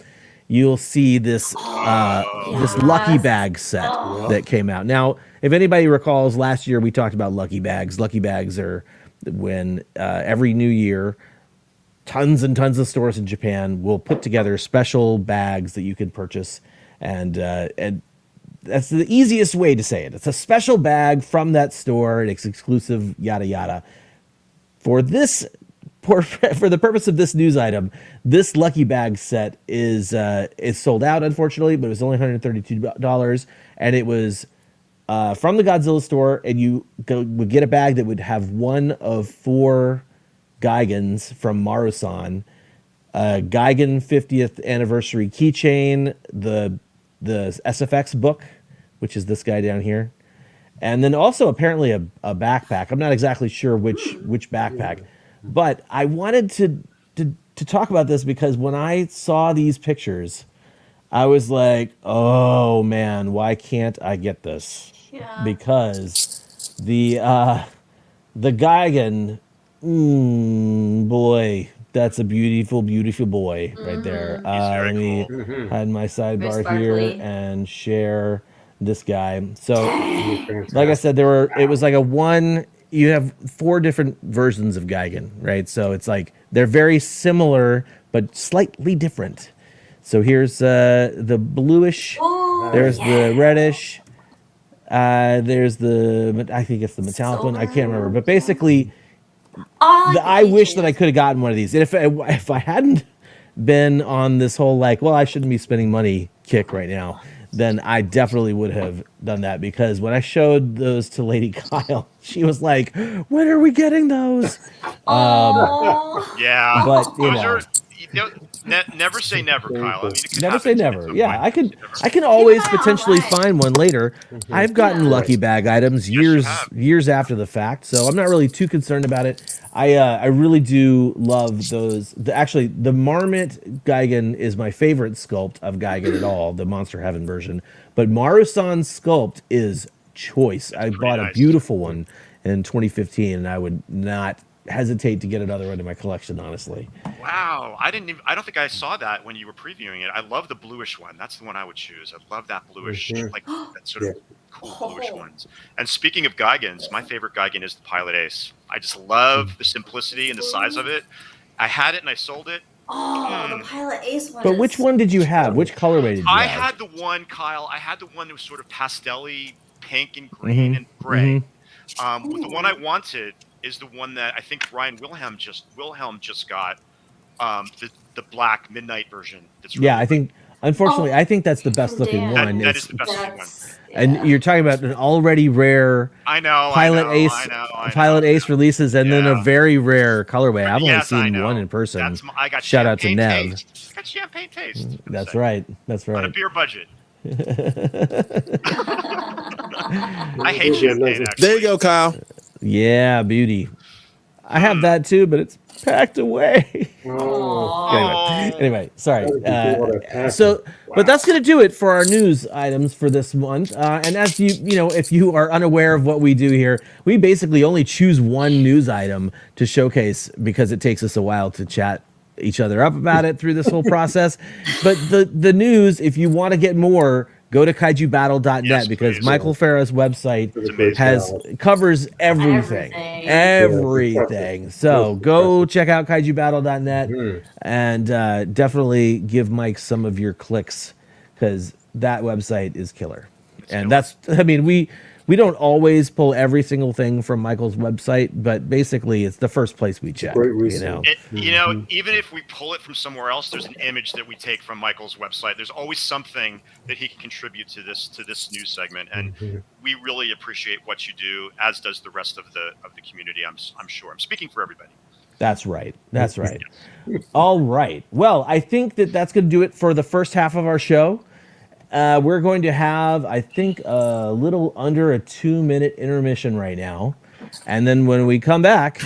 you'll see this this Lucky Bag set that came out. Now, if anybody recalls, last year we talked about Lucky Bags. Lucky Bags are when every new year, tons and tons of stores in Japan will put together special bags that you can purchase, and that's the easiest way to say it. It's a special bag from that store. It's exclusive, yada yada. For the purpose of this news item, this Lucky Bag set is sold out, unfortunately, but it was only $132, and it was from the Godzilla store, and you would get a bag that would have one of 4 Gigans from Marusan, Gigan 50th anniversary keychain, the SFX book, which is this guy down here, and then also apparently a backpack. I'm not exactly sure which backpack, but I wanted to talk about this because when I saw these pictures, I was like, oh man, why can't I get this? Yeah. Because the Gigan, boy, that's a beautiful, beautiful boy right there. Let me hide my sidebar here and share this guy. So, like I said, it was like you have 4 different versions of Gigan, right? So it's like they're very similar but slightly different. So here's the bluish. There's the reddish. There's I think it's the metallic one. I can't remember. But basically, I wish that I could have gotten one of these. And if I hadn't been on this whole I shouldn't be spending money kick right now, then I definitely would have done that, because when I showed those to Lady Kyle, she was like, when are we getting those? Yeah. But never say never, Kyle. I mean, it could never say never. Yeah, I can can always potentially find one later. I've gotten Lucky Bag items years after the fact, so I'm not really too concerned about it. I really do love those. Actually, the Marmot Gigan is my favorite sculpt of Gigan at all, the Monster Heaven version. But Marusan's sculpt is choice. I bought a beautiful one in 2015, and I would not hesitate to get another one in my collection, honestly. Wow, I don't think I saw that when you were previewing it. I love the bluish one. That's the one I would choose. I love that bluish, like that sort of cool bluish ones. And speaking of Gigans, my favorite Gigan is the Pilot Ace. I just love the simplicity and the size of it. I had it and I sold it. The Pilot Ace one. But which one did you have? Which colorway did you have? I had the one, Kyle. I had the one that was sort of pastel-y, pink and green and gray. The one I wanted is the one that I think Ryan Wilhelm just got, the black midnight version. That's really I think Unfortunately, I think that's the best looking Dan. one. That It's- is the best looking one. And you're talking about an already rare I know. Pilot Ace, I Pilot Ace releases, and then a Yeah. very rare colorway. I've only Yes, I seen know. one in person. I got Shout out to champagne Nev. taste. Got champagne taste. That's right. That's On a right. beer budget. I hate champagne. Actually. There you go, Kyle. Yeah, beauty. I have that too, but it's packed away. Anyway, sorry. But that's going to do it for our news items for this month. And as if you are unaware of what we do here, we basically only choose one news item to showcase because it takes us a while to chat each other up about it through this whole process. But the news, if you want to get more, go to kaijubattle.net because Michael Farah's website covers everything. Everything. So go check out kaijubattle.net and definitely give Mike some of your clicks because that website is killer. And we don't always pull every single thing from Michael's website, but basically it's the first place we check. Even if we pull it from somewhere else, there's an image that we take from Michael's website. There's always something that he can contribute to this news segment, and we really appreciate what you do, as does the rest of the community. I'm sure. I'm speaking for everybody. That's right. That's right. All right. Well, I think that's going to do it for the first half of our show. We're going to have, I think, a little under a 2-minute intermission right now. And then when we come back,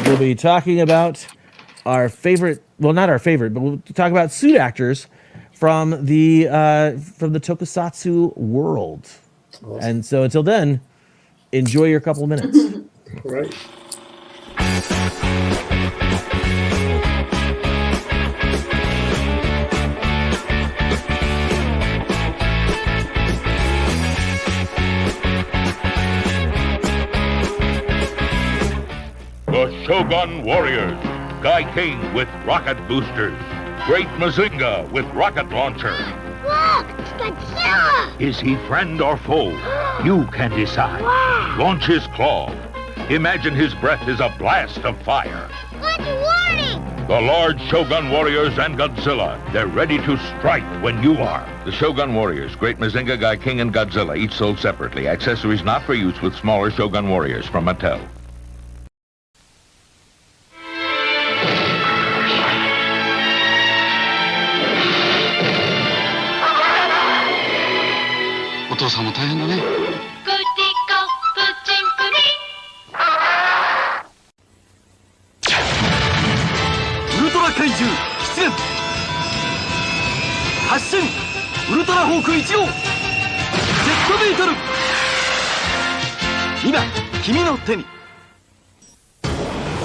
we'll be talking about our favorite, well, not our favorite, but we'll talk about suit actors from the tokusatsu world. Awesome. And so until then, enjoy your couple of minutes. All right. The Shogun Warriors, Guy King with rocket boosters, Great Mazinga with rocket launcher. Look, it's Godzilla! Is he friend or foe? You can decide. Wow. Launch his claw. Imagine his breath is a blast of fire. Good warning! The large Shogun Warriors and Godzilla, they're ready to strike when you are. The Shogun Warriors, Great Mazinga, Guy King, and Godzilla, each sold separately. Accessories not for use with smaller Shogun Warriors from Mattel.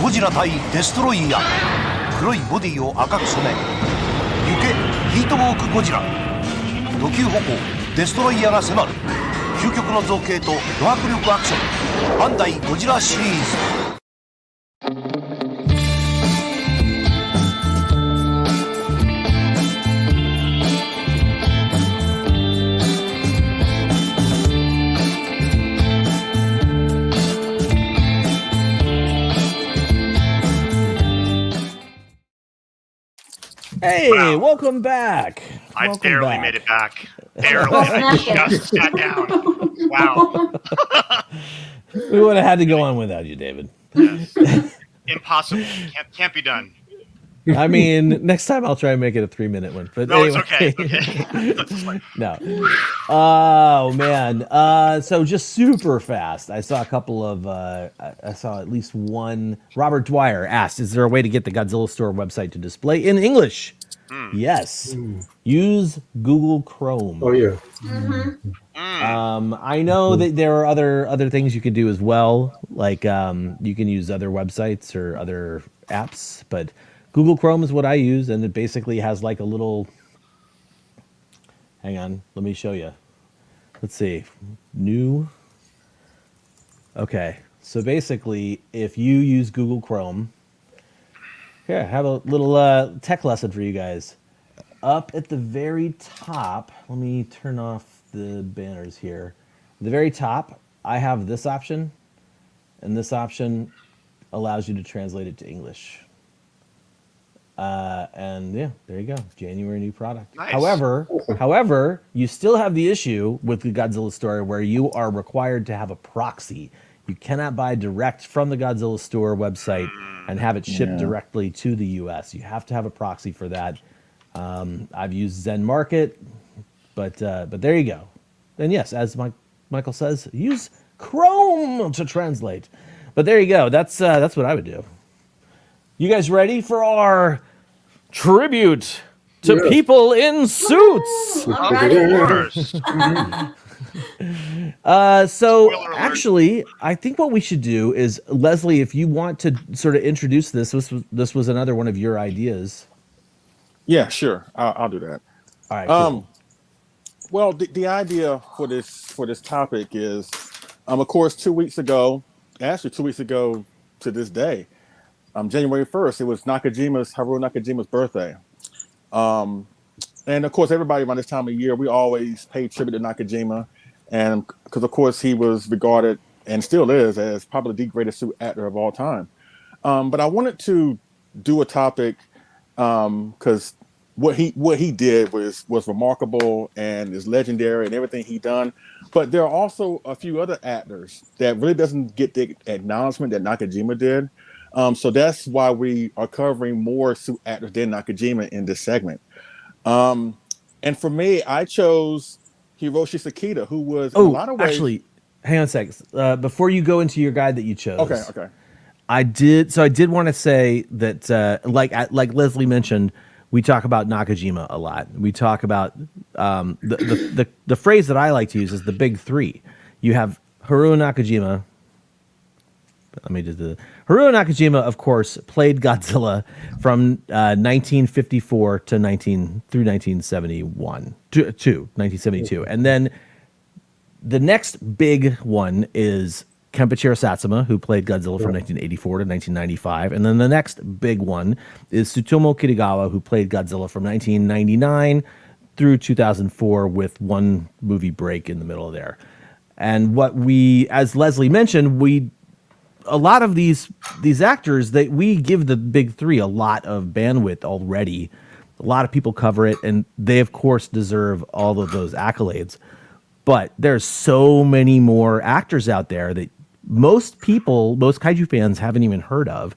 ゴジラ対デストロイヤー。黒いボディを赤く染め、行けヒートウォークゴジラ。土球歩行デストロイヤーが迫る。究極の造形とド迫力アクション、バンダイゴジラシリーズ。Hey, welcome back. I barely made it back. Barely. I just sat down. Wow. We would have had to go on without you, David. Yes. Impossible. Can't be done. I mean, next time I'll try and make it a 3-minute one. But no, anyway. It's okay. No. Oh man. So just super fast. I saw a couple of. I saw at least one. Robert Dwyer asked, "Is there a way to get the Godzilla Store website to display in English?" Yes. Use Google Chrome. Oh yeah. I know that there are other things you can do as well. Like you can use other websites or other apps, but Google Chrome is what I use, and it basically has like a little. Hang on, let me show you. Let's see. New. Okay, so basically, if you use Google Chrome, here, I have a little tech lesson for you guys. Up at the very top, let me turn off the banners here. At the very top, I have this option, and this option allows you to translate it to English. And yeah, there you go. January new product. Nice. However, you still have the issue with the Godzilla store where you are required to have a proxy. You cannot buy direct from the Godzilla store website and have it shipped directly to the US. You have to have a proxy for that. I've used Zen Market, but there you go. And yes, as Michael says, use Chrome to translate. But there you go. That's what I would do. You guys ready for our tribute to people in suits? Of course. So actually, I think what we should do is, Leslie, if you want to sort of introduce this was another one of your ideas. Yeah, sure. I'll do that. All right. Cool. Well, the idea for this topic is, of course, 2 weeks ago, actually 2 weeks ago to this day, January 1st, it was Haruo Nakajima's birthday. And of course, everybody around this time of year, we always pay tribute to Nakajima, and because of course he was regarded and still is as probably the greatest suit actor of all time. But I wanted to do a topic because what he did was remarkable and is legendary and everything he done. But there are also a few other actors that really doesn't get the acknowledgement that Nakajima did. So that's why we are covering more suit actors than Nakajima in this segment. And for me, I chose Hiroshi Sakita, who was in a lot of ways. Actually, hang on a sec. Before you go into your guide that you chose. Okay. I did want to say that, like Leslie mentioned, we talk about Nakajima a lot. We talk about the phrase that I like to use is the big three. You have Haruo Nakajima. Let me just do that. Haruo Nakajima, of course, played Godzilla from 1954 through 1972. And then the next big one is Kenpachiro Satsuma, who played Godzilla from 1984 to 1995. And then the next big one is Tsutomu Kitagawa, who played Godzilla from 1999 through 2004 with one movie break in the middle of there. And what we, as Leslie mentioned, a lot of these actors, we give the big three a lot of bandwidth already. A lot of people cover it, and they of course deserve all of those accolades. But there's so many more actors out there that most kaiju fans haven't even heard of.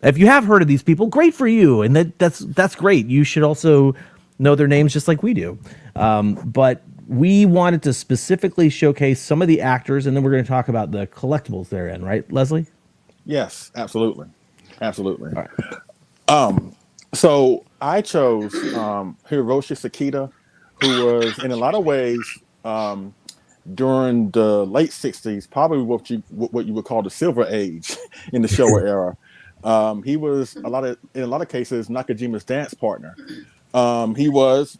If you have heard of these people, great for you, and that's great. You should also know their names just like we do. But we wanted to specifically showcase some of the actors, and then we're going to talk about the collectibles they're in, right, Leslie? Yes, absolutely. All right. So I chose Hiroshi Sakita, who was in a lot of ways during the late 60s, probably what you would call the Silver Age in the Showa era. He was in a lot of cases Nakajima's dance partner. He was,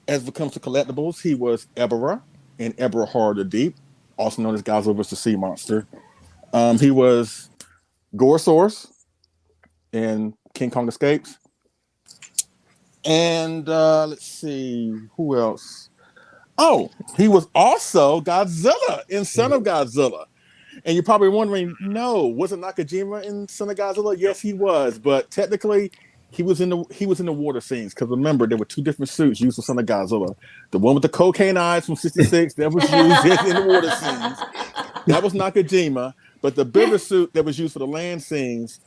as it comes to collectibles, he was Ebera in Ebera Horror of the Deep, also known as Godzilla vs. the Sea Monster. He was Gorosaurus in King Kong Escapes. And let's see, who else? Oh, he was also Godzilla in Son of Godzilla. And you're probably wondering, no, wasn't Nakajima in Son of Godzilla? Yes, he was, but technically he was in the water scenes, because remember, there were two different suits used for Son of Godzilla. The one with the cocaine eyes from '66 that was used in the water scenes, that was Nakajima. But the bigger suit that was used for the land scenes,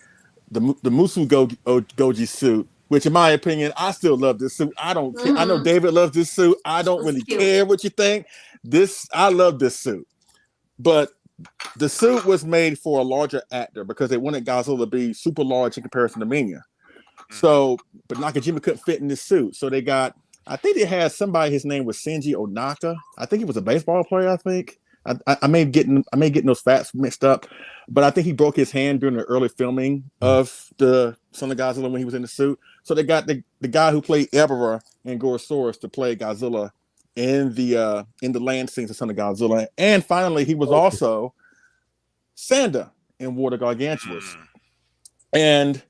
the Musu Goji suit, which in my opinion, I still love this suit. I don't care. I know David loves this suit. I don't really care what you think. I love this suit. But the suit was made for a larger actor because they wanted Godzilla to be super large in comparison to Minya. So, but Nakajima couldn't fit in this suit. So I think they had somebody, his name was Shinji Onaka. I think he was a baseball player, I think. I may get those facts mixed up, but I think he broke his hand during the early filming of the Son of Godzilla when he was in the suit. So they got the guy who played Ebera and Gorosaurus to play Godzilla in the land scenes of Son of Godzilla. And finally, he was also Sanda in War of the Gargantuas. And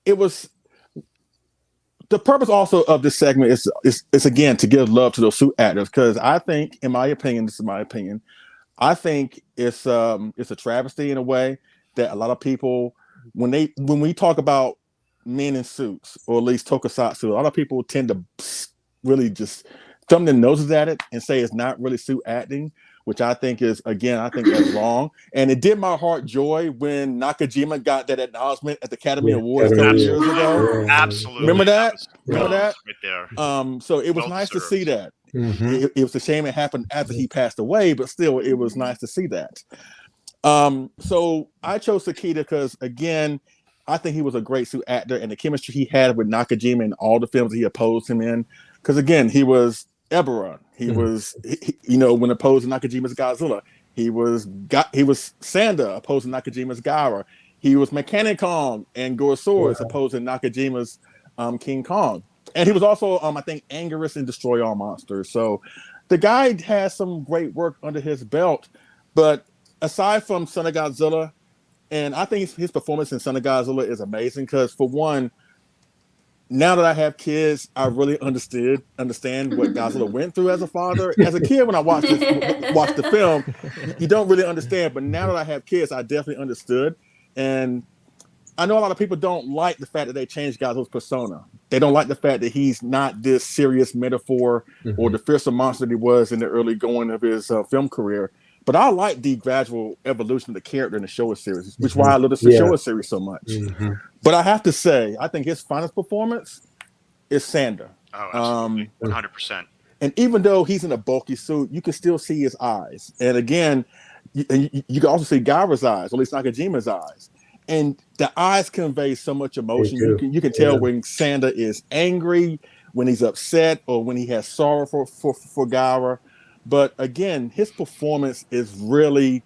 it was the purpose also of this segment is again to give love to those suit actors, because I think, in my opinion, this is my opinion, I think it's a travesty in a way that a lot of people when we talk about men in suits, or at least tokusatsu, a lot of people tend to really just thumb their noses at it and say it's not really suit acting, which I think is, again, I think that's wrong. And it did my heart joy when Nakajima got that acknouncement at the Academy Awards a couple years ago. Absolutely. Remember that? Remember that? Right there. So it was Well nice deserved. to see that. It was a shame it happened after he passed away, but still, it was nice to see that. So I chose Sakita because, again, I think he was a great suit actor, and the chemistry he had with Nakajima in all the films he opposed him in. Because, again, he was Ebera. He was, when opposed to Nakajima's Godzilla. He was Sanda opposed to Nakajima's Gaara. He was Mechanicon and Gorosaurus opposed to Nakajima's King Kong. And he was also, I think, Anguirus in Destroy All Monsters. So the guy has some great work under his belt. But aside from Son of Godzilla, and I think his performance in Son of Godzilla is amazing because, for one, now that I have kids, I really understand what Godzilla went through as a father. As a kid, when I watched the film, you don't really understand. But now that I have kids, I definitely understood. And I know a lot of people don't like the fact that they changed Godzilla's persona. They don't like the fact that he's not this serious metaphor or the fearsome monster that he was in the early going of his film career. But I like the gradual evolution of the character in the Showa series, which is why I love the Showa series so much. But I have to say, I think his finest performance is Sanda. Oh, absolutely. 100%. And even though he's in a bulky suit, you can still see his eyes. And again, you can also see Gaara's eyes, or at least Nakajima's eyes. And the eyes convey so much emotion. You can tell when Sanda is angry, when he's upset, or when he has sorrow for Gaara. But again, his performance is really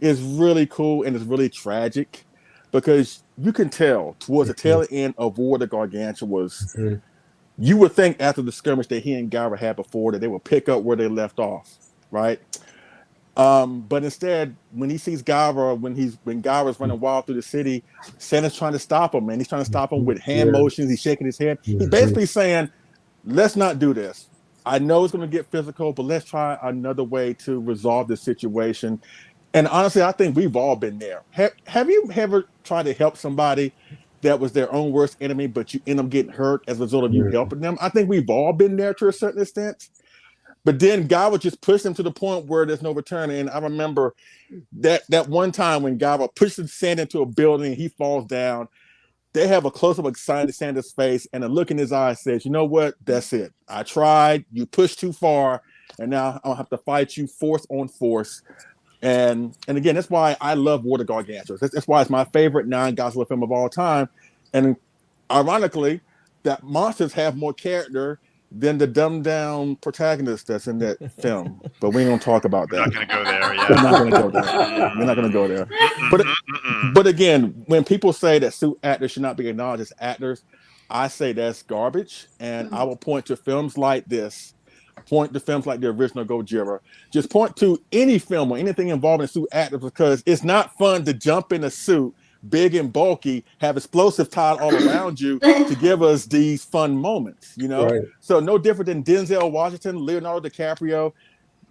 cool, and it's really tragic because you can tell towards the tail end of War of the Gargantuas, you would think after the skirmish that he and Gaara had before that they would pick up where they left off, right? But instead, when he sees Gaara, when Gaara's running wild through the city, Santa's trying to stop him, and he's trying to stop him with hand motions. He's shaking his head. He's basically saying, "Let's not do this. I know it's going to get physical, but let's try another way to resolve this situation." And honestly, I think we've all been there. Have you ever tried to help somebody that was their own worst enemy, but you end up getting hurt as a result of you helping them? I think we've all been there to a certain extent. But then Gaara just pushed him to the point where there's no return. And I remember that one time when Gaara pushes Sanda into a building, he falls down. They have a close-up of Sanda's face, and a look in his eyes says, "You know what? That's it. I tried. You pushed too far, and now I'll have to fight you force on force." And again, that's why I love War of the Gargantuas. That's why it's my favorite non-Godzilla film of all time. And ironically, that monsters have more character than the dumbed-down protagonist that's in that film. But we ain't gonna talk about that. We're not going to go there. Yeah. We're not gonna go there. We're not gonna go there. But again, when people say that suit actors should not be acknowledged as actors, I say that's garbage. And I will point to films like this, point to films like the original Gojira, just point to any film or anything involving suit actors, because it's not fun to jump in a suit, big and bulky, have explosives tied all around you to give us these fun moments, Right. So no different than Denzel Washington, Leonardo DiCaprio,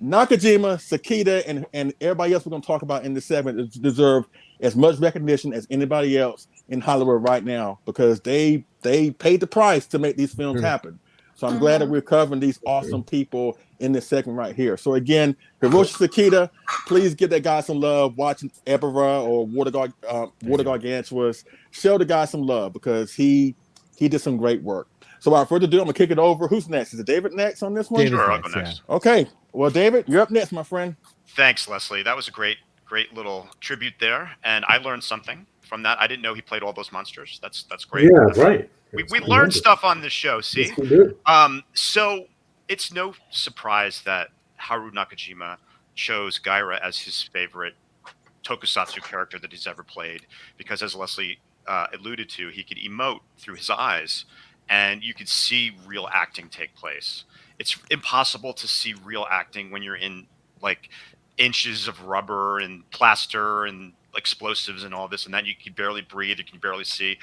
Nakajima, Sakita, and everybody else we're going to talk about in this segment deserve as much recognition as anybody else in Hollywood right now, because they paid the price to make these films happen. So I'm glad that we're covering these awesome people in this segment right here. So again, Hiroshi Sakita, please give that guy some love. Watching Ebera or War of Gargantuas, show the guy some love because he did some great work. So without further ado, I'm gonna kick it over. Who's next? Is it David next on this one? Sure, I'll go next. Okay. Well, David, you're up next, my friend. Thanks, Leslie. That was a great little tribute there, and I learned something from that. I didn't know he played all those monsters. That's great. Yeah, right. We learned stuff on this show. See, Yes, we did. So it's no surprise that Haru Nakajima chose Gaira as his favorite tokusatsu character that he's ever played, because as Leslie alluded to, he could emote through his eyes, and you could see real acting take place. It's impossible to see real acting when you're in like inches of rubber and plaster and explosives and all this and that. You can barely breathe, you can barely see.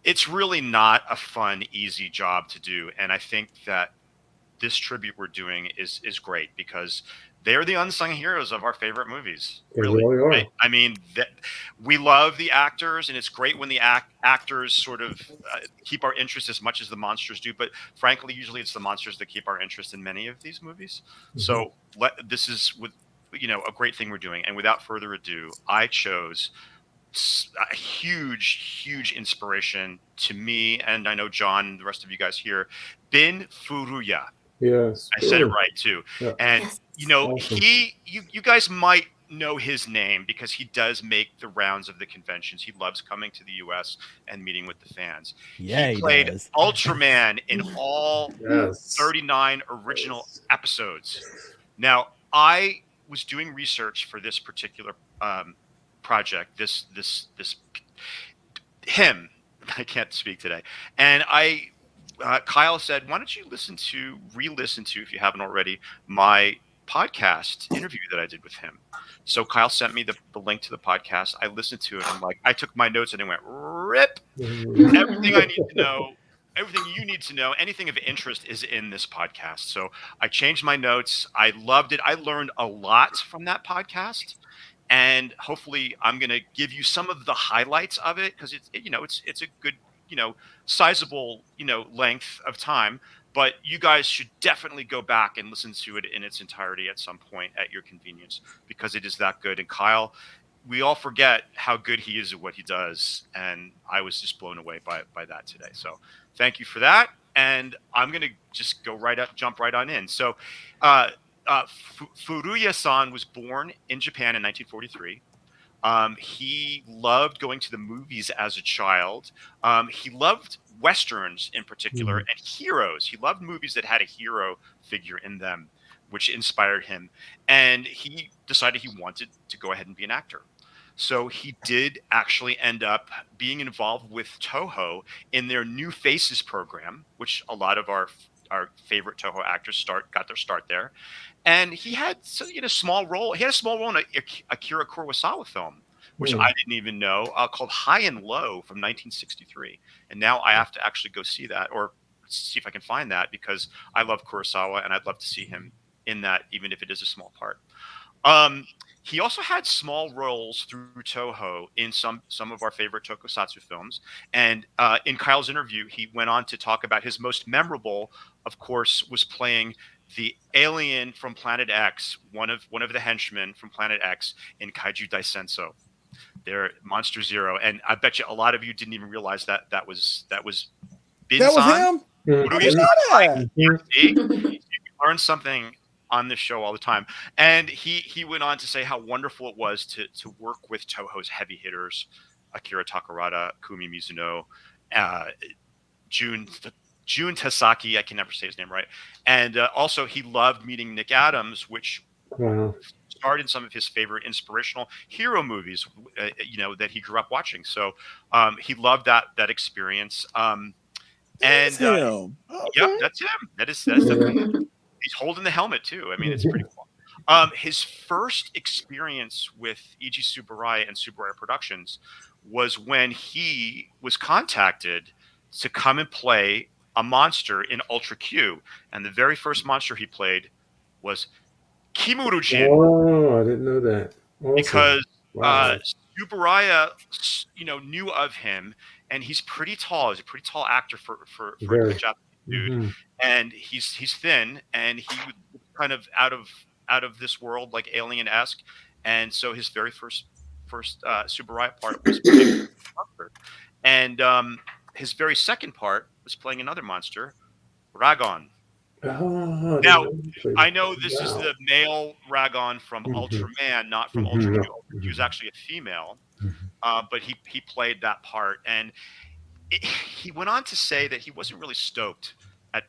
It's really not a fun, easy job to do. And I think that this tribute we're doing is great because they're the unsung heroes of our favorite movies. They Really, really are. right? I mean, we love the actors, and it's great when the actors sort of keep our interest as much as the monsters do. But frankly, usually it's the monsters that keep our interest in many of these movies. So this is a great thing we're doing. And without further ado, I chose a huge inspiration to me, and I know John and the rest of you guys here, Bin Furuya. Yes, I said it right too. Yeah. And Awesome. you guys might know his name because he does make the rounds of the conventions. He loves coming to the US and meeting with the fans. Yeah, he he played does. Ultraman in all 39 original episodes. Now, I was doing research for this particular project, him. I can't speak today. And Kyle said, why don't you re-listen to, if you haven't already, my podcast interview that I did with him. So Kyle sent me the link to the podcast. I listened to it. And I took my notes and it went, rip. Everything I need to know, everything you need to know, anything of interest is in this podcast. So I changed my notes. I loved it. I learned a lot from that podcast. And hopefully I'm going to give you some of the highlights of it because it's a good, sizable, length of time, but you guys should definitely go back and listen to it in its entirety at some point at your convenience because it is that good. And Kyle, we all forget how good he is at what he does. And I was just blown away by that today. So thank you for that. And I'm going to just jump right on in. So, Furuya-san was born in Japan in 1943. He loved going to the movies as a child. He loved Westerns in particular and heroes. He loved movies that had a hero figure in them, which inspired him. And he decided he wanted to go ahead and be an actor. So he did actually end up being involved with Toho in their New Faces program, which a lot of our favorite Toho actors got their start there. And he had a small role. He had a small role in a Akira Kurosawa film, which I didn't even know, called High and Low from 1963. And now I have to actually go see that or see if I can find that because I love Kurosawa and I'd love to see him in that, even if it is a small part. He also had small roles through Toho in some of our favorite tokusatsu films. And in Kyle's interview, he went on to talk about his most memorable, of course, was playing the alien from Planet X, one of the henchmen from Planet X in Kaiju Daisenso. They're Monster Zero. And I bet you a lot of you didn't even realize that was Bin-san. That was him? I didn't know that. You learn something on this show all the time. And he went on to say how wonderful it was to work with Toho's heavy hitters, Akira Takarada, Kumi Mizuno, Jun Tasaki, I can never say his name right. And also he loved meeting Nick Adams, which starred in some of his favorite inspirational hero movies, that he grew up watching. So he loved that experience. That's him. Yep, that's him. That's definitely. He's holding the helmet too. I mean, it's pretty cool. His first experience with E.G. Tsuburaya and Tsuburaya Productions was when he was contacted to come and play a monster in Ultra Q. And the very first monster he played was Kimuru-jin. Oh, I didn't know that. Awesome. Because Tsuburaya, knew of him, and he's pretty tall. He's a pretty tall actor for a Japanese dude. And he's thin, and he was kind of out of this world, like alien-esque. And so his very first Tsuburaya part was playing monster. And his very second part was playing another monster, Ragon. Oh, now, I know this is the male Ragon from Ultraman, not from Ultra Q. He was actually a female, but he played that part. And he went on to say that he wasn't really stoked at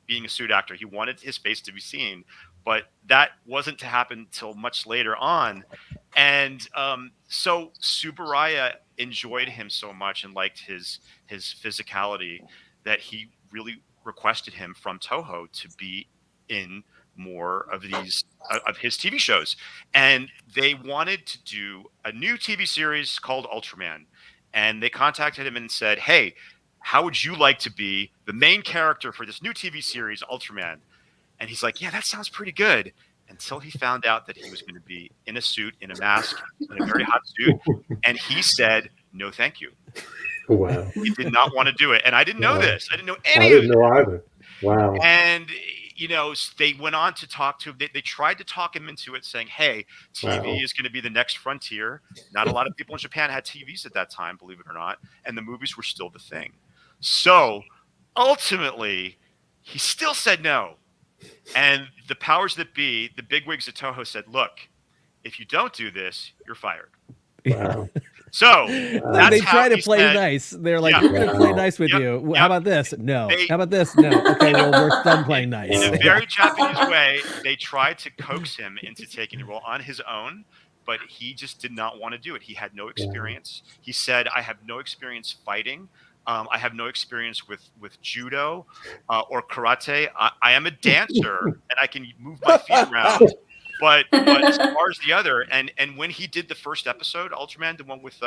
being a suit actor. He wanted his face to be seen, but that wasn't to happen until much later on. And so Tsuburaya enjoyed him so much and liked his physicality that he really requested him from Toho to be in more of his TV shows. And they wanted to do a new TV series called Ultraman. And they contacted him and said, hey, how would you like to be the main character for this new TV series, Ultraman? And he's like, yeah, that sounds pretty good. Until he found out that he was going to be in a suit, in a mask, in a very hot suit. And he said, no, thank you. Wow. He did not want to do it. And I didn't know this. I didn't know I any of didn't it. know either. Wow. And, they went on to talk to him. They tried to talk him into it, saying, hey, TV is going to be the next frontier. Not a lot of people in Japan had TVs at that time, believe it or not. And the movies were still the thing. So ultimately, he still said no. And the powers that be, the bigwigs at Toho said, look, if you don't do this, you're fired. Wow. So Like they try to play nice. They're like, we're going to play nice with you. How about this? No. How about this? No. Okay, well, we're done playing nice. In a very Japanese way, they tried to coax him into taking the role on his own, but he just did not want to do it. He had no experience. He said, I have no experience fighting. I have no experience with judo or karate. I am a dancer, and I can move my feet around. But as far as the other, and when he did the first episode, Ultraman, the one with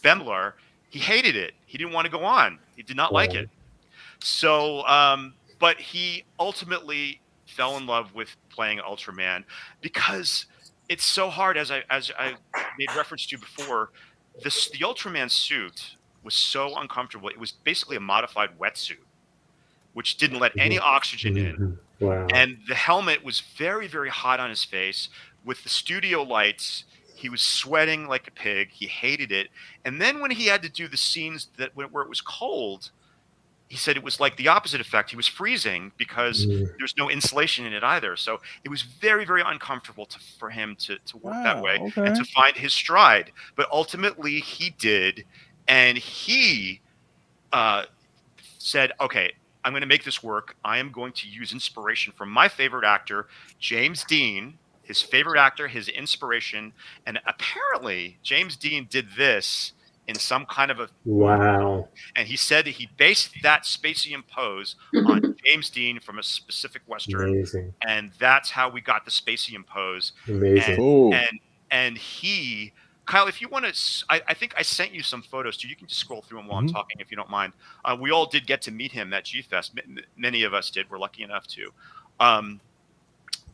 Bemler, he hated it. He didn't want to go on. He did not like it. So, but he ultimately fell in love with playing Ultraman because it's so hard. As I made reference to before, the Ultraman suit was so uncomfortable. It was basically a modified wetsuit, which didn't let any oxygen in. Wow. And the helmet was very, very hot on his face. With the studio lights, he was sweating like a pig. He hated it. And then when he had to do the scenes where it was cold, he said it was like the opposite effect. He was freezing because there's no insulation in it either. So it was very, very uncomfortable for him to work that way and to find his stride. But ultimately, he did. And he said, okay, I'm going to make this work. I am going to use inspiration from my favorite actor, James Dean, his favorite actor, his inspiration. And apparently, James Dean did this in some kind of a... Wow. And he said that he based that Spacium pose on James Dean from a specific Western. Amazing. And that's how we got the Spacium pose. Amazing. And he... Kyle, if you want to, I think I sent you some photos too. You can just scroll through them while I'm talking, if you don't mind. We all did get to meet him at G-Fest. Many of us did. We're lucky enough to.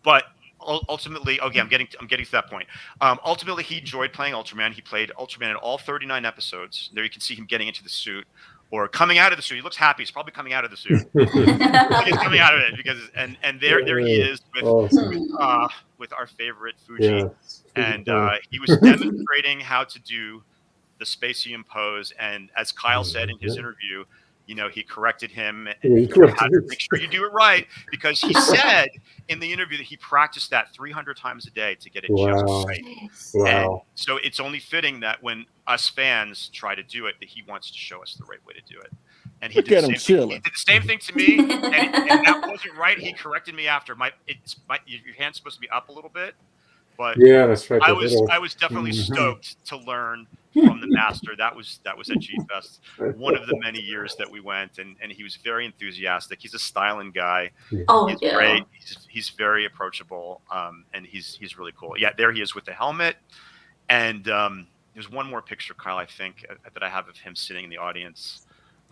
But ultimately, okay, I'm getting to that point. Ultimately, he enjoyed playing Ultraman. He played Ultraman in all 39 episodes. There you can see him getting into the suit or coming out of the suit. He looks happy. He's probably coming out of the suit. He's coming out of it because and there he is with our favorite Fuji. Yeah. And he was demonstrating how to do the Spacium pose. And as Kyle said in his interview, he corrected him and had to make sure you do it right, because he said in the interview that he practiced that 300 times a day to get it just right. Wow. And so it's only fitting that when us fans try to do it, that he wants to show us the right way to do it. And he did the same thing to me, and that wasn't right. He corrected me after. Your hand's supposed to be up a little bit. But yeah, that's right. I was definitely stoked to learn from the master. That was at G-Fest, one of the many years that we went, and he was very enthusiastic. He's a styling guy. He's great. He's very approachable, and he's really cool. Yeah, there he is with the helmet. And there's one more picture, Kyle, I think, that I have of him sitting in the audience.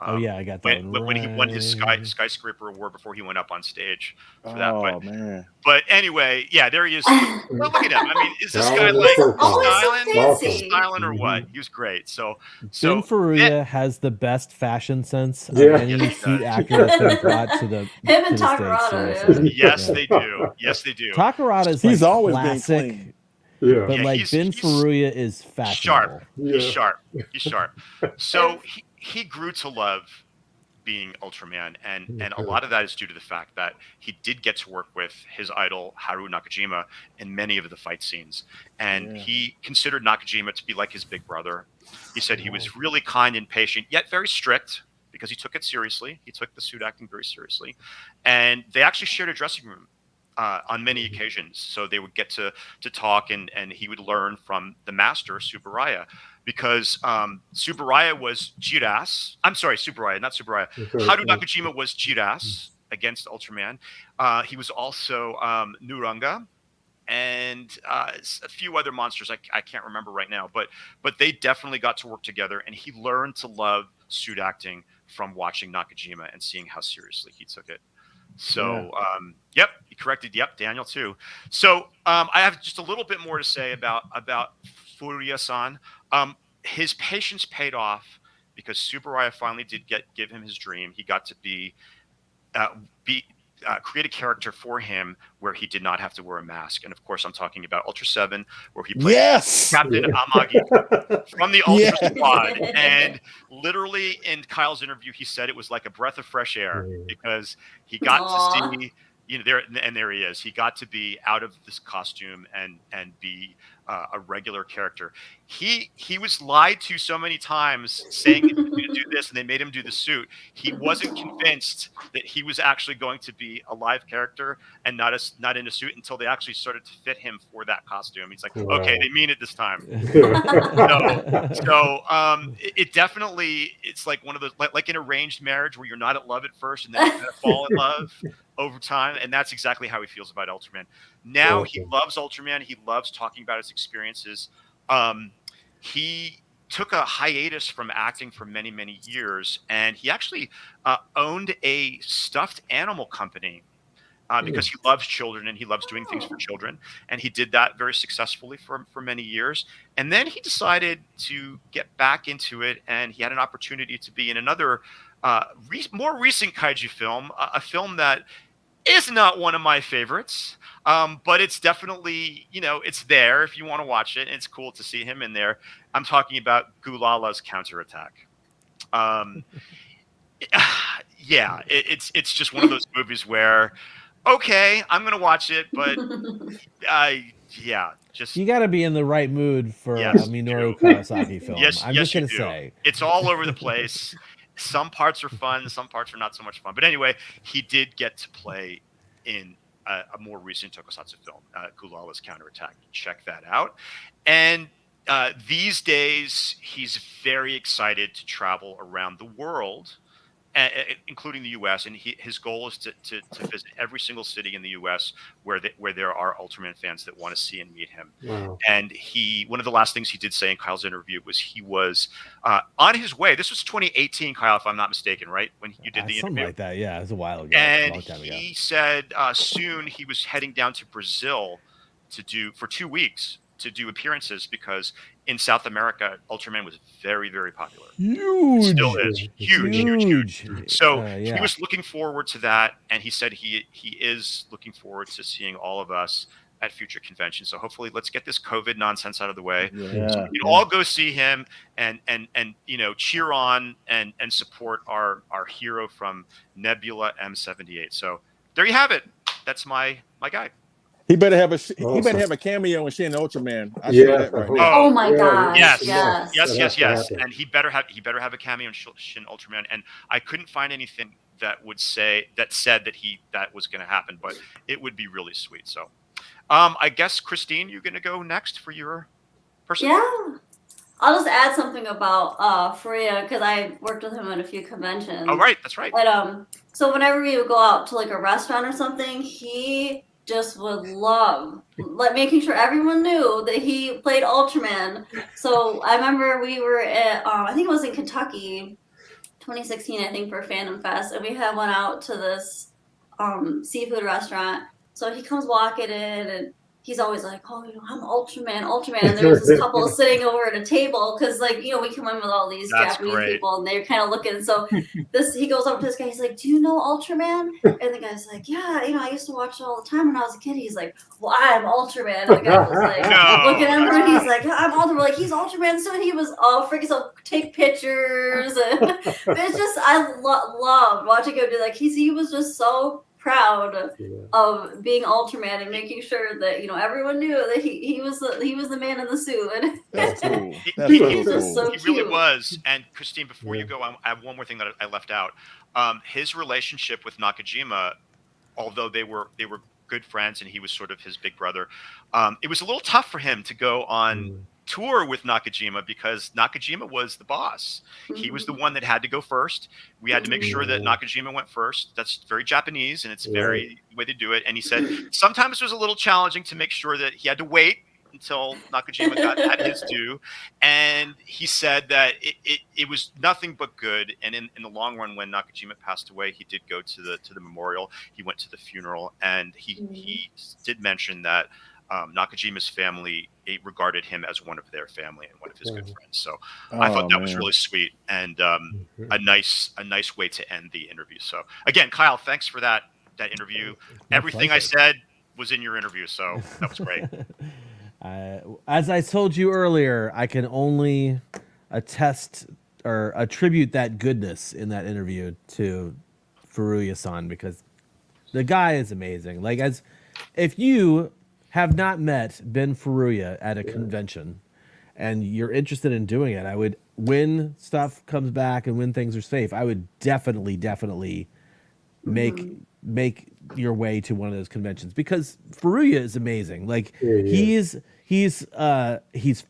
I got that. When he won his skyscraper award before he went up on stage for that. Man. But anyway, yeah, there he is. Well, look at him. I mean, is this guy like styling or what? He was great. So Ben Furuya has the best fashion sense of any suit actor that's been brought to the him and Takarada. States. Yes, they do. Yes, they do. Takarada is He's like always classic. been clean. Yeah. But like Ben Furuya is fashionable. He's sharp. He's sharp. So he grew to love being Ultraman, and a lot of that is due to the fact that he did get to work with his idol Haru Nakajima in many of the fight scenes, and he considered Nakajima to be like his big brother. He said he was really kind and patient, yet very strict, because he took it seriously. He took the suit acting very seriously, and they actually shared a dressing room on many occasions. So they would get to talk, and he would learn from the master Tsuburaya, because Tsuburaya was Jiras. I'm sorry, Tsuburaya, not Tsuburaya. Haru Nakajima was Jiras against Ultraman. He was also Nuranga and a few other monsters I can't remember right now, but they definitely got to work together, and he learned to love suit acting from watching Nakajima and seeing how seriously he took it. So, yep, he corrected. Yep, Daniel too. So, I have just a little bit more to say about Furuya-san. His patience paid off because Tsuburaya finally did give him his dream. He got to create a character for him where he did not have to wear a mask. And of course, I'm talking about Ultra 7, where he played Captain Amagi from the Ultra Squad. And literally in Kyle's interview, he said it was like a breath of fresh air because he got to see, there he is. He got to be out of this costume and be a regular character. He was lied to so many times saying he's going to do this, and they made him do the suit. He wasn't convinced that he was actually going to be a live character and not in a suit until they actually started to fit him for that costume. He's like, okay, they mean it this time. It definitely, it's like one of those, like an arranged marriage where you're not in love at first and then you kind of fall in love over time, and that's exactly how he feels about Ultraman. Now he loves Ultraman. He loves talking about his experiences. He took a hiatus from acting for many, many years, and he actually owned a stuffed animal company because he loves children and he loves doing things for children. And he did that very successfully for many years. And then he decided to get back into it, and he had an opportunity to be in another more recent kaiju film, a film that is not one of my favorites, but it's definitely, it's there if you want to watch it. And it's cool to see him in there. I'm talking about Gulala's Counterattack. It's just one of those movies where, okay, I'm going to watch it, but just you got to be in the right mood for a Minoru Kawasaki film. I'm just going to say it's all over the place. Some parts are fun, some parts are not so much fun. But anyway, he did get to play in a more recent tokusatsu film, Gulala's Counterattack. Check that out. And these days, he's very excited to travel around the world, including the U.S. And his goal is to visit every single city in the U.S. where there are Ultraman fans that want to see and meet him. Wow. And one of the last things he did say in Kyle's interview was he was on his way. This was 2018, Kyle, if I'm not mistaken, right? When you did the something interview. Like that, yeah, it was a while ago. And a long time ago. he said soon he was heading down to Brazil for 2 weeks to do appearances because in South America, Ultraman was very, very popular. Huge. Still is. Huge. So he was looking forward to that, and he said he is looking forward to seeing all of us at future conventions. So hopefully let's get this COVID nonsense out of the way. So we can all go see him and cheer on and support our hero from Nebula M78. So there you have it. That's my guy. He better have a cameo in Shin Ultraman. I see that right now. Oh my gosh! Yes. And he better have a cameo in Shin Ultraman. And I couldn't find anything that said that was going to happen, but it would be really sweet. So, I guess Christine, you're going to go next for your person. Yeah, I'll just add something about Furuya because I worked with him at a few conventions. Oh right, that's right. But so whenever we would go out to like a restaurant or something, he just would love making sure everyone knew that he played Ultraman. So I remember we were at I think it was in Kentucky, 2016, I think, for Fandom Fest, and we had went out to this seafood restaurant. So he comes walking in and he's always like, oh, I'm Ultraman. And there was this couple sitting over at a table because, we come in with all these Japanese people and they're kind of looking. So he goes up to this guy. He's like, do you know Ultraman? And the guy's like, yeah, I used to watch it all the time when I was a kid. He's like, well, I'm Ultraman. And the guy was like, looking at him and he's like, I'm Ultraman. Like, he's Ultraman. So he was all freaking, so take pictures. And it's just, I loved watching him do that. He was just so proud of being Ultraman and making sure that everyone knew that he was the man in the suit. And that's cool. He really was. And Christine, before you go, I have one more thing that I left out. His relationship with Nakajima, although they were good friends and he was sort of his big brother, it was a little tough for him to go on tour with Nakajima because Nakajima was the boss. He was the one that had to go first. We had to make sure that Nakajima went first. That's very Japanese and it's very the way they do it. And he said sometimes it was a little challenging to make sure that he had to wait until Nakajima had his due, and he said that it was nothing but good. And in the long run, when Nakajima passed away, he did go to the memorial. He went to the funeral, and he did mention that Nakajima's family regarded him as one of their family and one of his good friends. So I thought that was really sweet and a nice way to end the interview. So again, Kyle, thanks for that interview. Everything I said was in your interview, so that was great. As I told you earlier, I can only attest or attribute that goodness in that interview to Furuya-san, because the guy is amazing. Like, if you have not met Ben Furuya at a convention and you're interested in doing it, I would, when stuff comes back and when things are safe, I would definitely make your way to one of those conventions, because Furuya is amazing. Like, he's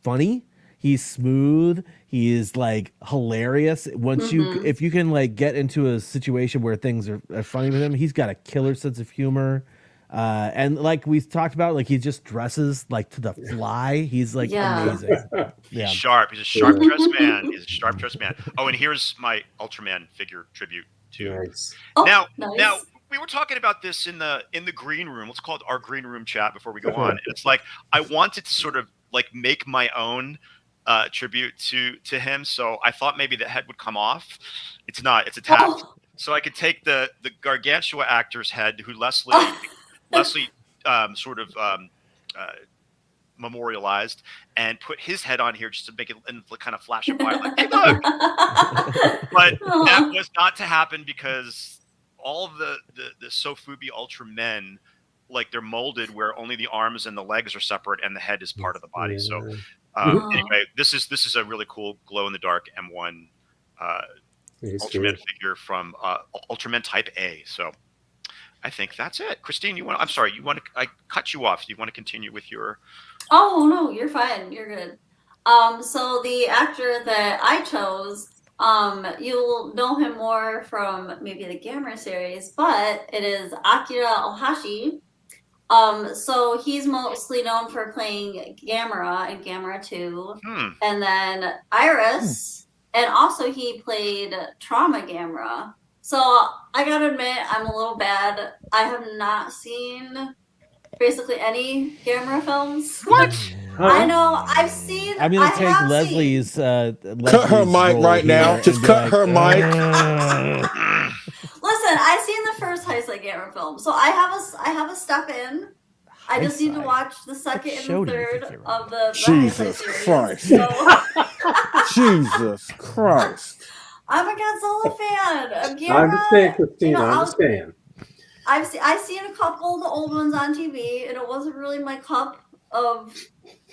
funny, he's smooth, he is like hilarious. Once if you can like get into a situation where things are funny with him, he's got a killer sense of humor. And like we talked about, like he just dresses like to the fly. He's like amazing. He's sharp. He's a sharp dressed man. He's a sharp dressed man. Oh, and here's my Ultraman figure tribute too. Nice. Now we were talking about this in the green room. Let's call it our green room chat before we go on. And it's like I wanted to sort of like make my own tribute to him. So I thought maybe the head would come off. It's not. It's attached. So I could take the Gargantua actor's head, who Leslie sort of memorialized, and put his head on here just to make it and kind of flash it by, like, hey, look. But that was not to happen, because all of the Sofubi Ultramen, like, they're molded where only the arms and the legs are separate and the head is part of the body. So anyway, this is a really cool glow in the dark M1 Ultraman figure from Ultraman Type A. So I think that's it. Christine, I cut you off. Do you want to continue with your... Oh, no, you're fine. You're good. So the actor that I chose, you'll know him more from maybe the Gamera series, but it is Akira Ohashi. So he's mostly known for playing Gamera in Gamera 2, and then Iris, and also he played Trauma Gamera. So I gotta admit, I'm a little bad. I have not seen basically any Gamera films. What? I know. I've seen. I'm gonna take Leslie's. Cut her mic right now. Just cut her mic. Listen, I've seen the first Heisei Gamera film, so I have a step in. I just need to watch the second and the third of the Jesus Christ. So. Jesus Christ. I'm a Godzilla fan. Gamera, I understand, Christina. I understand. I've seen a couple of the old ones on TV, and it wasn't really my cup of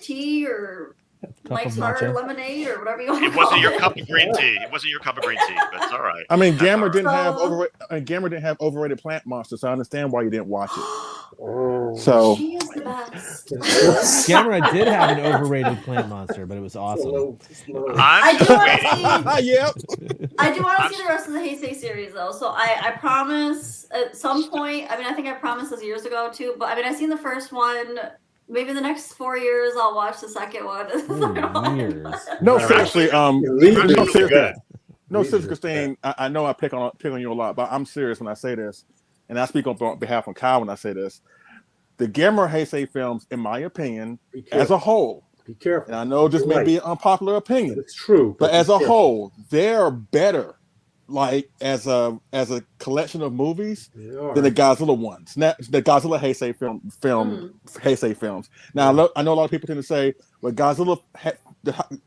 tea or Mike's Hard Lemonade or whatever you want to call it. It wasn't your cup of green tea. It wasn't your cup of green tea, but it's all right. I mean, Gamera didn't have overrated plant monsters, so I understand why you didn't watch it. So she is the best. Gamera did have an overrated plant monster, but it was awesome. I do want to see. Yep. I do want to see the rest of the Heisei series though. So I promise at some point. I mean, I think I promised this years ago too. But I mean, I've seen the first one. Maybe in the next 4 years, I'll watch the second one. No, seriously. No, seriously, Christine. I know I pick on you a lot, but I'm serious when I say this, and I speak on behalf of Kyle when I say this. The Gamera Heisei films, in my opinion, as a whole, be careful. And I know this may be an unpopular opinion. It's true, but as a whole, they're better. Like as a collection of movies than the Godzilla ones. Now, the Godzilla Heisei Heisei films. Now I know a lot of people tend to say, well, the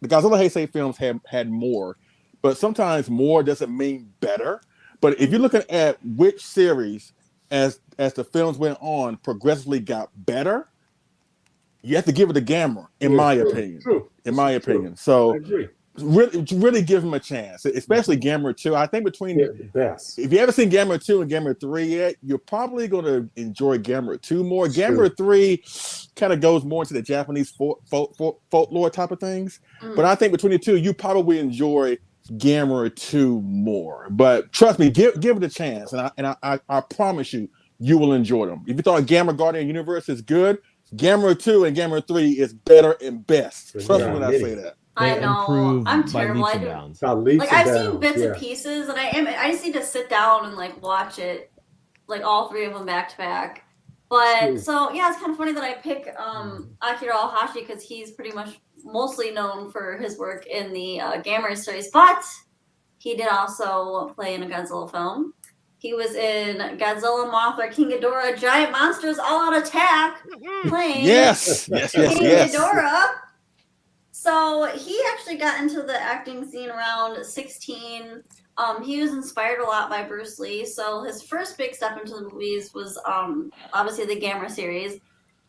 Godzilla Heisei films had more, but sometimes more doesn't mean better. But if you're looking at which series as the films went on progressively got better, you have to give it to Gamera, in my opinion. True. In my opinion. So I agree. Really give him a chance, especially Gamera 2. I think between the best. If you haven't seen Gamera 2 and Gamera 3 yet, you're probably going to enjoy Gamera 2 more. Gamera 3 kind of goes more into the Japanese folklore type of things. But I think between the two, you probably enjoy Gamera 2 more. But trust me, give it a chance, and I promise you will enjoy them. If you thought Gamera Guardian Universe is good, Gamera 2 and Gamera 3 is better and best. Trust me when I say that. I know. I'm terrible. I do. Like I've seen bits and pieces, and I just need to sit down and like watch it, like all three of them back to back. But so yeah, it's kind of funny that I pick Akira Ohashi because he's pretty much mostly known for his work in the Gamera series, but he did also play in a Godzilla film. He was in Godzilla, Mothra, King Ghidorah, Giant Monsters All Out Attack, playing King Ghidorah. So he actually got into the acting scene around 16. He was inspired a lot by Bruce Lee. So his first big step into the movies was obviously the Gamera series.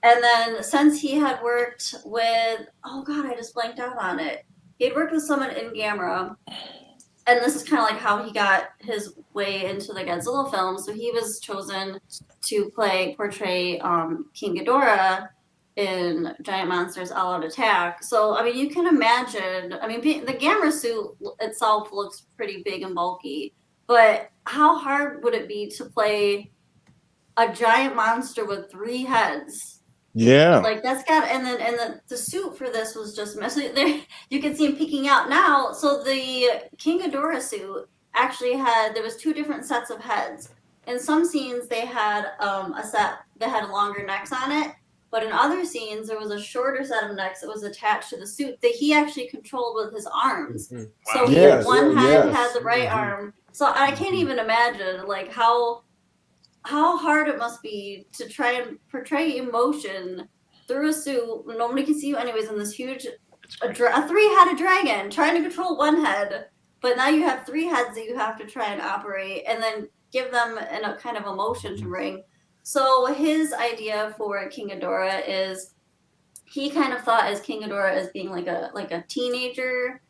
And then since he had worked with, oh God, I just blanked out on it. He had worked with someone in Gamera. And this is kind of like how he got his way into the Godzilla film. So he was chosen to portray King Ghidorah in Giant Monsters All Out Attack. So, I mean, you can imagine, I mean, the Gamera suit itself looks pretty big and bulky, but how hard would it be to play a giant monster with 3 heads? Yeah. Like that's got, and then the suit for this was just messy. There, you can see him peeking out now. So the King Ghidorah suit actually there was 2 different sets of heads. In some scenes, they had a set that had longer necks on it. But in other scenes, there was a shorter set of necks that was attached to the suit that he actually controlled with his arms. Mm-hmm. So he had one hand had the right arm. So I can't even imagine like how hard it must be to try and portray emotion through a suit. Nobody can see you anyways in this huge a 3-headed dragon trying to control one head. But now you have 3 heads that you have to try and operate and then give them a kind of emotion to bring. So his idea for King Ghidorah is he kind of thought as King Ghidorah as being like a teenager.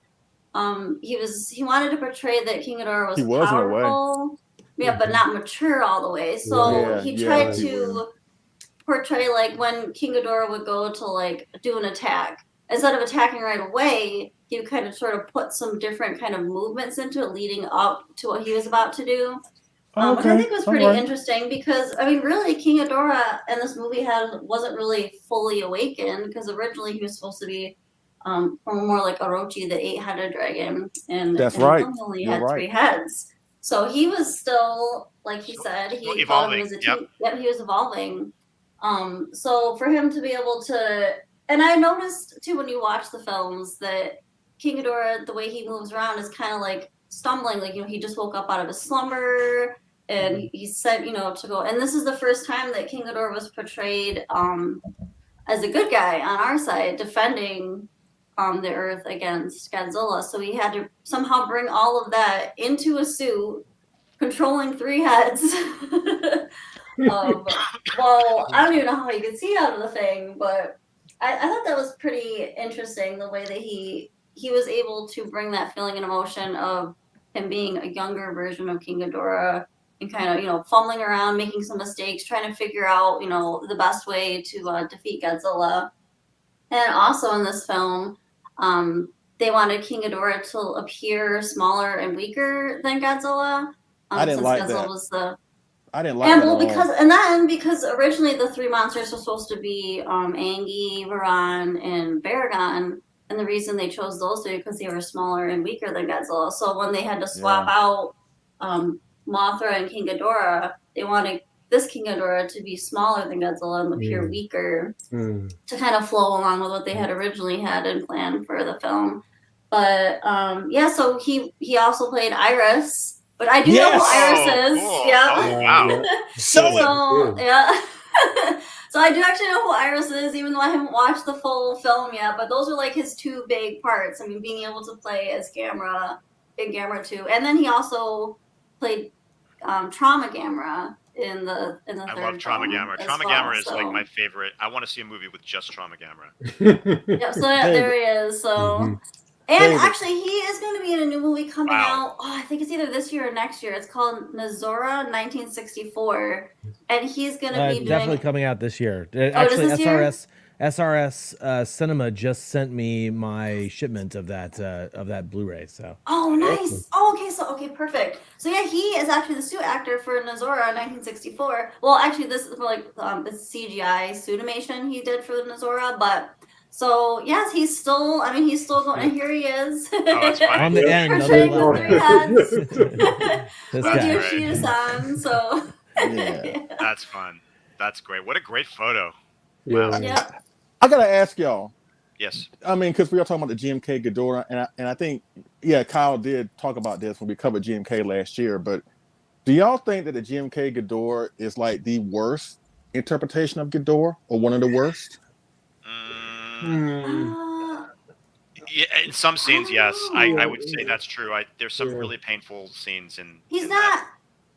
He wanted to portray that King Ghidorah was powerful, but not mature all the way. So he tried to portray like when King Ghidorah would go to like do an attack, instead of attacking right away, he would kind of sort of put some different kind of movements into it leading up to what he was about to do. Which I think was pretty interesting because, I mean, really, King Ghidorah in this movie wasn't really fully awakened because originally he was supposed to be more like Orochi, the 8-headed dragon. And that's right. He only had 3 heads. So he was still, like he said, he evolving. He was evolving. So for him to be able to, and I noticed too when you watch the films that King Ghidorah, the way he moves around is kind of like stumbling, like, he just woke up out of his slumber. And he said, to go. And this is the first time that King Ghidorah was portrayed as a good guy on our side, defending the Earth against Godzilla. So he had to somehow bring all of that into a suit, controlling 3 heads. Well, I don't even know how he could see out of the thing, but I thought that was pretty interesting, the way that he was able to bring that feeling and emotion of him being a younger version of King Ghidorah. And kind of, fumbling around, making some mistakes, trying to figure out, the best way to defeat Godzilla. And also in this film, they wanted King Ghidorah to appear smaller and weaker than Godzilla. I didn't like Godzilla that. I didn't like that. Because originally the 3 monsters were supposed to be Angie, Varan, and Baragon. And the reason they chose those 3 because they were smaller and weaker than Godzilla. So when they had to swap out Mothra and King Ghidorah, they wanted this King Ghidorah to be smaller than Godzilla and appear weaker to kind of flow along with what they had originally had in plan for the film. But so he also played Iris, but I do know who Iris is. Cool. Yeah. Oh, wow. So I do actually know who Iris is, even though I haven't watched the full film yet. But those are like his 2 big parts. I mean, being able to play as Gamera in Gamera 2, and then he also played Trauma Gamera in the third film. I love Trauma Gamera. Trauma Gamera is like my favorite. I want to see a movie with just Trauma Gamera. So there he is. So, and actually, he is going to be in a new movie coming out. Oh, I think it's either this year or next year. It's called Nazora 1964, and he's going to be definitely coming out this year. Actually, SRS SRS Cinema just sent me my shipment of that Blu-ray. So. Oh, nice. Oh, okay, perfect. So yeah, he is actually the suit actor for Nezora in 1964. Well, actually, this is like the CGI suitimation he did for the Nezora, but. So yes, he's still going. And here he is. On the end, portraying the three heads. This With guy. Yoshida-san. So. Yeah. That's fun. That's great. What a great photo. Yeah. Wow. Yeah. I gotta ask y'all. Yes. I mean, because we are talking about the GMK Ghidorah, and I think, yeah, Kyle did talk about this when we covered GMK last year. But do y'all think that the GMK Ghidorah is like the worst interpretation of Ghidorah, or one of the worst? Yeah, in some scenes, yes, I would say that's true. There's some really painful scenes in. He's not.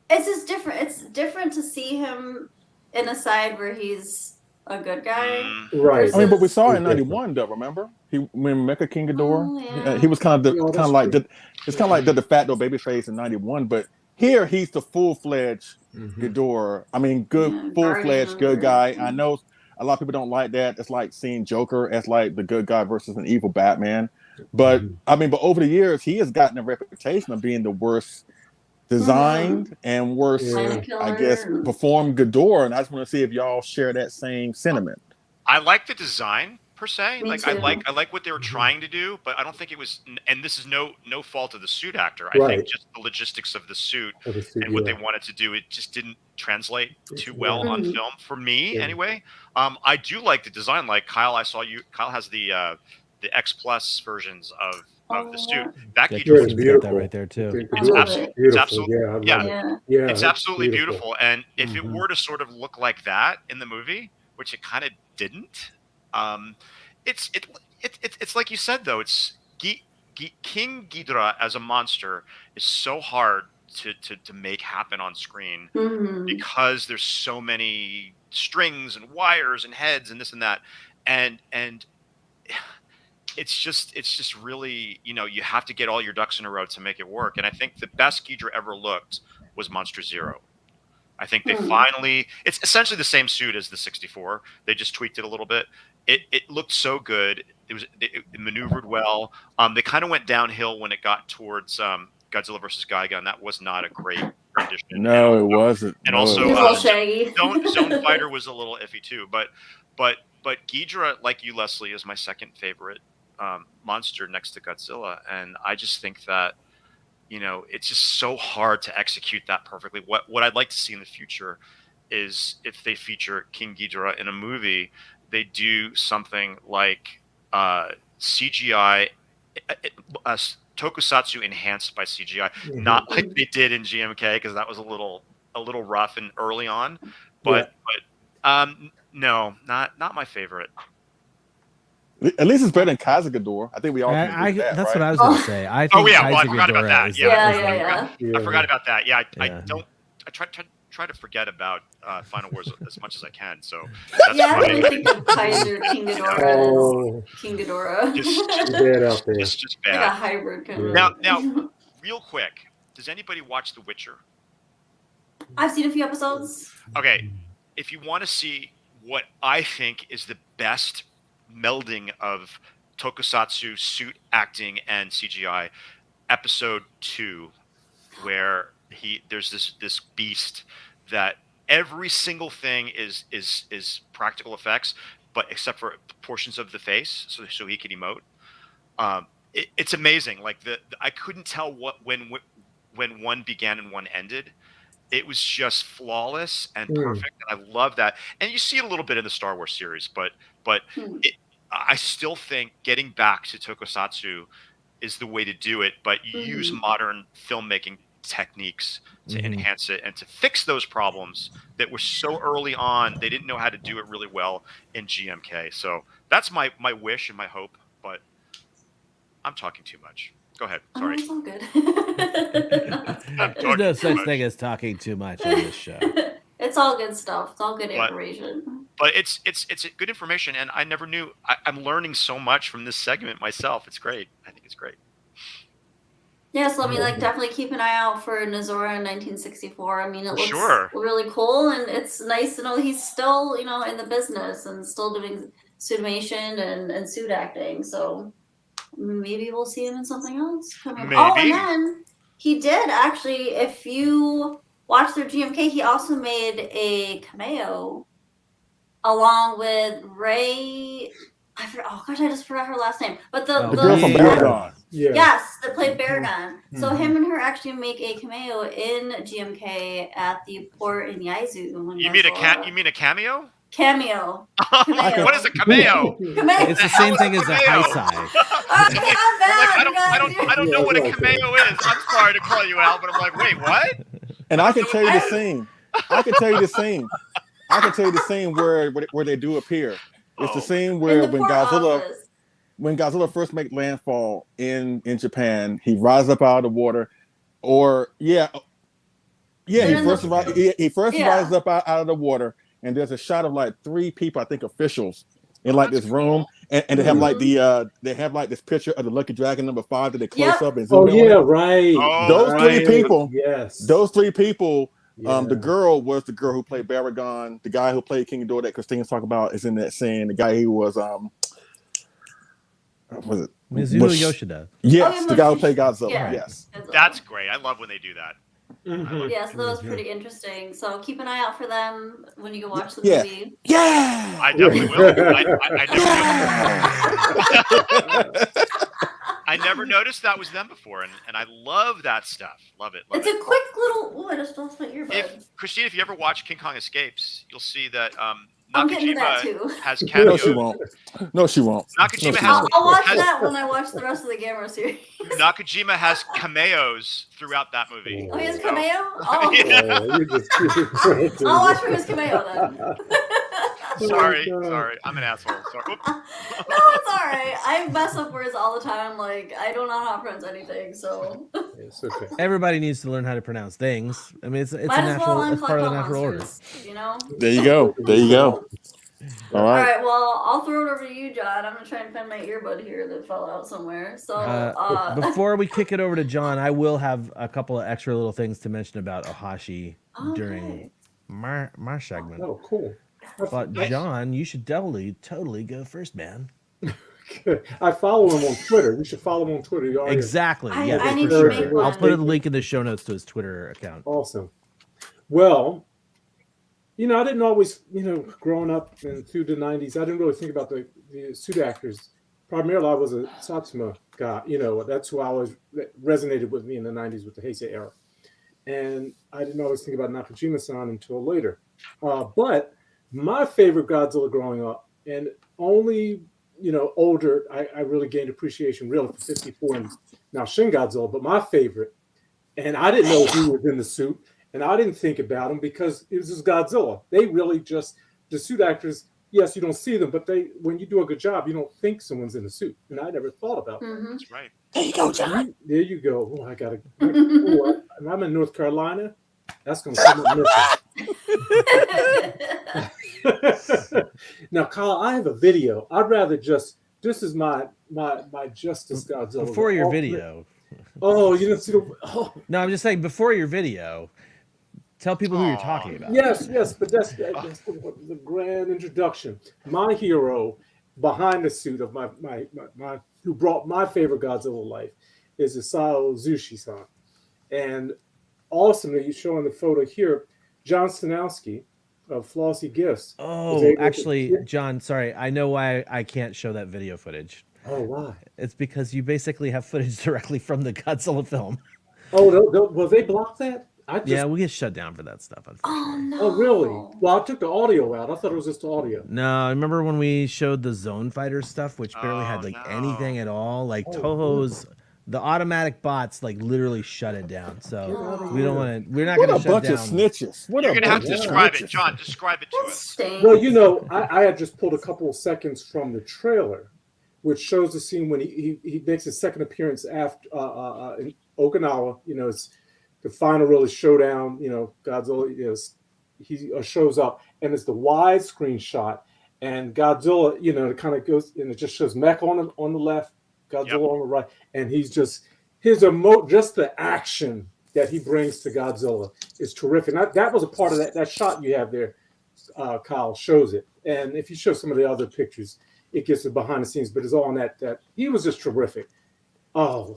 It's just different. It's different to see him in a side where he's a good guy. Right. I mean, but we saw it in '91, though. Remember, when Mecha King Ghidorah, he was kind of like it's kind of like the de facto babyface in '91. But here, he's the full-fledged Ghidorah. I mean, good, full-fledged good guy. I know a lot of people don't like that. It's like seeing Joker as like the good guy versus an evil Batman. But I mean, but over the years, he has gotten a reputation of being the worst designed and worst, I guess, performed Ghidorah. And I just want to see if y'all share that same sentiment. I like the design per se. Me Like too. I like what they were trying to do, but I don't think it was. And this is no fault of the suit actor. I Right. think just the logistics of the suit Of the suit, and what yeah. they wanted to do, it just didn't translate too well on film for me. Anyway, I do like the design. Like Kyle, Kyle has the X Plus versions of the suit. That Yeah, Ghidorah Chris got that right there too. It's absolutely, Yeah, I love yeah, it. Yeah, it's that's absolutely beautiful. And if it were to sort of look like that in the movie, which it kind of didn't, it's like you said though. It's King Ghidorah as a monster is so hard to make happen on screen because there's so many strings and wires and heads and this and that, and it's just really, you have to get all your ducks in a row to make it work. And I think the best Ghidorah ever looked was Monster Zero. I think they it's essentially the same suit as the 64. They just tweaked it a little bit. It looked so good. It maneuvered well. They kind of went downhill when it got towards Godzilla versus Gigan. That was not a great rendition. No, it wasn't. And No, also, it wasn't. Zone Fighter was a little iffy too. But Ghidorah, like you, Leslie, is my second favorite monster next to Godzilla, and I just think that it's just so hard to execute that perfectly. What I'd like to see in the future is if they feature King Ghidorah in a movie, they do something like CGI, tokusatsu enhanced by CGI, not like they did in GMK, because that was a little rough and early on. But no, not my favorite. At least it's better than Kaiser Ghidorah. I think we all can agree with that, that's right? what I was going to say. I think Well, I Kaiser forgot about Ghidorah that. is I forgot about that. Yeah, I try to forget about Final Wars as much as I can. So that's I why really think of Kaiser King Ghidorah as King Ghidorah. just bad. Like a hybrid kind of. Now, real quick, does anybody watch The Witcher? I've seen a few episodes. Okay, if you want to see what I think is the best melding of tokusatsu, suit acting, and CGI, episode 2, where there's this beast that every single thing is practical effects, but except for portions of the face, so he can emote. It's amazing. Like I couldn't tell when one began and one ended. It was just flawless and perfect, and I love that. And you see it a little bit in the Star Wars series, but I still think getting back to tokusatsu is the way to do it. But you use modern filmmaking techniques to enhance it and to fix those problems that were so early on. They didn't know how to do it really well in GMK. So that's my wish and my hope. But I'm talking too much. Go ahead. Sorry. It's all good. There's no such thing as talking too much on this show. It's all good stuff. It's all good information. But it's good information, and I never knew. I'm learning so much from this segment myself. It's great. I think it's great. Yeah, so definitely keep an eye out for Nezora in 1964. I mean, it looks Sure. really cool, and it's nice to know he's still, in the business and still doing suitimation and suit acting. So maybe we'll see him in something else coming. Maybe. Oh, and then he did actually. If you watch their GMK, he also made a cameo along with Ray. Oh gosh, I just forgot her last name. But the girl from Baragon. Yeah. Yes, that played Baragon. So him and her actually make a cameo in GMK at the port in Yazoo. You mean a cameo? Cameo. What is a cameo? It's the same thing as a high side. I don't know what a cameo is. I'm sorry to call you out, but I'm like, wait, what? And I can tell you the scene. I can tell you the scene where they do appear. It's the scene where when Godzilla first makes landfall in Japan, he rises up out of the water, he first rises up out of the water, and there's a shot of like 3 people, I think officials, in like this room, and they have like they have like this picture of the Lucky Dragon number 5 that they close up and zoom in. Those 3 people. Yes. Those 3 people. The girl was the girl who played Baragon. The guy who played King Ghidorah that Christina's talking about is in that scene. The guy who was it Mizuho Yoshida? Yes, the guy who played Godzilla. Yeah. Yes, that's great. I love when they do that. Yes, that was pretty interesting. So keep an eye out for them when you go watch the movie. Yeah, I definitely will. I never noticed that was them before, and I love that stuff. Love it. It's a quick little. Oh, I just lost my earbud. Christine, if you ever watch King Kong Escapes, you'll see that I'm getting to that too. has cameos. No, she won't. Nakajima I'll watch that when I watch the rest of the Gamera series. Nakajima has cameos throughout that movie. Oh, he has cameo? Oh. Yeah. I'll watch for his cameo then. Sorry. I'm an asshole. Sorry. No, it's all right. I mess up words all the time. Like, I don't know how to pronounce anything, so. It's okay. Everybody needs to learn how to pronounce things. I mean, it's a Might as well natural. It's part of the uncollectible natural order. monsters, you know? There you go. All All right. right, well, I'll throw it over to you, John. I'm going to try and find my earbud here that fell out somewhere. So, Before we kick it over to John, I will have a couple of extra little things to mention about Ohashi during my segment. Oh, cool. But John, you should totally go first, man. I follow him on Twitter. We should follow him on Twitter. Exactly. Yeah, I need for to sure. make one. I'll put a link in the show notes to his Twitter account. Awesome. Well, I didn't always, growing up and through the 90s, I didn't really think about the suit actors. Primarily, I was a Satsuma guy. That's who that resonated with me in the 90s with the Heisei era. And I didn't always think about Nakajima-san until later. But my favorite Godzilla growing up, and only, older, I really gained appreciation really for 54 and now Shin Godzilla, but my favorite, and I didn't know who was in the suit, and I didn't think about him because it was just Godzilla. They really the suit actors, yes, you don't see them, but when you do a good job, you don't think someone's in the suit. And I never thought about that. That's right. There you go, John. There you go. Oh, I got to. I'm in North Carolina. That's going to come up missing. Now, Kyle, I have a video. I'd rather this is my Justice Godzilla. Before your video. Oh, you didn't see the. Oh. No, I'm just saying before your video. Tell people who you're talking about. Yes, but that's the grand introduction. My hero behind the suit of my who brought my favorite Godzilla life is Isao Zushi-san. And awesomely, you're showing the photo here, John Stanowski of Flossy Gifts. Oh, actually, John, sorry. I know why I can't show that video footage. Oh, why? It's because you basically have footage directly from the Godzilla film. Oh, will they block that? Yeah, we get shut down for that stuff. Oh, no. Oh, really? Well, I took the audio out. I thought it was just audio. No, I remember when we showed the Zone Fighter stuff, which barely had anything at all. Like Toho's, the automatic bots literally shut it down. So we don't want to. We're not going to shut down. What a bunch of snitches! You're going to have to describe it, John. Describe it to us. Well, I had just pulled a couple of seconds from the trailer, which shows the scene when he makes his second appearance after in Okinawa. It's the final really showdown. Godzilla he shows up, and it's the widescreen shot, and Godzilla, it kind of goes, and it just shows mech on the left, Godzilla on the right, and he's just just the action that he brings to Godzilla is terrific. That was a part of that shot you have there. Kyle shows it. And if you show some of the other pictures, it gets it behind the scenes, but it's all on that he was just terrific. You're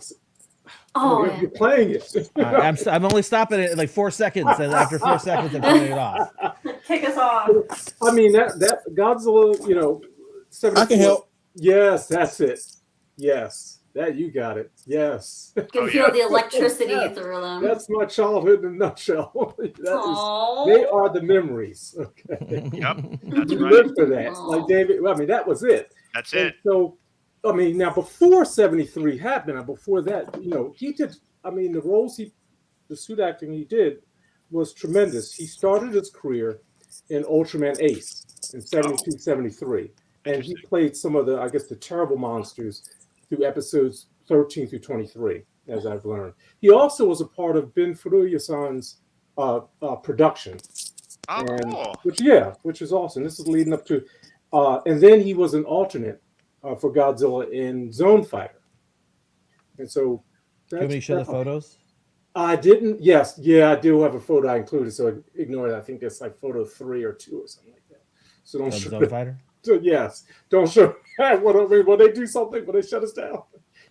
playing it. I'm only stopping it at like 4 seconds, and after 4 seconds, I'm turning it off. Kick us off. I mean, that Godzilla, 74. I can help. Yes, that's it. Yes, that you got it. Yes. You can feel the electricity through them. That's my childhood in a nutshell. They are the memories. Okay. Yep, that's You right. live for that. Like David, I mean, that was it. That's And it. So, I mean, now before 73 happened, and before that, he did, I mean, the suit acting he did was tremendous. He started his career in Ultraman Ace in 72, 73. And he played some of the terrible monsters through episodes 13 through 23, as I've learned. He also was a part of Ben Furuya-san's production. Oh, cool. Which is awesome. This is leading up to, and then he was an alternate for Godzilla in Zone Fighter. And so, Can we show the photos? I didn't. Yes, I do have a photo I included, so ignore that. I think it's like photo 3 or 2 or something like that. So don't show Zone Fighter. So yes, don't show. Will they do something? Will they shut us down?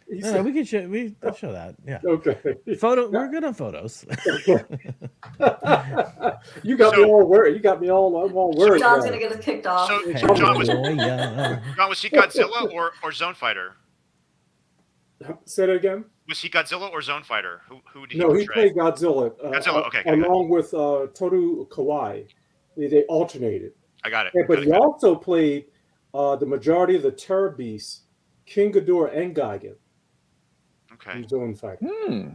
No, we can show. We'll show that. Yeah. Okay. We're good on photos. You got me all worried. You got me all. I'm all worried. John's gonna get us kicked off. So John, was he Godzilla or Zone Fighter? Say that again. Was he Godzilla or Zone Fighter? Who did he No, he portray? played Godzilla. Godzilla, okay. Along with Toru Kawai, they alternated. I got it. But he also played the majority of the Terror Beasts, King Ghidorah and Gigan. Okay. In Zone Fighter. Hmm.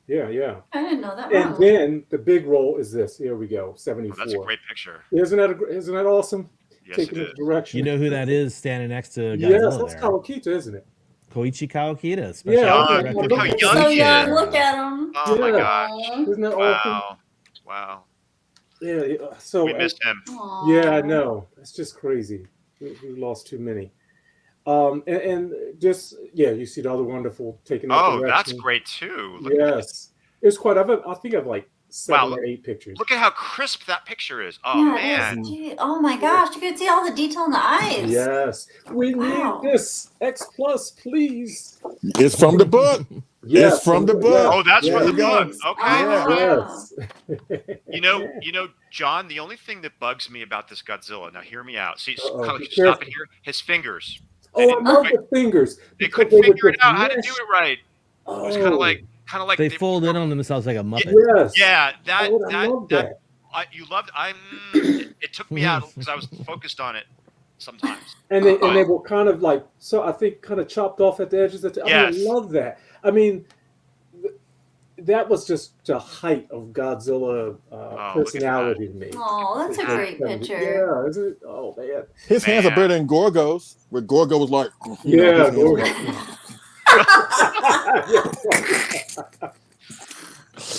Yeah. I didn't know that. And then the big role is this. Here we go. 74. That's a great picture. Isn't that awesome? Yes, Taking it this is. direction. You know who that is standing next to Godzilla Yes, that's there? Kawakita, isn't it? Koichi Kawakita. Look how young So he young. is. Look at him. Oh my Yeah. gosh. Isn't that awesome? Wow. Yeah. So We missed him. Yeah, I know. It's just crazy. We lost too many. And just you see the other wonderful taking. Oh, direction. that's great too. Look Yes, it's quite. I think I've like 7 or 8 pictures. Look at how crisp that picture is. Oh Yeah, it man. is. Gee, oh my gosh, you can see all the detail in the eyes. Yes, we Wow. need this X Plus, please. It's from the book. Yes, It's from the book. Oh, that's from the There you book. go. Okay. Yes. You know, John, the only thing that bugs me about this Godzilla, now hear me out. See, Uh-oh. just stop it here. His fingers. Oh, I love the fingers. They because couldn't would figure it just out how to mesh. do it right. It was kind of like They fold in on themselves like a muppet. Yes. Yeah, I love that. you loved. It took me out because I was focused on it sometimes. And they were kind of like, so I think kind of chopped off at the edges. Yes. I love that. I mean, that was just the height of Godzilla personality to me. Oh, that's a great picture. Yeah, isn't it? Oh man, His hands are better than Gorgo's. Where Gorgo was like, yeah.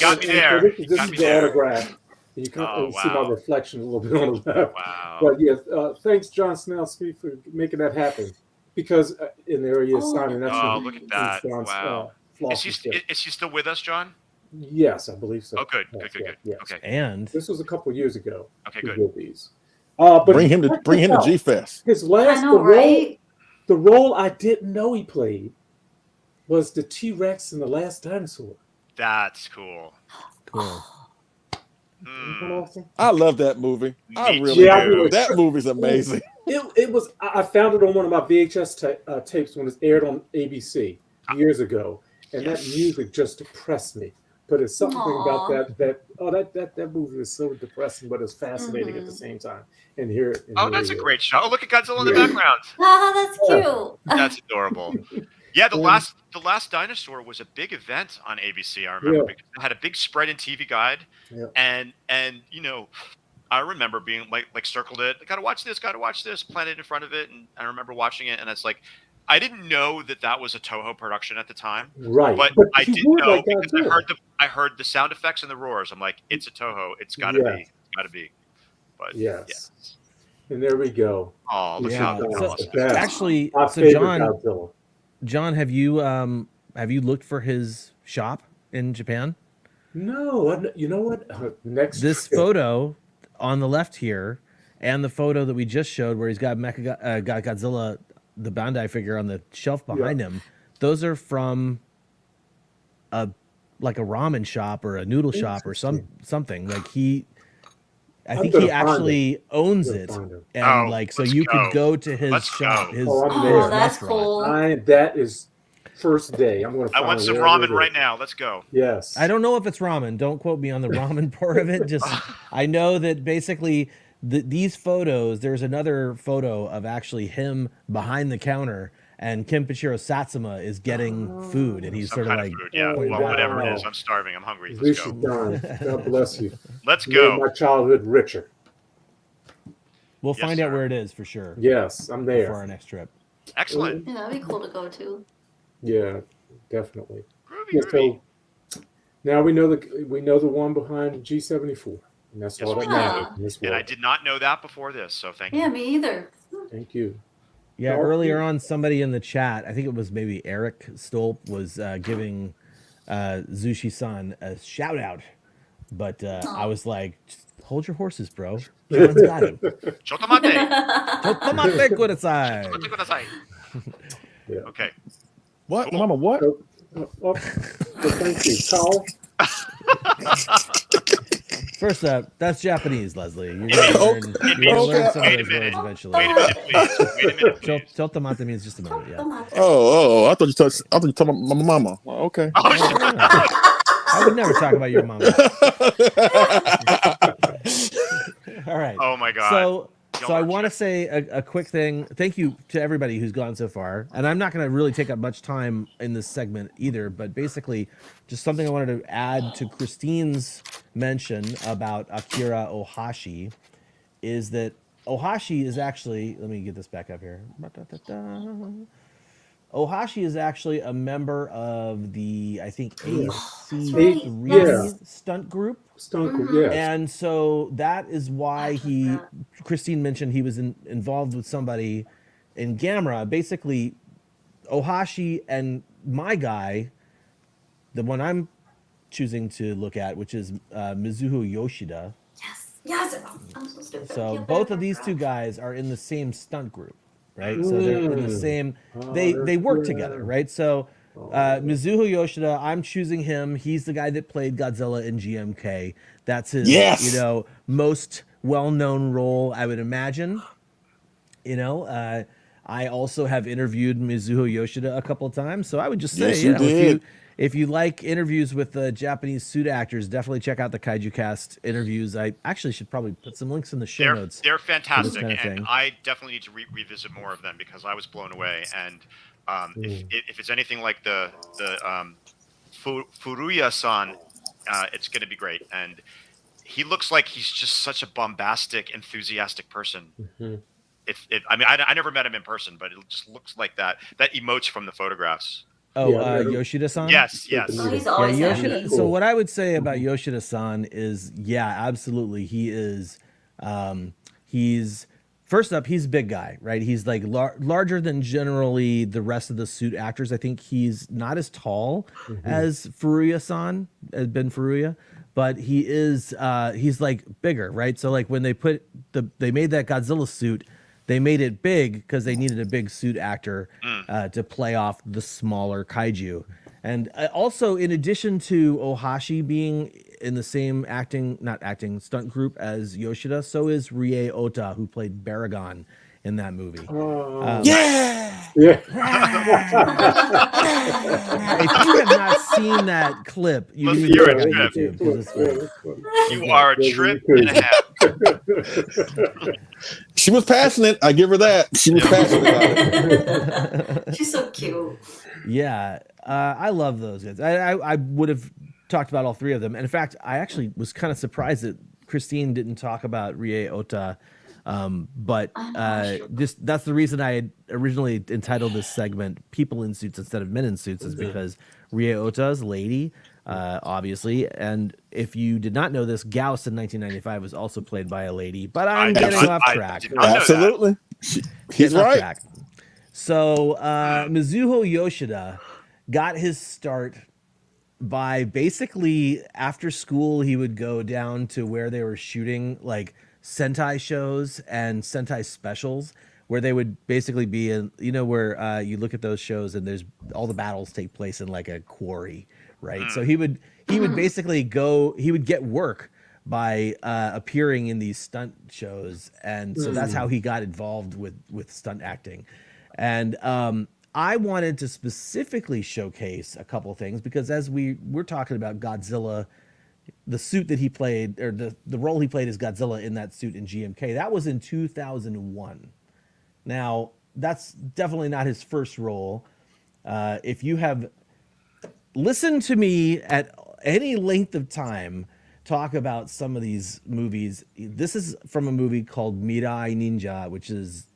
Got me there. This is Got me the there. autograph. You can see my reflection a little bit on the left. Wow. But yes, thanks, John Snell-Speed, for making that happen. Because in there he is signing. That's Look at that. Wow. Is he still with us, John? Yes, I believe so. Oh, good. Yes, Good. yes. Okay. And this was a couple years ago. Okay, he good. did these. But bring him to G-Fest. His last I know, right? the role I didn't know he played was the T-Rex in The Last Dinosaur. That's cool. Cool. I love that movie. I Me really too. do. That movie's amazing. It was. I found it on one of my VHS tapes when it aired on ABC years ago, and that music just depressed me. But it's something about that movie is so depressing, but it's fascinating at the same time. And here, That's a great shot. Oh, look at Godzilla in the background. Oh, that's cute. That's adorable. Yeah, the last dinosaur was a big event on ABC. I remember because it had a big spread in TV Guide, and I remember being like circled it. Got to watch this. Planted in front of it, and I remember watching it, and it's like I didn't know that was a Toho production at the time, right? But I did know because I heard the sound effects and the roars. I'm like, it's a Toho. It's got to be. But yes. And there we go. Oh, look how awesome. Actually, John, have you looked for his shop in Japan? No, you know what? Next this photo on the left here, and the photo that we just showed where he's got got Godzilla, the Bandai figure on the shelf behind him, those are from like a ramen shop or a noodle shop or something. Like I think he actually owns it, and like so you could go to his shop. His that's cool. That is first day. I'm going to. I want some ramen right now. Let's go. Yes. I don't know if it's ramen. Don't quote me on the ramen part of it. Just I know that basically these photos. There's another photo of actually him behind the counter, and Kenpachiro Satsuma is getting food, and he's Some sort of kind like, food. Yeah, well, whatever it is. I'm starving. I'm hungry. Let's go. God bless you. Let's You go. made my childhood richer. We'll find out where it is for sure. Yes, I'm there for our next trip. Excellent. Yeah, that'd be cool to go to. Yeah, definitely. So now we know the one behind G74, and that's all that matters in this And world. I did not know that before this, so thank you. Yeah, me either. Thank you. Yeah, earlier on, somebody in the chat, I think it was maybe Eric Stolp, was giving Zushi-san a shout out, but I was like, just hold your horses, bro. John's got him. Chotomate. Chotomate kudasai. Chotomate kudasai. Yeah. Okay. What? Cool. Mama, what? Thank you, Carl. First up, that's Japanese, Leslie. You're going to learn some of those words eventually. Wait a minute, please. Chotomate means just a moment, yeah. Oh, I thought you talking about my mama. Well, okay. I would never talk about your mama. All right. Oh my God. So I want to say a quick thing. Thank you to everybody who's gone so far. And I'm not going to really take up much time in this segment either, but basically just something I wanted to add to Christine's mention about Akira Ohashi is that Ohashi is actually, let me get this back up here. Ohashi is actually a member of the, I think, AC3 stunt group. And so that is why Christine mentioned he was involved with somebody in Gamera. Basically, Ohashi and my guy, the one I'm choosing to look at, which is Mizuho Yoshida. Yes. I'm so stupid. So both of these two guys are in the same stunt group, right? So they're in the same, they work together, right? So Mizuho Yoshida, I'm choosing him. He's the guy that played Godzilla in GMK. That's his, most well-known role, I would imagine. I also have interviewed Mizuho Yoshida a couple of times, so I would just say, if you like interviews with the Japanese suit actors, definitely check out the Kaijucast interviews. I actually should probably put some links in the show notes. They're fantastic, kind of and I definitely need to revisit more of them because I was blown away. And if it's anything like the Furuya-san, it's going to be great. And he looks like he's just such a bombastic, enthusiastic person. I never met him in person, but it just looks like that emotes from the photographs. Yoshida-san? Yes. Oh, he's always Yoshida. So what I would say about Yoshida-san is, absolutely. He is, he's, first up, he's a big guy, right? He's like larger than generally the rest of the suit actors. I think he's not as tall as Furuya-san, as Ben Furuya, but he is, he's like bigger, right? So like when they made that Godzilla suit, they made it big because they needed a big suit actor to play off the smaller kaiju. And also, in addition to Ohashi being in the same stunt group as Yoshida, so is Rie Ota, who played Baragon in that movie. If you have not seen that clip, you need to go to YouTube. 'Cause it's great. You are a trip and a half. She was passionate. I give her that. She was passionate about it. She's so cute. Yeah, I love those guys. I would have talked about all three of them. And in fact, I actually was kind of surprised that Christine didn't talk about Rie Ota. But that's the reason I had originally entitled this segment "People in Suits" instead of "Men in Suits" is because Rie Ota's lady, obviously, and if you did not know this, Gauss in 1995 was also played by a lady. But I'm getting off track. Absolutely, he's right. Track. So Mizuho Yoshida got his start by basically after school he would go down to where they were shooting like Sentai shows and Sentai specials where they would basically be in, where you look at those shows and there's all the battles take place in like a quarry, right? So he would basically he would get work by appearing in these stunt shows, and so that's how he got involved with stunt acting. And I wanted to specifically showcase a couple things because as we're talking about Godzilla, the suit that he played, or the role he played as Godzilla in that suit in GMK, that was in 2001. Now, that's definitely not his first role. If you have listened to me at any length of time talk about some of these movies, this is from a movie called Mirai Ninja, which is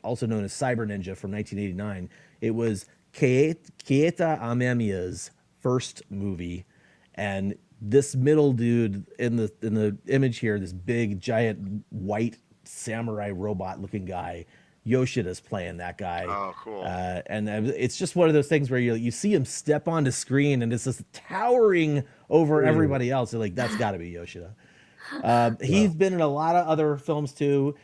also known as Cyber Ninja from 1989. It was Keita Amemiya's first movie, and this middle dude in the image here, this big giant white samurai robot looking guy, Yoshida's playing that guy. Oh, cool. And it's just one of those things where you see him step onto screen and it's just towering over everybody else. You're like, that's got to be Yoshida. He's been in a lot of other films too.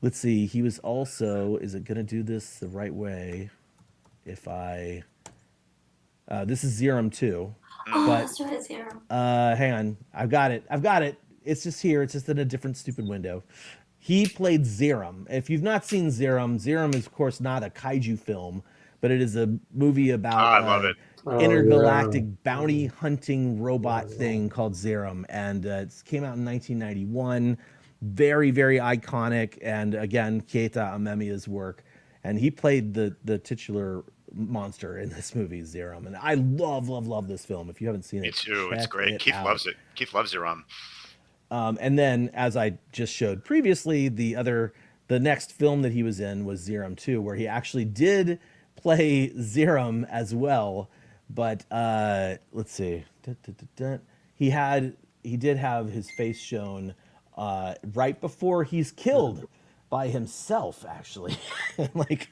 Let's see. He was also, is it going to do this the right way? If I, this is Zerum 2. Oh, but, that's right, Zerum. hang on. I've got it. It's just here. It's just in a different stupid window. He played Zerum. If you've not seen Zerum, Zerum is, of course, not a kaiju film, but it is a movie about I love it. Intergalactic bounty hunting robot thing called Zerum. And it came out in 1991. Very, very iconic. And again, Keita Amemiya's work. And he played the titular monster in this movie, Zerum. And I love this film. If you haven't seen it, Me too. It's check great. Keith out. loves it. Keith loves Zerum. And then, as I just showed previously, the next film that he was in was Zerum 2, where he actually did play Zerum as well. But let's see, he did have his face shown right before he's killed by himself, actually, like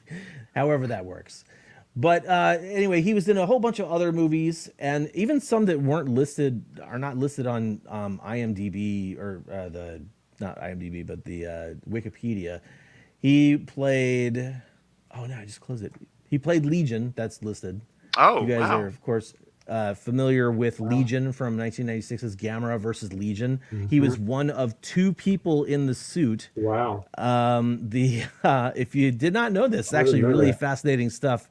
however that works. But anyway, he was in a whole bunch of other movies, and even some that are not listed on IMDb or not IMDb, but the Wikipedia. He played. Oh no, I just closed it. He played Legion. That's listed. Oh, you guys wow. are of course familiar with Legion from 1996's Gamera versus Legion. He was one of 2 people in the suit. Wow. If you did not know this, it's actually really fascinating stuff.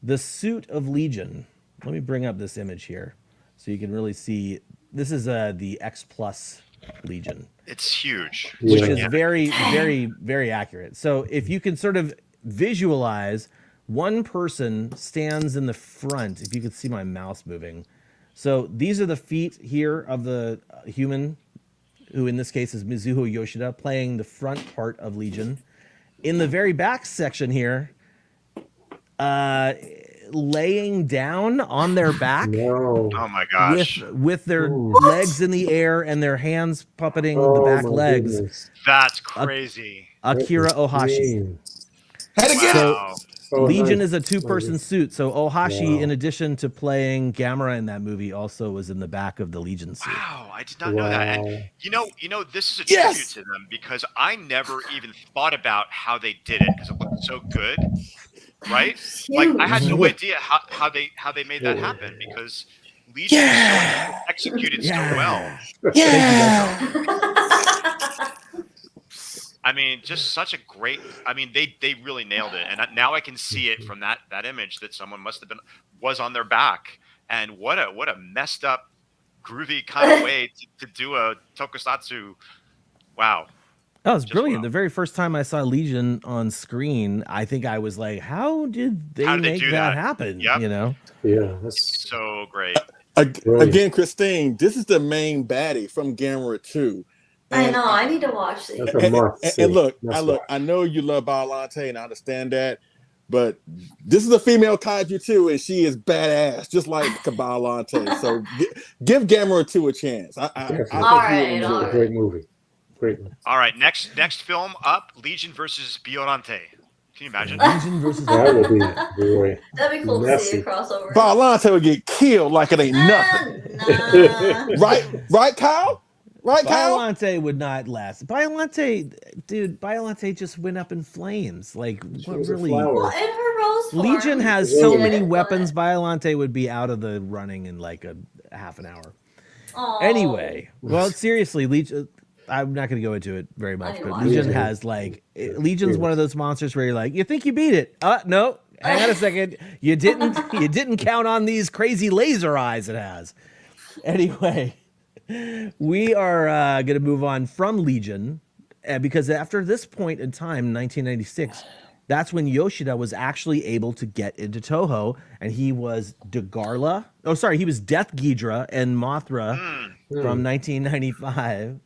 The suit of Legion. Let me bring up this image here so you can really see. This is the X Plus Legion. It's huge. Which is very, very, very accurate. So if you can sort of visualize, one person stands in the front. If you could see my mouse moving. So these are the feet here of the human, who in this case is Mizuho Yoshida, playing the front part of Legion. In the very back section here, laying down on their back. No. Oh my gosh. With their legs in the air and their hands puppeting the back legs. Goodness. That's crazy. Akira Ohashi. Had to get Wow. Legion is a 2-person suit. So Ohashi, in addition to playing Gamera in that movie, also was in the back of the Legion suit. Wow, I did not know that. And you know, this is a tribute to them because I never even thought about how they did it because it looked so good. Right? Like I had no idea how they made that happen because Legion is so executed so well. I mean, just such a great. I mean, they really nailed it, and now I can see it from that image that someone was on their back, and what a messed up, groovy kind of way to do a tokusatsu. Wow. Oh, it's brilliant. Wow. The very first time I saw Legion on screen, I think I was like, how did they make that happen? Yep. You know? Yeah, that's so great. Again, Christine, this is the main baddie from Gamera 2. I know. I need to watch these. And look, I know you love Valentine, and I understand that, but this is a female kaiju too, and she is badass, just like Valentine. So give Gamera 2 a chance. I think all right. Great movie. All right, next film up, Legion versus Biorante. Can you imagine? Legion versus that would be boy. That'd be cool to see a crossover. Valentine would get killed like it ain't nothing. Nah. Right, Kyle? Right, Kyle? Violante would not last. Violante, dude, Violante just went up in flames. Like, what was a really? flower. Well, in her rose form, Legion has she so did, many but- weapons. Violante would be out of the running in like a half an hour. Aw. Anyway, well, seriously, Legion. I'm not going to go into it very much, but Legion has like Legion's one of those monsters where you're like, you think you beat it? No, hang on a second, you didn't. You didn't count on these crazy laser eyes it has. Anyway, we are going to move on from Legion because after this point in time, 1996. That's when Yoshida was actually able to get into Toho, and he was Degarla. Oh, sorry, he was Death Ghidorah and Mothra from 1995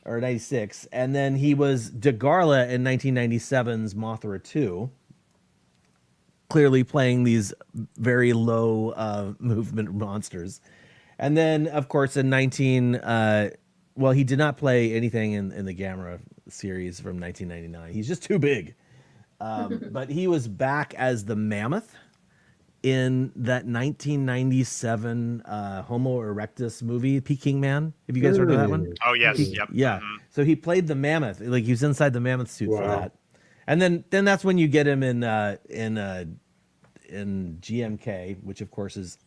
or 96, and then he was Degarla in 1997's Mothra 2. Clearly playing these very low movement monsters, and then of course in well, he did not play anything in the Gamera series from 1999. He's just too big. But he was back as the Mammoth in that 1997 Homo erectus movie, Peking Man. Have you guys heard of that one? Oh yes, yep. Yeah. So he played the Mammoth, like he was inside the Mammoth suit for that. And then that's when you get him in GMK, which of course is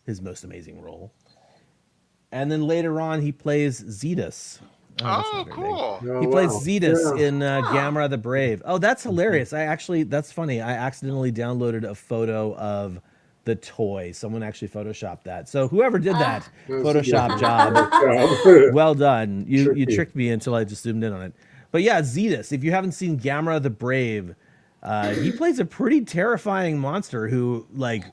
his most amazing role. And then later on, he plays Zetus. Oh, cool. He plays Zetus in Gamera the Brave. Oh, that's hilarious. That's funny. I accidentally downloaded a photo of the toy. Someone actually photoshopped that. So whoever did that Photoshop job, well done. You tricked me until I just zoomed in on it. But yeah, Zetus, if you haven't seen Gamera the Brave, he plays a pretty terrifying monster who, like,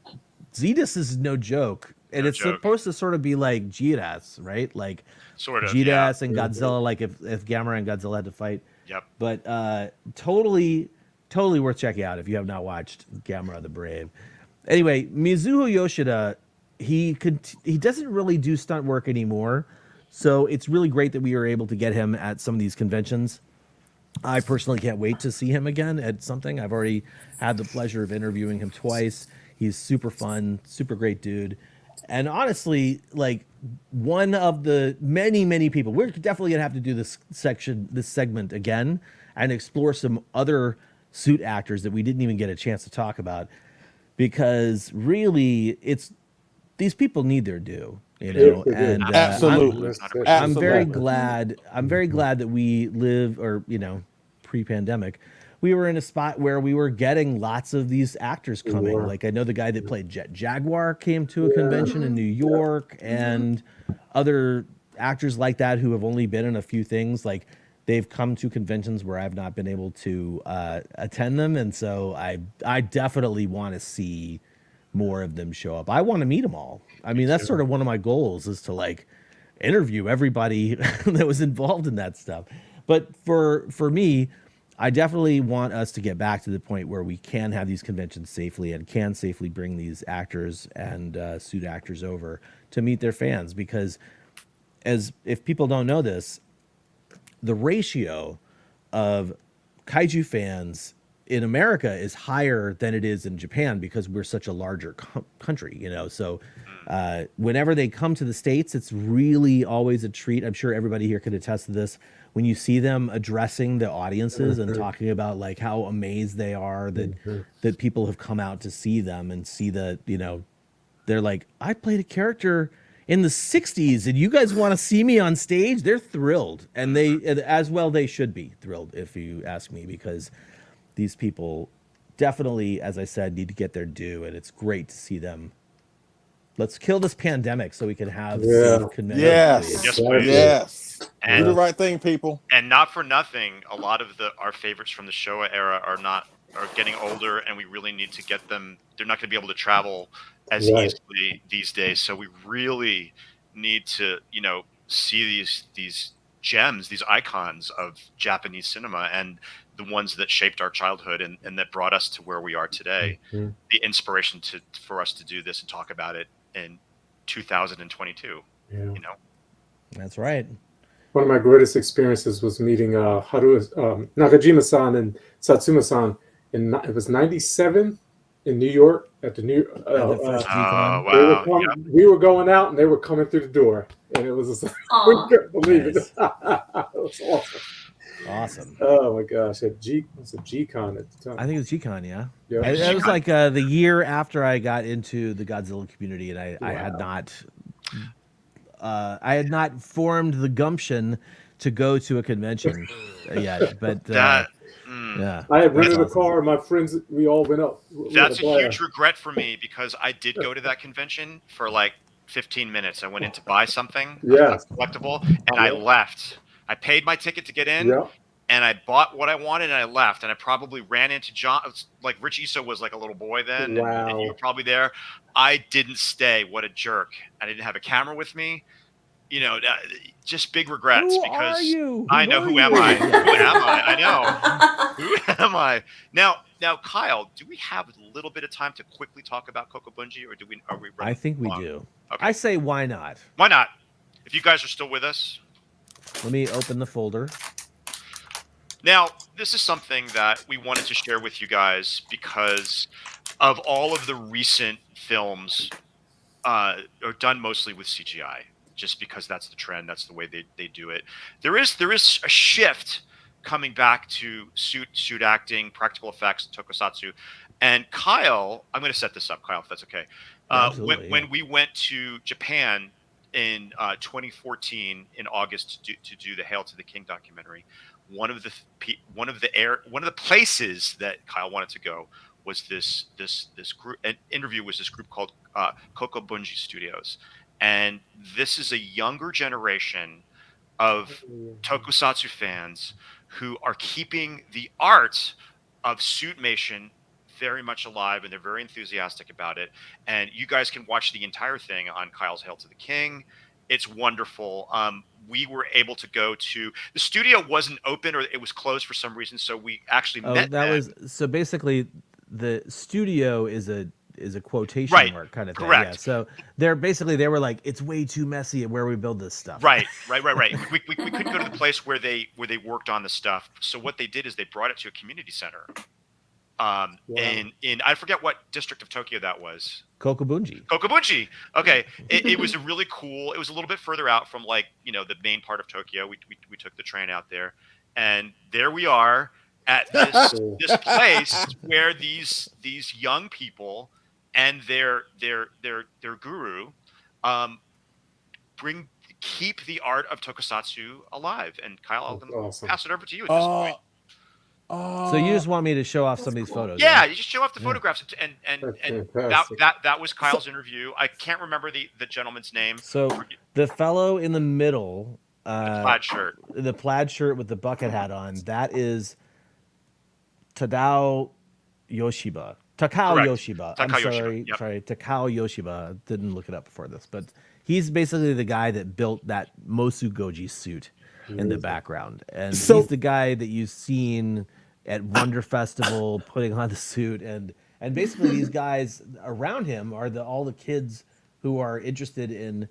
Zetus is no joke. And it's supposed to sort of be like Jiras, right? Like sort of Jiras and Godzilla, like if Gamera and Godzilla had to fight. Yep. But totally worth checking out if you have not watched Gamera the Brave. Anyway, Mizuho Yoshida, he doesn't really do stunt work anymore. So it's really great that we were able to get him at some of these conventions. I personally can't wait to see him again at something. I've already had the pleasure of interviewing him twice. He's super fun, super great dude. And honestly, like one of the many people, we're definitely gonna have to do this segment again and explore some other suit actors that we didn't even get a chance to talk about, because really, these people need their due, you know. And absolutely, I'm very glad that we live, or pre-pandemic, we were in a spot where we were getting lots of these actors coming. Like I know the guy that played Jaguar came to a convention in New York, and other actors like that who have only been in a few things. Like they've come to conventions where I've not been able to attend them, and so I definitely want to see more of them show up. I want to meet them all. I mean, that's sort of one of my goals, is to like interview everybody that was involved in that stuff. But for me, I definitely want us to get back to the point where we can have these conventions safely and can safely bring these actors and suit actors over to meet their fans. Because if people don't know this, the ratio of kaiju fans in America is higher than it is in Japan, because we're such a larger country, So whenever they come to the States, it's really always a treat. I'm sure everybody here could attest to this. When you see them addressing the audiences and talking about like how amazed they are that people have come out to see them and see the, they're like, I played a character in the 60s and you guys want to see me on stage. They're thrilled. And they should be thrilled, if you ask me, because these people definitely, as I said, need to get their due. And it's great to see them. Let's kill this pandemic so we can have safe conventions. Yes. And do the right thing, people. And not for nothing, a lot of our favorites from the Showa era are getting older, and we really need to get them. They're not going to be able to travel as easily these days, so we really need to, see these gems, these icons of Japanese cinema, and the ones that shaped our childhood and that brought us to where we are today. The inspiration for us to do this and talk about it in 2022. That's right. One of my greatest experiences was meeting Nakajima-san and Satsuma-san. It was 97, in New York at the New. the first G-Con. Wow. We were going out, and they were coming through the door, and it was. We couldn't believe it. It was awesome. Awesome. Oh my gosh! It's a G-Con at the time. I think it was G-Con, yeah. Yeah. It was like the year after I got into the Godzilla community, and I had not formed the gumption to go to a convention yet. But yeah, I had rented a car. My friends, we all went up. That's a huge regret for me because I did go to that convention for like 15 minutes. I went in to buy something, collectible, and I left. I paid my ticket to get in, and I bought what I wanted, and I left. And I probably ran into John. Like Rich Issa was like a little boy then, and you were probably there. I didn't stay. What a jerk! I didn't have a camera with me. You know, just big regrets because I know who am I? Who am I? I know. Who am I? Now, Kyle, do we have a little bit of time to quickly talk about Kokobunji, or are we ready? I think we do. Okay. I say why not? Why not? If you guys are still with us. Let me open the folder. Now, this is something that we wanted to share with you guys because of all of the recent films are done mostly with CGI, just because that's the trend. That's the way they do it. There is a shift coming back to suit acting, practical effects, tokusatsu. And Kyle, I'm going to set this up, Kyle, if that's okay. When we went to Japan in 2014 in August to do the Hail to the King documentary, one of the places that Kyle wanted to go was this group. An interview was this group called Kokobunji Studios, and this is a younger generation of tokusatsu fans who are keeping the art of suitmation very much alive, and they're very enthusiastic about it. And you guys can watch the entire thing on Kyle's Hail to the King. It's wonderful. We were able to go to the studio. Wasn't open, or it was closed for some reason, so we actually met them. So basically the studio is a quotation mark kind of thing. Correct. Yeah. So they were like, it's way too messy at where we build this stuff. Right. we couldn't go to the place where they worked on the stuff. So what they did is they brought it to a community center. In I forget what district of Tokyo that was. Kokobunji. Okay. It was a really cool. It was a little bit further out from the main part of Tokyo. We took the train out there, and there we are at this place where these young people and their guru keep the art of tokusatsu alive. And Kyle, I'll pass it over to you at this point. So you just want me to show off some of these photos? Yeah, you just show off the photographs, and that was Kyle's interview. I can't remember the gentleman's name. So the fellow in the middle, the plaid shirt with the bucket hat on, that is Takao Yoshiba. Sorry, Takao Yoshiba. Didn't look it up before this, but he's basically the guy that built that Mosu Goji suit in the background, and he's the guy that you've seen at Wonder Festival putting on the suit, and basically these guys around him are all the kids who are interested in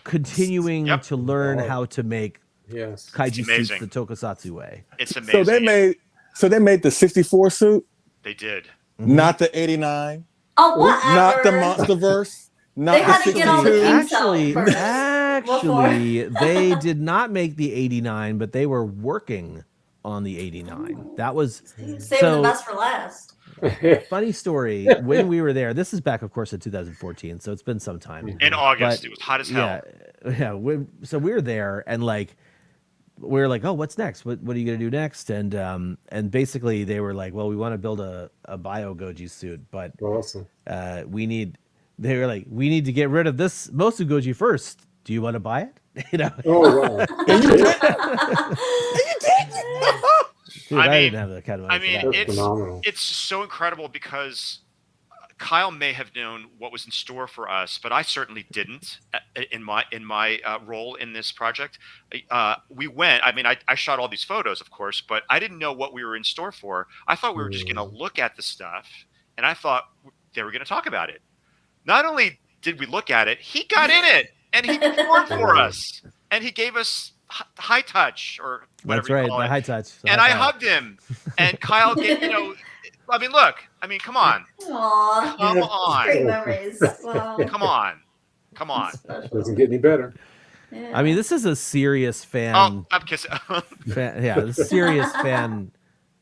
continuing to learn how to make kaiju suits the tokusatsu way. It's amazing. So they made the 64 suit. They did. Not the 89. Oh, whatever. Not the Monsterverse. Not they had to get all the Actually, they did not make the 89, but they were working on the 89. That was saving the best for last. Funny story. When we were there, this is back, of course, in 2014, so it's been some time. In August, it was hot as hell. Yeah. So we were there, and we were like, oh, what's next? What are you gonna do next? And basically they were like, well, we want to build a Bio Goji suit, but we need to get rid of this Mosu Goji first. Do you want to buy it? Oh wow! Dude, I didn't have that kind of money. I mean, it's so incredible because Kyle may have known what was in store for us, but I certainly didn't in my role in this project. We went. I mean, I shot all these photos, of course, but I didn't know what we were in store for. I thought we were just going to look at the stuff, and I thought they were going to talk about it. Not only did we look at it, he got in it, and he performed for us, and he gave us high touch or whatever. That's right, the high touch. And I hugged him, and Kyle gave, I mean, look. I mean, come on. Aw, Come on. great memories. Wow. Come on. Come on. Doesn't get any better. Yeah. I mean, this is a serious fan. Oh, I'm kissing. Yeah, this is serious fan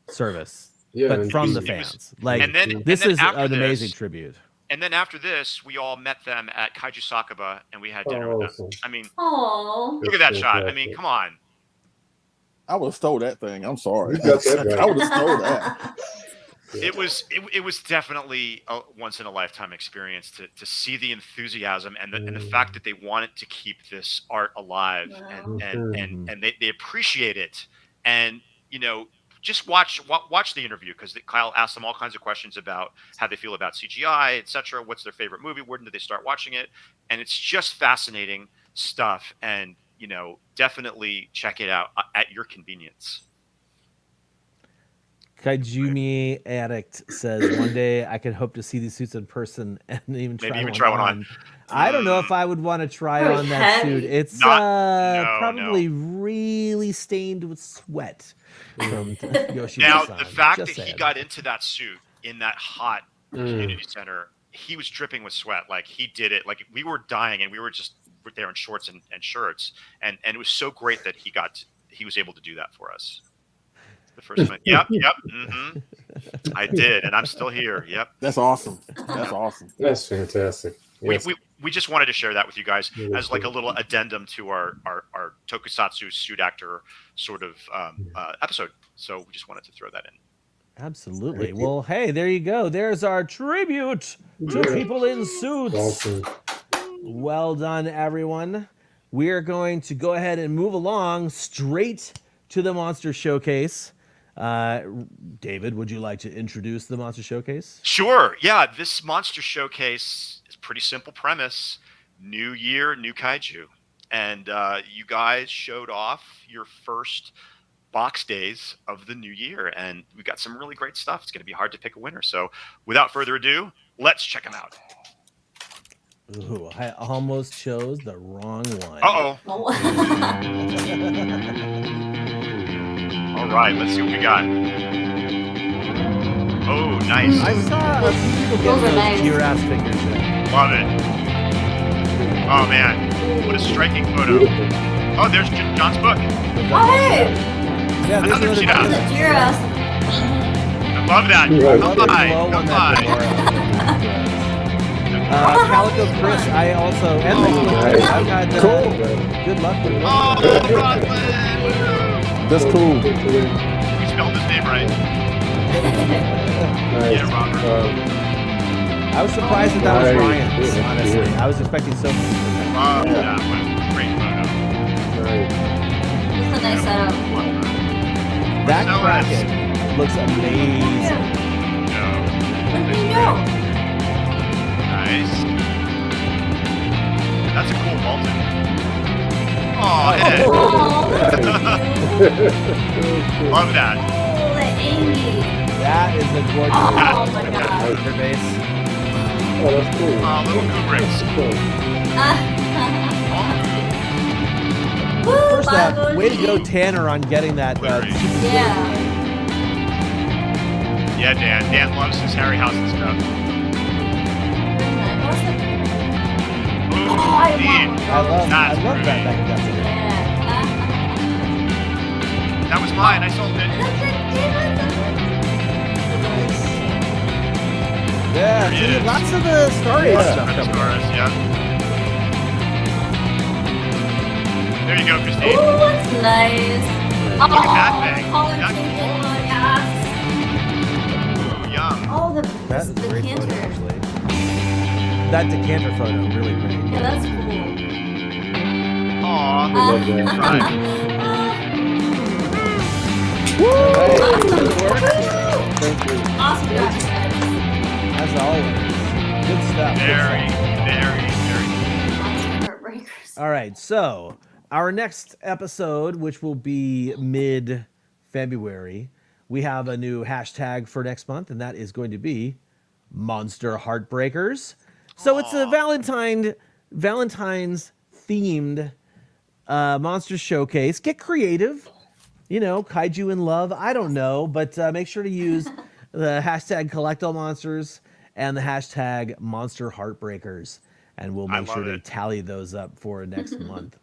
service, Yeah, but and from the it fans. Like, And then- this and then is after an amazing this- tribute. And then after this, we all met them at Kaiju Sakaba, and we had dinner with them. I mean, Aw. look at that shot. I mean, come on. I would have stole that thing. I'm sorry. You got that right. I would have stole that. It was definitely a once in a lifetime experience to see the enthusiasm and the fact that they wanted to keep this art alive and they appreciate it. And just watch the interview, because Kyle asked them all kinds of questions about how they feel about CGI, etc. What's their favorite movie? When did they start watching it? And it's just fascinating stuff. And definitely check it out at your convenience. Kaijumi Addict says, one day I could hope to see these suits in person and even try one on. I don't know if I would want to try on that suit. It's probably really stained with sweat from Yoshida. Now, the fact that he got into that suit in that hot community center, he was dripping with sweat. Like, he did it. Like, we were dying, and we were just there in shorts and shirts. And it was so great that he was able to do that for us. The first one. Yep. Mm-hmm. I did, and I'm still here. Yep. That's awesome. That's awesome. That's fantastic. Yes. We just wanted to share that with you guys as like a little addendum to our Tokusatsu suit actor sort of episode. So we just wanted to throw that in. Absolutely. Well, hey, there you go. There's our tribute to people in suits. Awesome. Well done, everyone. We're going to go ahead and move along straight to the Monster Showcase. David, would you like to introduce the Monster Showcase? Sure. Yeah, this Monster Showcase is pretty simple premise. New year, new kaiju. And you guys showed off your first box days of the new year, and we got some really great stuff. It's going to be hard to pick a winner. So without further ado, let's check them out. Ooh, I almost chose the wrong one. Uh-oh. All right, let's see what we got. Oh, nice. I saw a few people get those Giraffes figures there. Love it. Oh, man. What a striking photo. Oh, there's John's book. Oh, hey! Yeah, another giraffe. The giraffe. I love that. Come on. Calico Chris, I also, and I've had good luck with it. Oh, Broadway! That's cool. We spelled his name right. Yeah, Robert. I was surprised that was Ryan, honestly. I was expecting so much. Oh, yeah, what a great photo. It's a nice setup. That Kraken looks amazing. No. Nice. That's a cool Baltic. Oh, hey. Love that. Oh, the Amy. That is a gorgeous my God. base. Oh, that's cool. Little Kubricks. First off, way to go, Tanner, on getting that. Yeah, Dan. Dan loves his Harryhausen stuff. I love that. That was mine. I sold it. Yeah, see, lots of the Star Age stuff. Yeah. There you go, Christine. Oh, that's nice. Look at that thing. Yes. Yum. Oh, the That is a great photo, decanter. actually. That decanter photo, really great. Yeah, that's cool. Aww. Thank you. Awesome job. As always. Good stuff. Very. All right, so our next episode, which will be mid-February, we have a new hashtag for next month, and that is going to be Monster Heartbreakers. So it's a Valentine's themed monster showcase. Get creative, kaiju in love. I don't know, but make sure to use the hashtag Collectible Monsters, and the hashtag Monster Heartbreakers, and we'll make sure to tally those up for next month.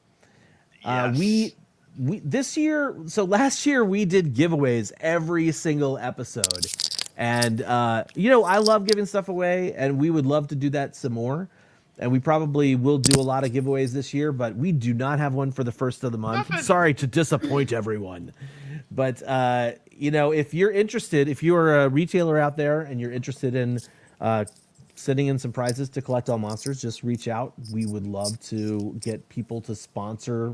We this year, so last year we did giveaways every single episode, and you know, I love giving stuff away, and we would love to do that some more. And we probably will do a lot of giveaways this year, but we do not have one for the first of the month. Sorry to disappoint everyone. But, you know, if you're interested, if you're a retailer out there and you're interested in sending in some prizes to Collect All Monsters, just reach out. We would love to get people to sponsor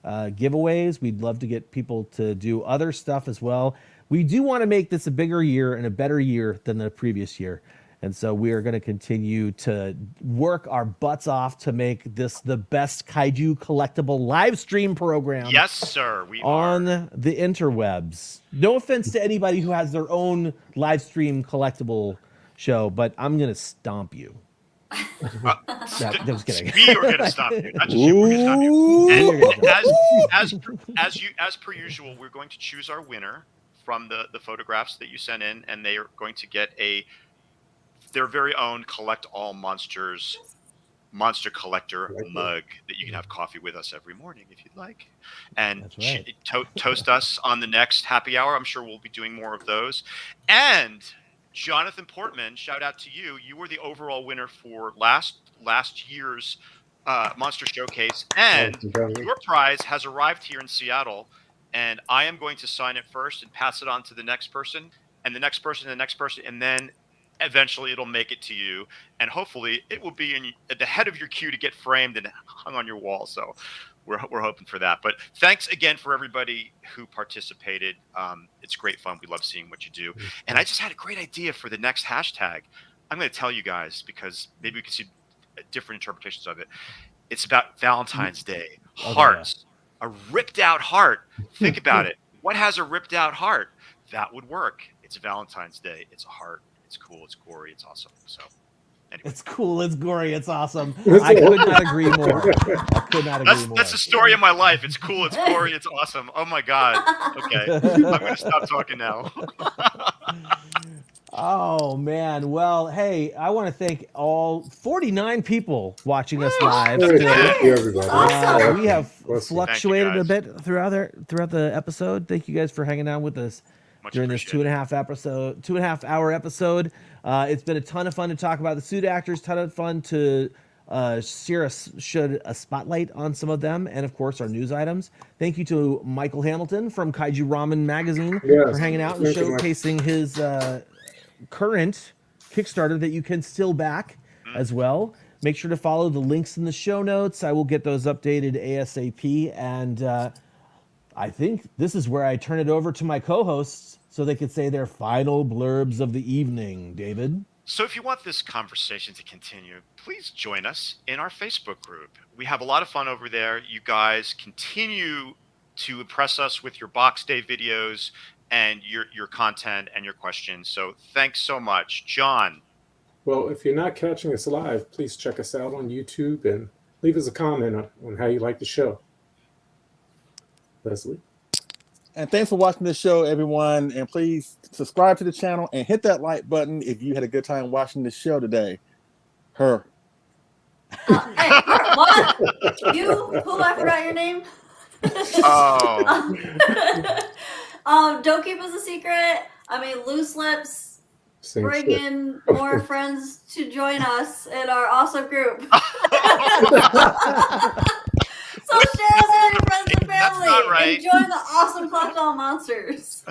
giveaways. We'd love to get people to do other stuff as well. We do want to make this a bigger year and a better year than the previous year. And so we are going to continue to work our butts off to make this the best Kaiju collectible live stream program. Yes, sir. We on the interwebs. No offense to anybody who has their own live stream collectible show, but I'm going to stomp you. No, I'm just kidding. We are going to stop you. Not just you. We're going to stop you. And as per usual, we're going to choose our winner from the photographs that you sent in, and they are going to get their very own Collect All Monsters Monster Collector mug that you can have coffee with us every morning if you'd like. And toast us on the next happy hour. I'm sure we'll be doing more of those. And Jonathan Portman, shout out to you. You were the overall winner for last year's Monster Showcase. And your prize has arrived here in Seattle. And I am going to sign it first and pass it on to the next person, and the next person, and the next person, and then eventually it'll make it to you, and hopefully it will be at the head of your queue to get framed and hung on your wall. So we're hoping for that. But thanks again for everybody who participated. It's great fun. We love seeing what you do. And I just had a great idea for the next hashtag. I'm going to tell you guys because maybe we can see different interpretations of it. It's about Valentine's Day. Hearts. A ripped out heart. Think about it. What has a ripped out heart? That would work. It's Valentine's Day. It's a heart. It's cool. It's gory. It's awesome. So, anyway. It's cool. It's gory. It's awesome. I could not agree more. I could not agree more. That's the story of my life. It's cool. It's gory. It's awesome. Oh my God. Okay. I'm going to stop talking now. Oh man. Well, hey, I want to thank all 49 people watching us live. Thank you, everybody. We have fluctuated a bit throughout the episode. Thank you guys for hanging out with us during this 2.5 hour episode. It's been a ton of fun to talk about the suit actors, ton of fun to shed a spotlight on some of them, and of course our news items. Thank you to Michael Hamilton from Kaiju Ramen magazine for hanging out and showcasing his current Kickstarter that you can still back as well. Make sure to follow the links in the show notes. I will get those updated ASAP, and I think this is where I turn it over to my co-hosts so they could say their final blurbs of the evening. David? So if you want this conversation to continue, please join us in our Facebook group. We have a lot of fun over there. You guys continue to impress us with your Box Day videos and your content and your questions. So thanks so much. John? Well, if you're not catching us live, please check us out on YouTube and leave us a comment on how you like the show. Leslie? And thanks for watching this show, everyone. And please subscribe to the channel and hit that like button if you had a good time watching this show today. Her. Hey, what? Who I forgot your name? Don't keep us a secret. I mean, Loose Lips. Bring in more friends to join us in our awesome group. So share us with your friends and family. Right. Enjoy the awesome Collect All Monsters.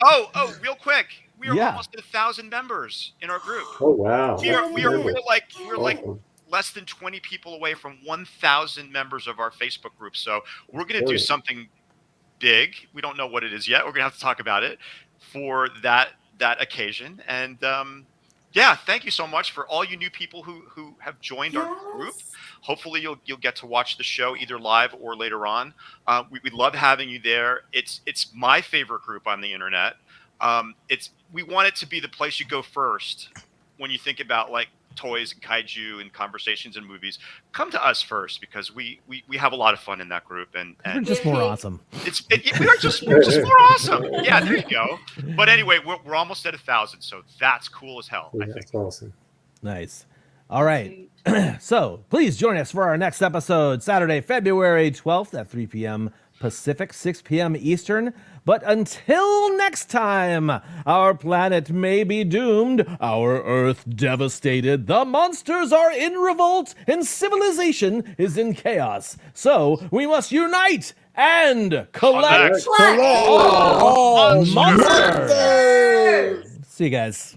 Oh, real quick. We are almost 1,000 members in our group. Oh wow. We're like less than 20 people away from 1,000 members of our Facebook group. So we're going to do something big. We don't know what it is yet. We're going to have to talk about it for that occasion. And thank you so much for all you new people who have joined our group. Hopefully you'll get to watch the show either live or later on. We love having you there. It's my favorite group on the internet. We want it to be the place you go first when you think about like toys and kaiju and conversations and movies, come to us first, because we have a lot of fun in that group, and We're just more awesome. we're just more awesome. Yeah, there you go. But anyway, we're almost at 1,000, so that's cool as hell. I think That's awesome. Nice. All right. So please join us for our next episode, Saturday, February 12th at 3 p.m. Pacific, 6 p.m. Eastern. But until next time, our planet may be doomed, our Earth devastated, the monsters are in revolt, and civilization is in chaos. So we must unite and collect all monsters. See you guys.